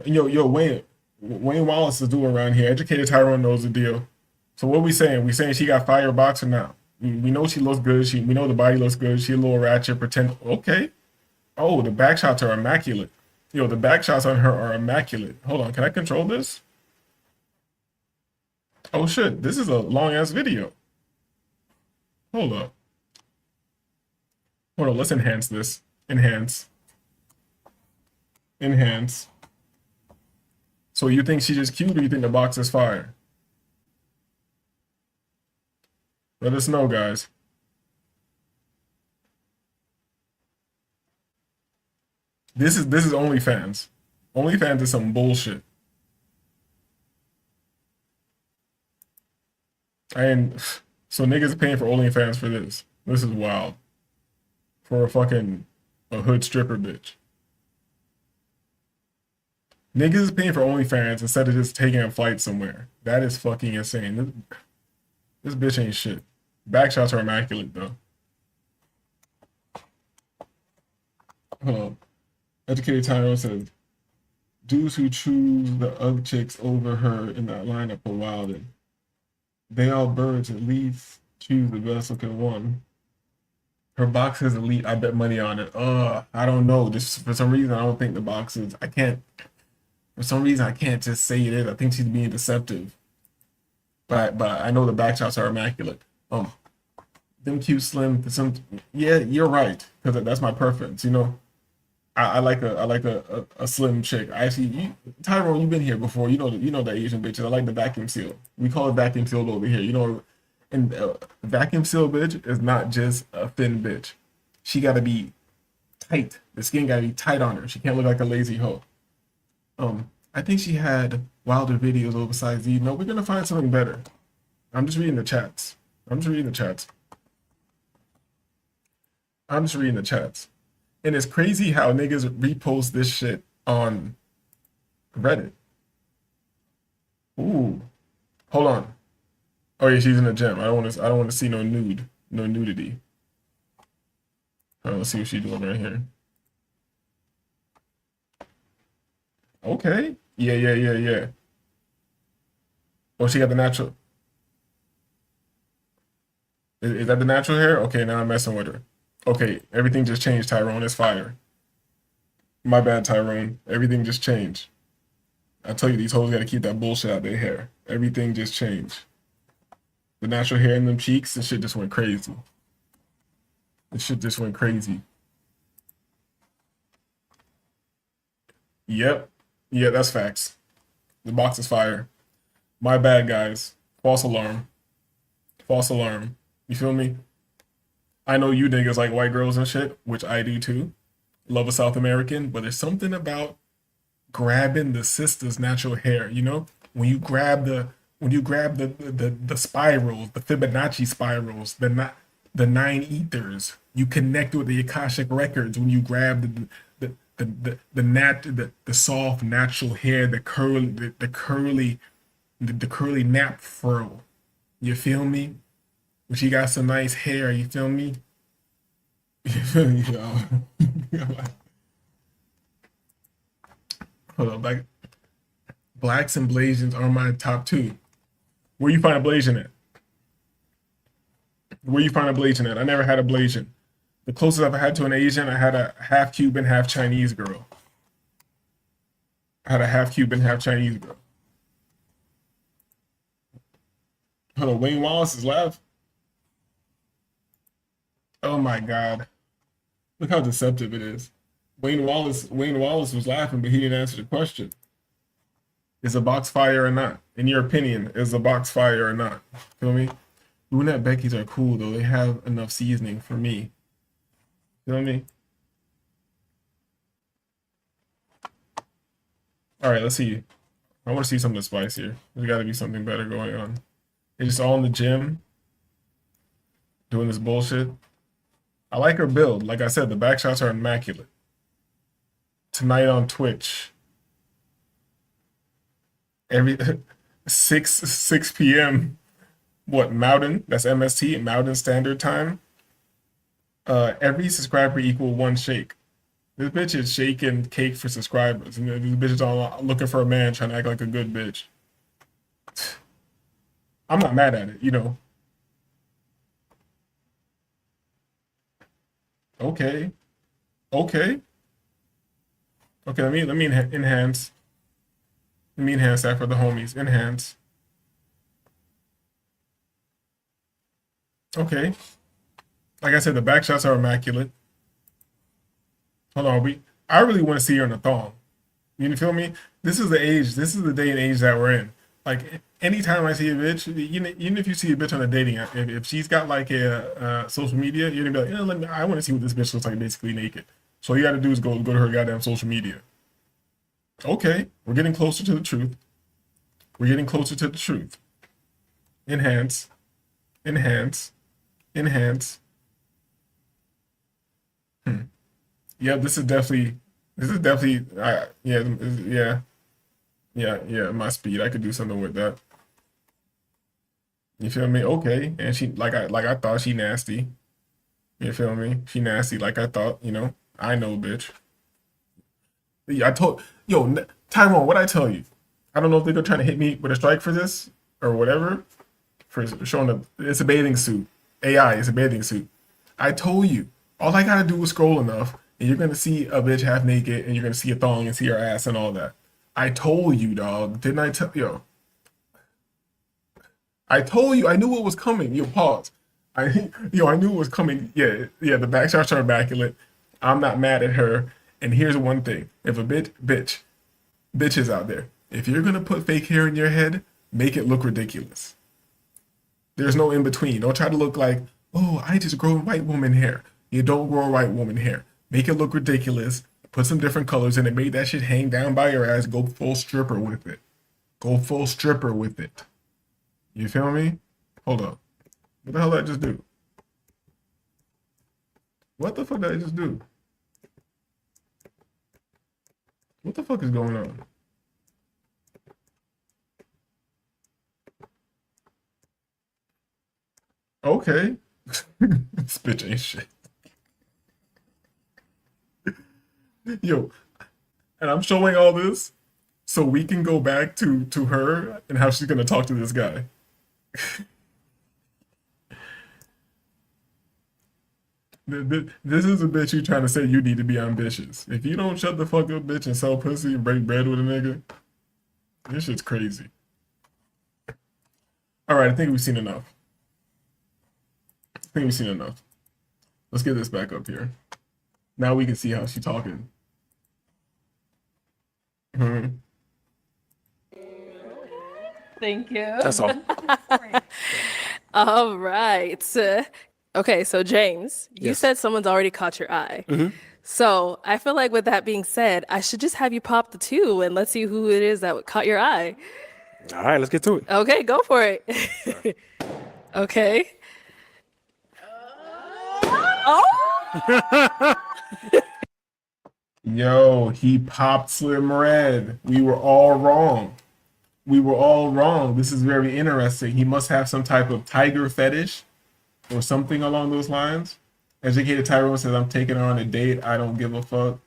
yo, Wayne Wallace is doing around here. Educated Tyrone knows the deal. So what we saying? We saying she got fire boxer now. We know she looks good. We know the body looks good. She a little ratchet. Pretend. Okay. Oh, the back shots are immaculate. Yo, the back shots on her are immaculate. Hold on. Can I control this? Oh shit. This is a long ass video. Hold up. Hold on. Let's enhance this. Enhance. So you think she's just cute, or you think the box is fire? Let us know, guys. This is OnlyFans. OnlyFans is some bullshit. And so niggas paying for OnlyFans for this. This is wild. For a hood stripper bitch. Niggas is paying for OnlyFans instead of just taking a flight somewhere. That is fucking insane. This bitch ain't shit. Back shots are immaculate though. Hold on. Educated Tyrone says, dudes who choose the other chicks over her in that lineup are wildin'. They all birds, at least choose the best looking one. Her box is elite. I bet money on it. I don't know. Just for some reason, I don't think the box is. For some reason, I can't just say it is. I think she's being deceptive. But I know the back shots are immaculate. Them cute slim. Yeah, you're right. Because that's my preference. You know, I like a slim chick. Tyrone, you've been here before. You know the Asian bitches. I like the vacuum seal. We call it vacuum sealed over here. You know, and vacuum seal bitch is not just a thin bitch. She got to be tight. The skin got to be tight on her. She can't look like a lazy hoe. I think she had wilder videos over besides these. No, we're gonna find something better. I'm just reading the chats. And it's crazy how niggas repost this shit on Reddit. Ooh. Hold on. Oh yeah, she's in the gym. I don't want to see no nudity. All right, let's see what she's doing right here. Okay. Yeah. Oh, she got the natural. Is that the natural hair? Okay, now I'm messing with her. Okay, everything just changed, Tyrone. It's fire. My bad, Tyrone. Everything just changed. I tell you, these hoes gotta keep that bullshit out their hair. Everything just changed. The natural hair in them cheeks, this shit just went crazy. Yep. Yeah, that's facts. The box is fire. My bad, guys. False alarm. You feel me? I know you niggas like white girls and shit, which I do too. Love a South American, but there's something about grabbing the sister's natural hair, you know? When you grab the spirals, the Fibonacci spirals, the 9 ethers, you connect with the Akashic records when you grab the soft natural hair, the curly nap fro. You feel me? When she got some nice hair, you feel me? Hold on, Blacks and Blasians are my top two. Where you find a Blasian at? Where you find a Blasian at? I never had a Blasian. The closest I've had to an Asian, I had a half Cuban, half Chinese girl. I had a half Cuban, half Chinese girl. Hold on, Wayne Wallace is left. Oh my God. Look how deceptive it is. Wayne Wallace was laughing, but he didn't answer the question. Is a box fire or not? In your opinion, is a box fire or not? Feel me? Brunette Becky's are cool though. They have enough seasoning for me. Feel me? All right, let's see. I want to see something spicier. There's got to be something better going on. They're just all in the gym doing this bullshit. I like her build. Like I said, the back shots are immaculate. Tonight on Twitch. Every 6 p.m. What, Mountain? That's MST, Mountain Standard Time. Every subscriber equal one shake. This bitch is shaking cake for subscribers. And these bitches all looking for a man trying to act like a good bitch. I'm not mad at it, you know. Okay. Okay. Okay, let me enhance. Let me enhance that for the homies. Enhance. Okay. Like I said, the back shots are immaculate. Hold on, I really want to see her in a thong. You feel me? This is the age, this is the day and age that we're in. Like, anytime I see a bitch, even if you see a bitch on a dating app, if she's got like a social media, you're gonna be like, I want to see what this bitch looks like basically naked. So all you gotta do is go to her goddamn social media. Okay, we're getting closer to the truth. We're getting closer to the truth. Enhance. Enhance. Enhance. Yeah, this is definitely, yeah, my speed. I could do something with that. You feel me? Okay. And she, like I thought, she nasty. You feel me? She nasty like I thought, you know. I know, bitch. Yeah, Tyrone, what'd I tell you? I don't know if they're trying to hit me with a strike for this or whatever. For showing it's a bathing suit. AI, it's a bathing suit. I told you. All I gotta do is scroll enough, and you're gonna see a bitch half naked, and you're gonna see a thong and see her ass and all that. I told you, dog. Didn't I tell you? I told you. I knew it was coming. Yo, pause. I knew it was coming. Yeah. The back shots are immaculate. I'm not mad at her. And here's one thing: if a bitches out there, if you're gonna put fake hair in your head, make it look ridiculous. There's no in between. Don't try to look like, oh, I just grow white woman hair. You don't grow white woman hair. Make it look ridiculous. Put some different colors in it. Make that shit hang down by your ass. Go full stripper with it. Go full stripper with it. You feel me? Hold up. What the hell did I just do? What the fuck did I just do? What the fuck is going on? Okay. This bitch ain't shit. Yo, and I'm showing all this so we can go back to her and how she's gonna talk to this guy. This is a bitch you trying to say you need to be ambitious. If you don't shut the fuck up, bitch, and sell pussy and break bread with a nigga, this shit's crazy. All right, I think we've seen enough. Let's get this back up here. Now we can see how she's talking. Thank you. That's all. All right. Okay, so James, you Yes. said someone's already caught your eye. So I feel like with that being said, I should just have you pop the two and let's see who it is that caught your eye. All right, let's get to it. Okay, go for it. Okay. Oh! Yo, he popped Slim Red. We were all wrong. This is very interesting. He must have some type of tiger fetish or something along those lines. Educated Tyrone says, I'm taking her on a date. I don't give a fuck.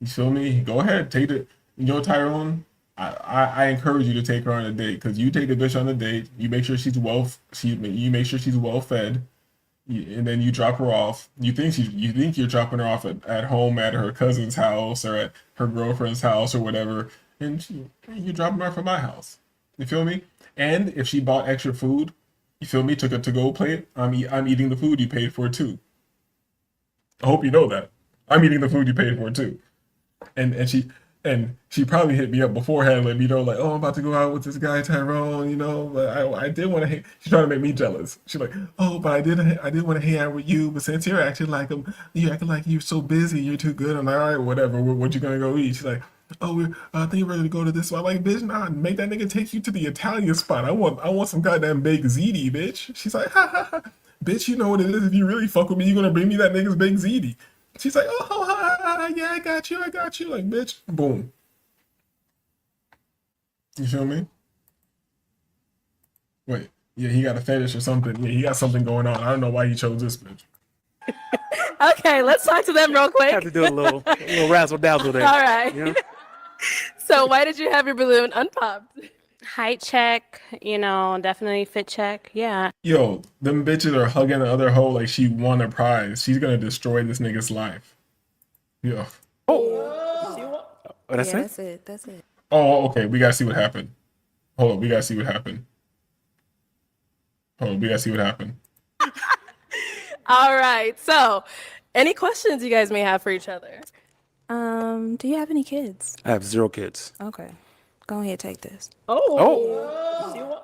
You feel me? Go ahead, take it. You know, Tyrone, I encourage you to take her on a date, because you take a bitch on a date, you make sure you make sure she's well fed, and then you drop her off. You think you're dropping her off at home at her cousin's house or at her girlfriend's house or whatever, and you're dropping her off at my house. You feel me? And if she bought extra food, you feel me, took a to-go plate, I'm eating the food you paid for too. I hope you know that. I'm eating the food you paid for too. And she probably hit me up beforehand, let me know, like, oh, I'm about to go out with this guy Tyrone, but I did want to hang. She's trying to make me jealous. She's like, oh, but I did want to hang out with you, but since you're acting like you're so busy, you're too good. I'm like, all right, whatever. What you gonna go eat? She's like, oh, I think we're ready to go to this spot. I'm like, bitch, nah, make that nigga take you to the Italian spot. I want some goddamn baked ziti, bitch. She's like, ha ha ha, bitch, you know what it is. If you really fuck with me, you're gonna bring me that nigga's baked ziti. She's like, oh, yeah, I got you. Like, bitch, boom. You feel me? Wait, yeah, he got a fetish or something. Yeah, he got something going on. I don't know why he chose this bitch. Okay, let's talk to them real quick. Have to do a little razzle dazzle there. All right. You know? So why did you have your balloon unpopped? Height check, definitely fit check. Yeah. Yo, them bitches are hugging the other hoe like she won a prize. She's gonna destroy this nigga's life. Yo. That's it? That's it. Oh, okay. We gotta see what happened. Hold on. We gotta see what happened. All right. So, any questions you guys may have for each other? Do you have any kids? I have 0 kids. Okay. Go ahead, take this. Oh,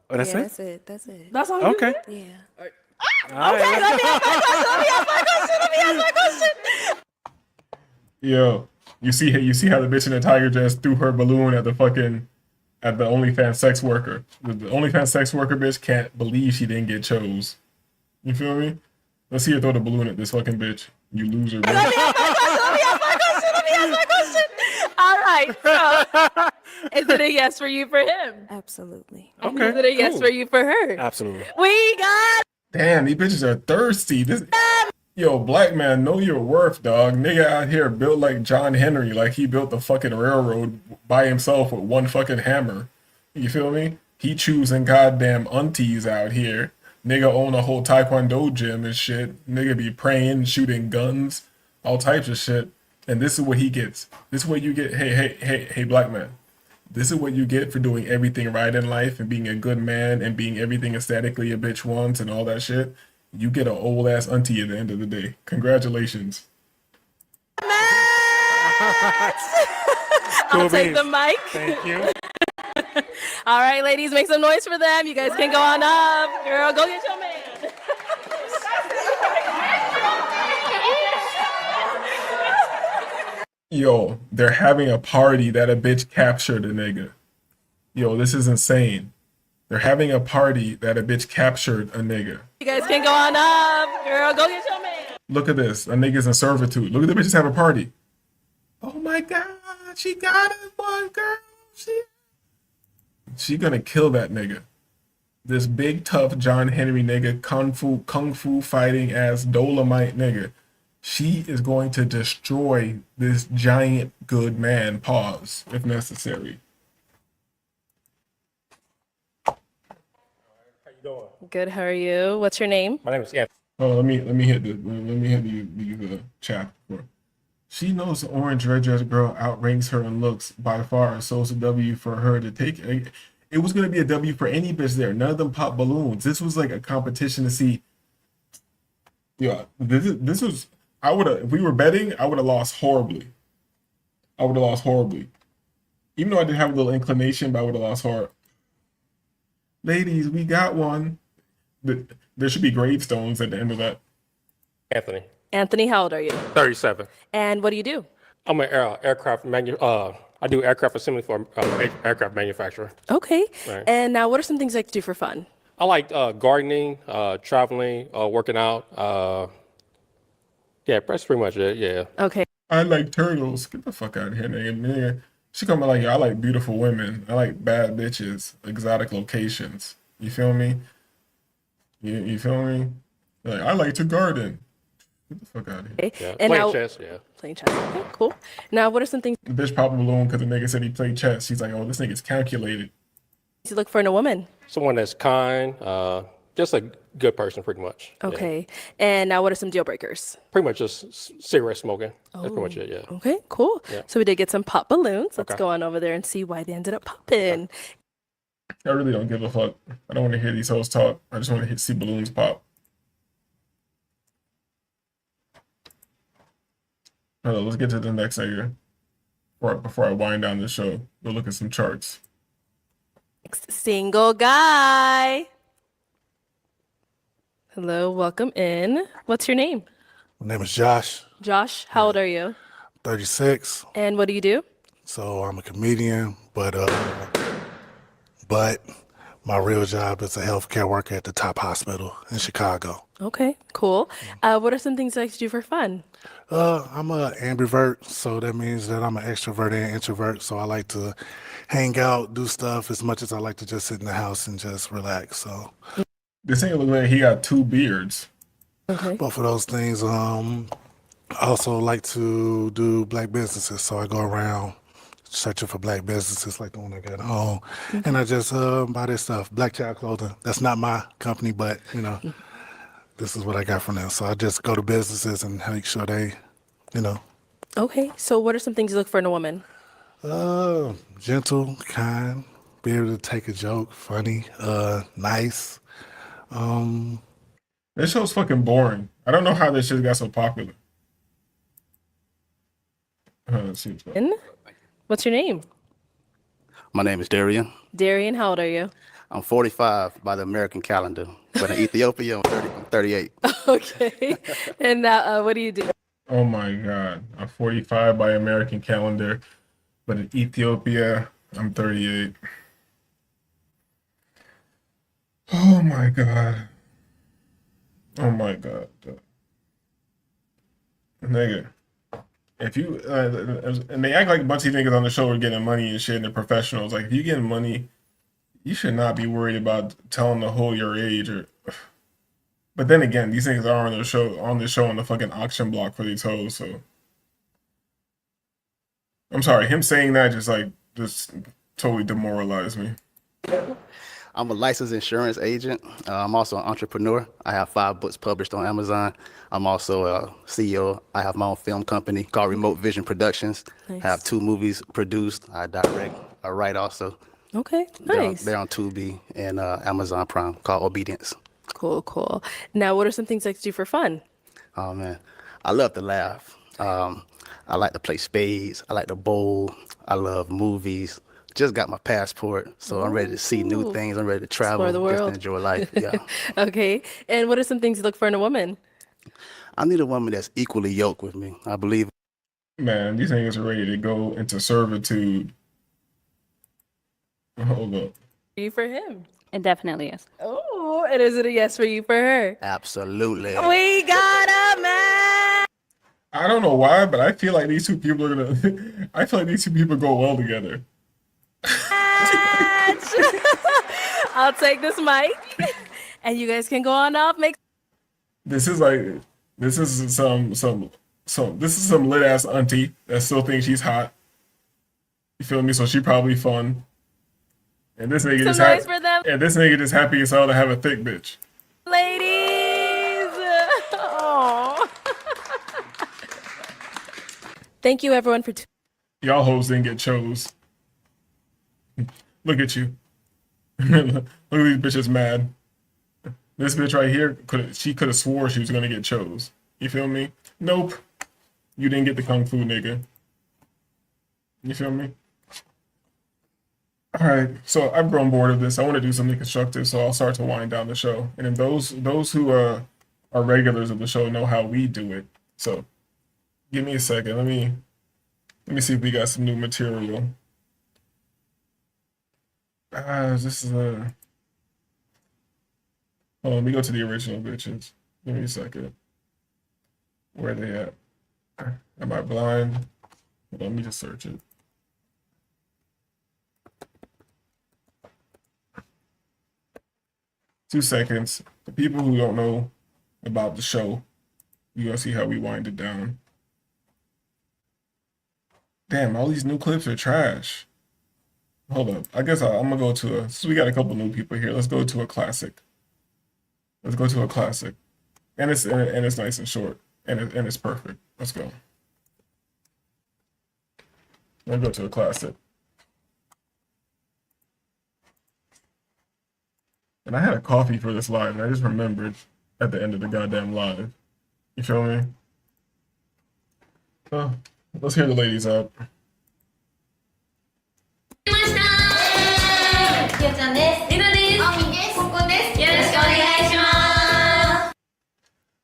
that's Yeah, it? That's it. That's all Okay. you did? Yeah. Okay, let me ask my question. Yo, you see how the bitch in the tiger dress threw her balloon at the OnlyFans sex worker. The OnlyFans sex worker bitch can't believe she didn't get chose. You feel me? Let's see her throw the balloon at this fucking bitch. You loser, bitch. Let me ask my question. All right. So, is it a yes for you for him? Absolutely. And is it a yes for you for her? Absolutely. We got. Damn, these bitches are thirsty. Yo, black man, know your worth, dog. Nigga out here built like John Henry, like he built the fucking railroad by himself with one fucking hammer. You feel me? He choosing goddamn aunties out here. Nigga own a whole taekwondo gym and shit. Nigga be praying, shooting guns, all types of shit. And this is what he gets. This is what you get. Hey, black man. This is what you get for doing everything right in life and being a good man and being everything aesthetically a bitch wants and all that shit. You get an old ass auntie at the end of the day. Congratulations. I'll take the mic. Thank you. All right, ladies, make some noise for them. You guys can go on up. Girl, go get your man. Yo, they're having a party that a bitch captured a nigga. Yo, this is insane. They're having a party that a bitch captured a nigga. You guys can go on up. Girl, go get your man. Look at this. A nigga's in servitude. Look at the bitches have a party. Oh my god, she got it, one girl. She gonna kill that nigga. This big tough John Henry nigga, kung fu fighting ass Dolomite nigga. She is going to destroy this giant good man. Pause if necessary. Good, how are you? What's your name? My name is Anthony. Oh, let me hit the chat. She knows the orange red dress girl outranks her in looks by far, so it's a W for her to take. It was gonna be a W for any bitch there. None of them pop balloons. This was like a competition to see. Yeah, this was. I would have, if we were betting, I would have lost horribly. Even though I did have a little inclination, but I would have lost hard. Ladies, we got one. There should be gravestones at the end of that. Anthony. Anthony, how old are you? 37. And what do you do? I'm an I do aircraft assembly for aircraft manufacturer. Okay. Right. And now what are some things you like to do for fun? I like gardening, traveling, working out. Yeah, that's pretty much it. Yeah. Okay. I like turtles. Get the fuck out of here, nigga. She coming like, yo, I like beautiful women. I like bad bitches, exotic locations. You feel me? You feel me? Like, I like to garden. Get the fuck out of here. Okay. Yeah, And playing now, chess, yeah. playing chess. Okay, cool. Now, what are some things The bitch popped a balloon because the nigga said he played chess. She's like, oh, this nigga's calculated. you look for in a woman? Someone that's kind, just a good person, pretty much. Yeah. Okay. And now, what are some deal breakers? Pretty much just cigarette smoking. That's pretty much it, yeah. Okay, cool. Yeah. So we did get some pop balloons. Let's Okay. go on over there and see why they ended up popping. I really don't give a fuck. I don't want to hear these hoes talk. I just want to see balloons pop. Let's get to the next nigga. Before I wind down the show, go look at some charts. Single guy. Hello, welcome in. What's your name? My name is Josh, Josh, how old are you? 36. And what do you do? So I'm a comedian, but my real job is a healthcare worker at the top hospital in Chicago. Okay, cool. What are some things you like to do for fun? I'm an ambivert, so that means that I'm an extrovert and introvert. So I like to hang out, do stuff as much as I like to just sit in the house and just relax. So This nigga look like he got 2 beards. Okay. both of those things. I also like to do black businesses, so I go around searching for black businesses like the one I got on, and I just buy this stuff, Black Child Clothing. That's not my company, but you know, this is what I got from them. So I just go to businesses and make sure they, you know, Okay, so what are some things you look for in a woman? gentle, kind, be able to take a joke, funny, nice. This show's fucking boring. I don't know how this shit got so popular. Let's see what's going on. What's your name? My name is Darian. Darian, how old are you? I'm 45 by the American calendar, but in Ethiopia, I'm 38. Okay. And now, what do you do? Oh my god. I'm 45 by American calendar, but in Ethiopia, I'm 38. Oh my god. Oh my god. Nigga. If you, and they act like a bunch of niggas on the show are getting money and shit and they're professionals. Like, if you getting money, you should not be worried about telling the whole your age or. But then again, these niggas are on the show on the fucking auction block for these hoes, so. I'm sorry, him saying that just totally demoralized me. I'm a licensed insurance agent. I'm also an entrepreneur. I have 5 books published on Amazon. I'm also a CEO. I have my own film company called Remote Vision Productions. Nice. I have 2 movies produced. I direct, I write also. Okay, nice. They're on Tubi and Amazon Prime called Obedience. Cool, cool. Now, what are some things you like to do for fun? Oh man, I love to laugh. I like to play spades. I like to bowl. I love movies. Just got my passport, so I'm ready to see new things. I'm ready to travel, Explore the just to world. enjoy life. Yeah. Okay. And what are some things you look for in a woman? I need a woman that's equally yoked with me. I believe. Man, these niggas are ready to go into servitude. Hold up. You for him? It definitely is. Oh, and is it a yes for you for her? Absolutely. We got a man. I don't know why, but I feel like these two people are gonna. I feel like these two people go well together. I'll take this mic, and you guys can go on off. This is some lit ass auntie that still thinks she's hot. You feel me? So she probably fun. And this nigga just noise for them. And this nigga just happy as hell to have a thick bitch. Ladies. Aw. Thank you, everyone, for. Y'all hoes didn't get chose. Look at you. Look at these bitches mad. This bitch right here she could have swore she was gonna get chose. You feel me? Nope. You didn't get the kung fu, nigga. You feel me? All right, so I've grown bored of this. I want to do something constructive, so I'll start to wind down the show. And then those who are regulars of the show know how we do it. So give me a second. Let me see if we got some new material. This is hold on, let me go to the original bitches. Give me a second. Where are they at? Am I blind? Hold on, let me just search it. Two seconds. The people who don't know about the show, You're gonna see how we wind it down. Damn, all these new clips are trash. Hold up. I guess I'm gonna go to so we got a couple new people here. Let's go to a classic. Let's go to a classic. And it's nice and short. And it's perfect. Let's go. Let's go to a classic. And I had a coffee for this live, and I just remembered at the end of the goddamn live. You feel me? Let's hear the ladies out.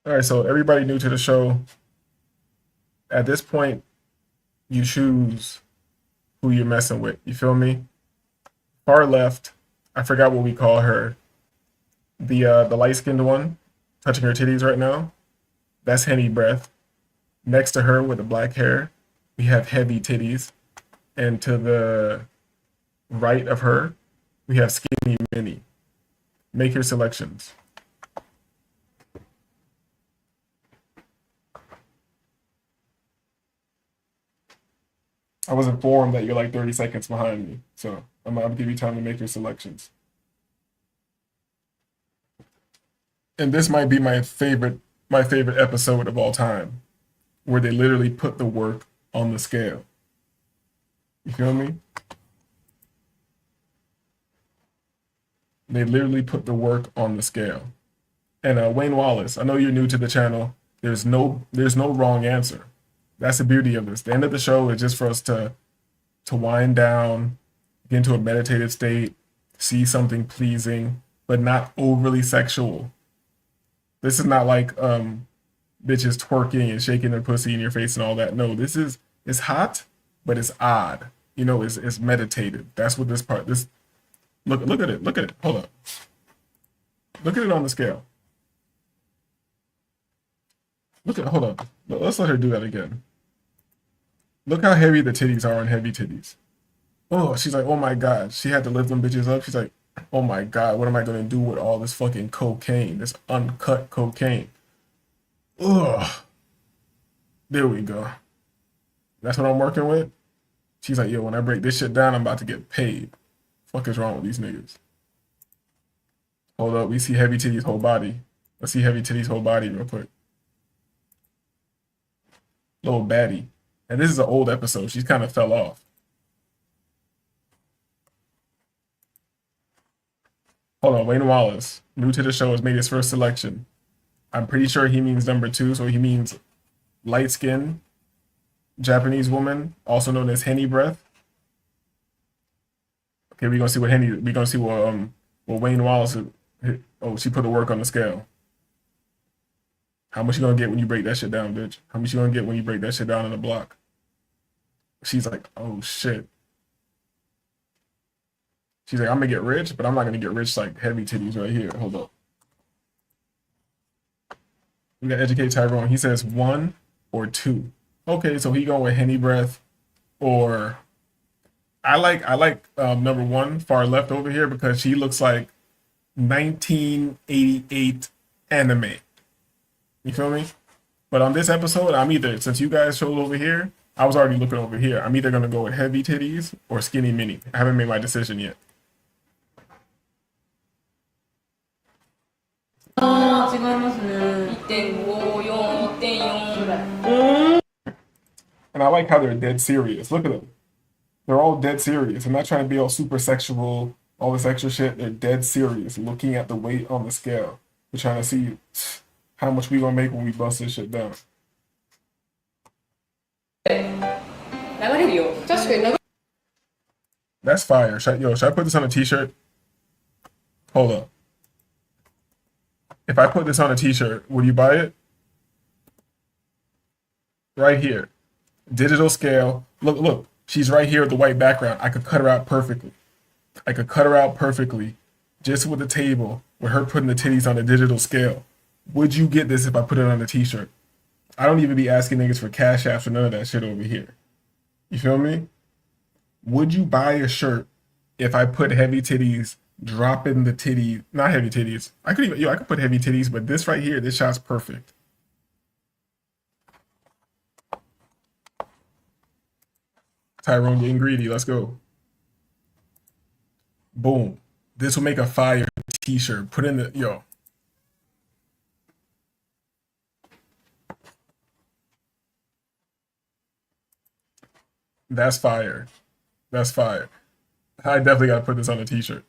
All right, so everybody new to the show, at this point, you choose who you're messing with. You feel me? Far left, I forgot what we call her. The light-skinned one, touching her titties right now. That's Henny Breath. Next to her with the black hair, we have Heavy Titties. And to the right of her, we have Skinny Mini. Make your selections. I was informed that you're like 30 seconds behind me, so I'm gonna give you time to make your selections. And this might be my favorite episode of all time, where they literally put the work on the scale. You feel me? They literally put the work on the scale. And Wayne Wallace, I know you're new to the channel. There's no wrong answer. That's the beauty of this. The end of the show is just for us to wind down, get into a meditative state, see something pleasing, but not overly sexual. This is not like bitches twerking and shaking their pussy in your face and all that. No, it's hot, but it's odd. You know, it's meditative. That's what this part. Look at it. Look at it. Hold up. Look at it on the scale. Hold on. Let's let her do that again. Look how heavy the titties are on Heavy Titties. Oh, she's like, oh my God. She had to lift them bitches up. She's like, oh my God, what am I going to do with all this fucking cocaine? This uncut cocaine. Ugh. There we go. That's what I'm working with. She's like, yo, when I break this shit down, I'm about to get paid. Fuck is wrong with these niggas? Hold up. We see Heavy Titties' whole body. Let's see Heavy Titties' whole body real quick. Little baddie. And this is an old episode. She's kind of fell off. Hold on, Wayne Wallace, new to the show, has made his first selection. I'm pretty sure he means number 2, so he means light-skinned Japanese woman, also known as Henny Breath. Okay, we're gonna see what Wayne Wallace. Oh, she put the work on the scale. How much you gonna get when you break that shit down, bitch? How much you gonna get when you break that shit down in the block? She's like, oh shit. She's like, I'm gonna get rich, but I'm not gonna get rich like Heavy Titties right here. Hold up. We gotta educate Tyrone. He says 1 or 2. Okay, so he going with Henny Breath, or I like number 1, far left over here, because she looks like 1988 anime. You feel me? But on this episode, I'm either, since you guys showed over here, I was already looking over here. I'm either gonna go with Heavy Titties or Skinny Mini. I haven't made my decision yet. And I like how they're dead serious. Look at them. They're all dead serious. I'm not trying to be all super sexual, all this extra shit. They're dead serious, looking at the weight on the scale. We're trying to see how much we gonna make when we bust this shit down. That's fire. Should I put this on a t-shirt? Hold up. If I put this on a t-shirt, would you buy it? Right here. Digital scale. Look. She's right here with the white background. I could cut her out perfectly. Just with the table, with her putting the titties on a digital scale. Would you get this if I put it on a t-shirt? I don't even be asking niggas for cash apps or none of that shit over here. You feel me? Would you buy a shirt if I put Heavy Titties, dropping the titty, not Heavy Titties. I could put Heavy Titties, but this right here, this shot's perfect. Tyrone getting greedy. Let's go. Boom. This will make a fire t-shirt. Put in the, yo. That's fire. That's fire. I definitely got to put this on a t-shirt.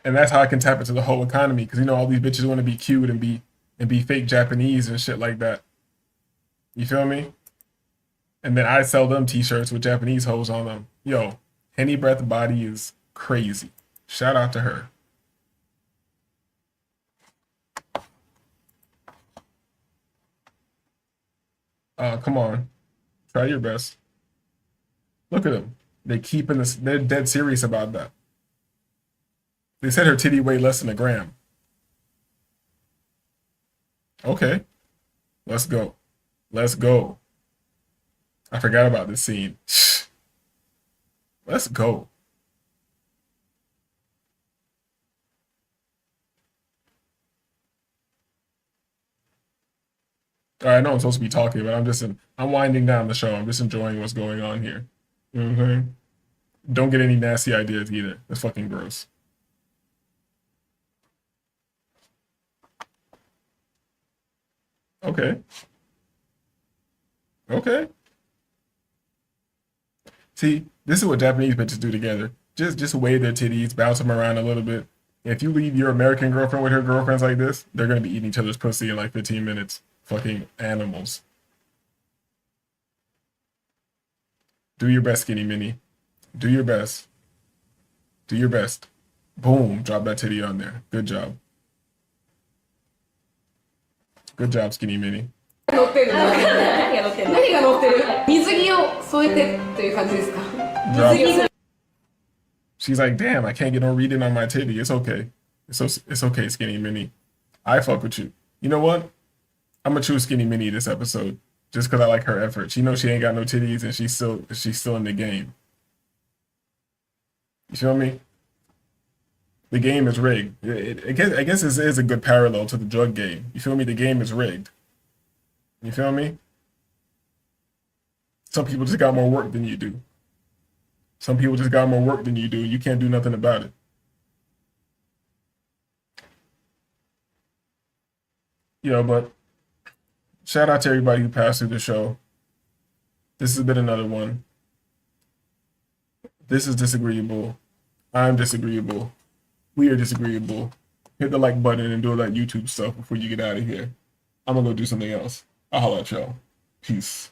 And that's how I can tap into the whole economy, because you know all these bitches want to be cute and be fake Japanese and shit like that. You feel me? And then I sell them t-shirts with Japanese hoes on them. Yo, Henny Breath Body is crazy. Shout out to her. Come on. Try your best. Look at them. They keeping this, they're dead serious about that. They said her titty weighed less than a gram. Okay. Let's go. Let's go. I forgot about this scene. Let's go. All right, I know I'm supposed to be talking, but I'm winding down the show. I'm just enjoying what's going on here. You know what I'm saying? Don't get any nasty ideas either. That's fucking gross. Okay. Okay. See, this is what Japanese bitches do together. Just wave their titties, bounce them around a little bit. If you leave your American girlfriend with her girlfriends like this, they're gonna be eating each other's pussy in like 15 minutes. Fucking animals. Do your best, Skinny Mini. Do your best. Do your best. Boom. Drop that titty on there. Good job. Good job, Skinny Mini. 乗ってるの？何が乗ってる？水着を添えてという感じですか？ Drop. She's like, damn, I can't get no reading on my titty. It's okay. It's okay, Skinny Mini. I fuck with you. You know what? I'm gonna choose Skinny Mini this episode just because I like her effort. She knows she ain't got no titties and she's still in the game. You feel me? The game is rigged. I guess this is a good parallel to the drug game. You feel me? The game is rigged. You feel me? Some people just got more work than you do. Some people just got more work than you do. You can't do nothing about it. But shout out to everybody who passed through the show. This has been another one. This is disagreeable. I'm disagreeable. We are disagreeable. Hit the like button and do all that YouTube stuff before you get out of here. I'm gonna go do something else. I'll holla at y'all. Peace.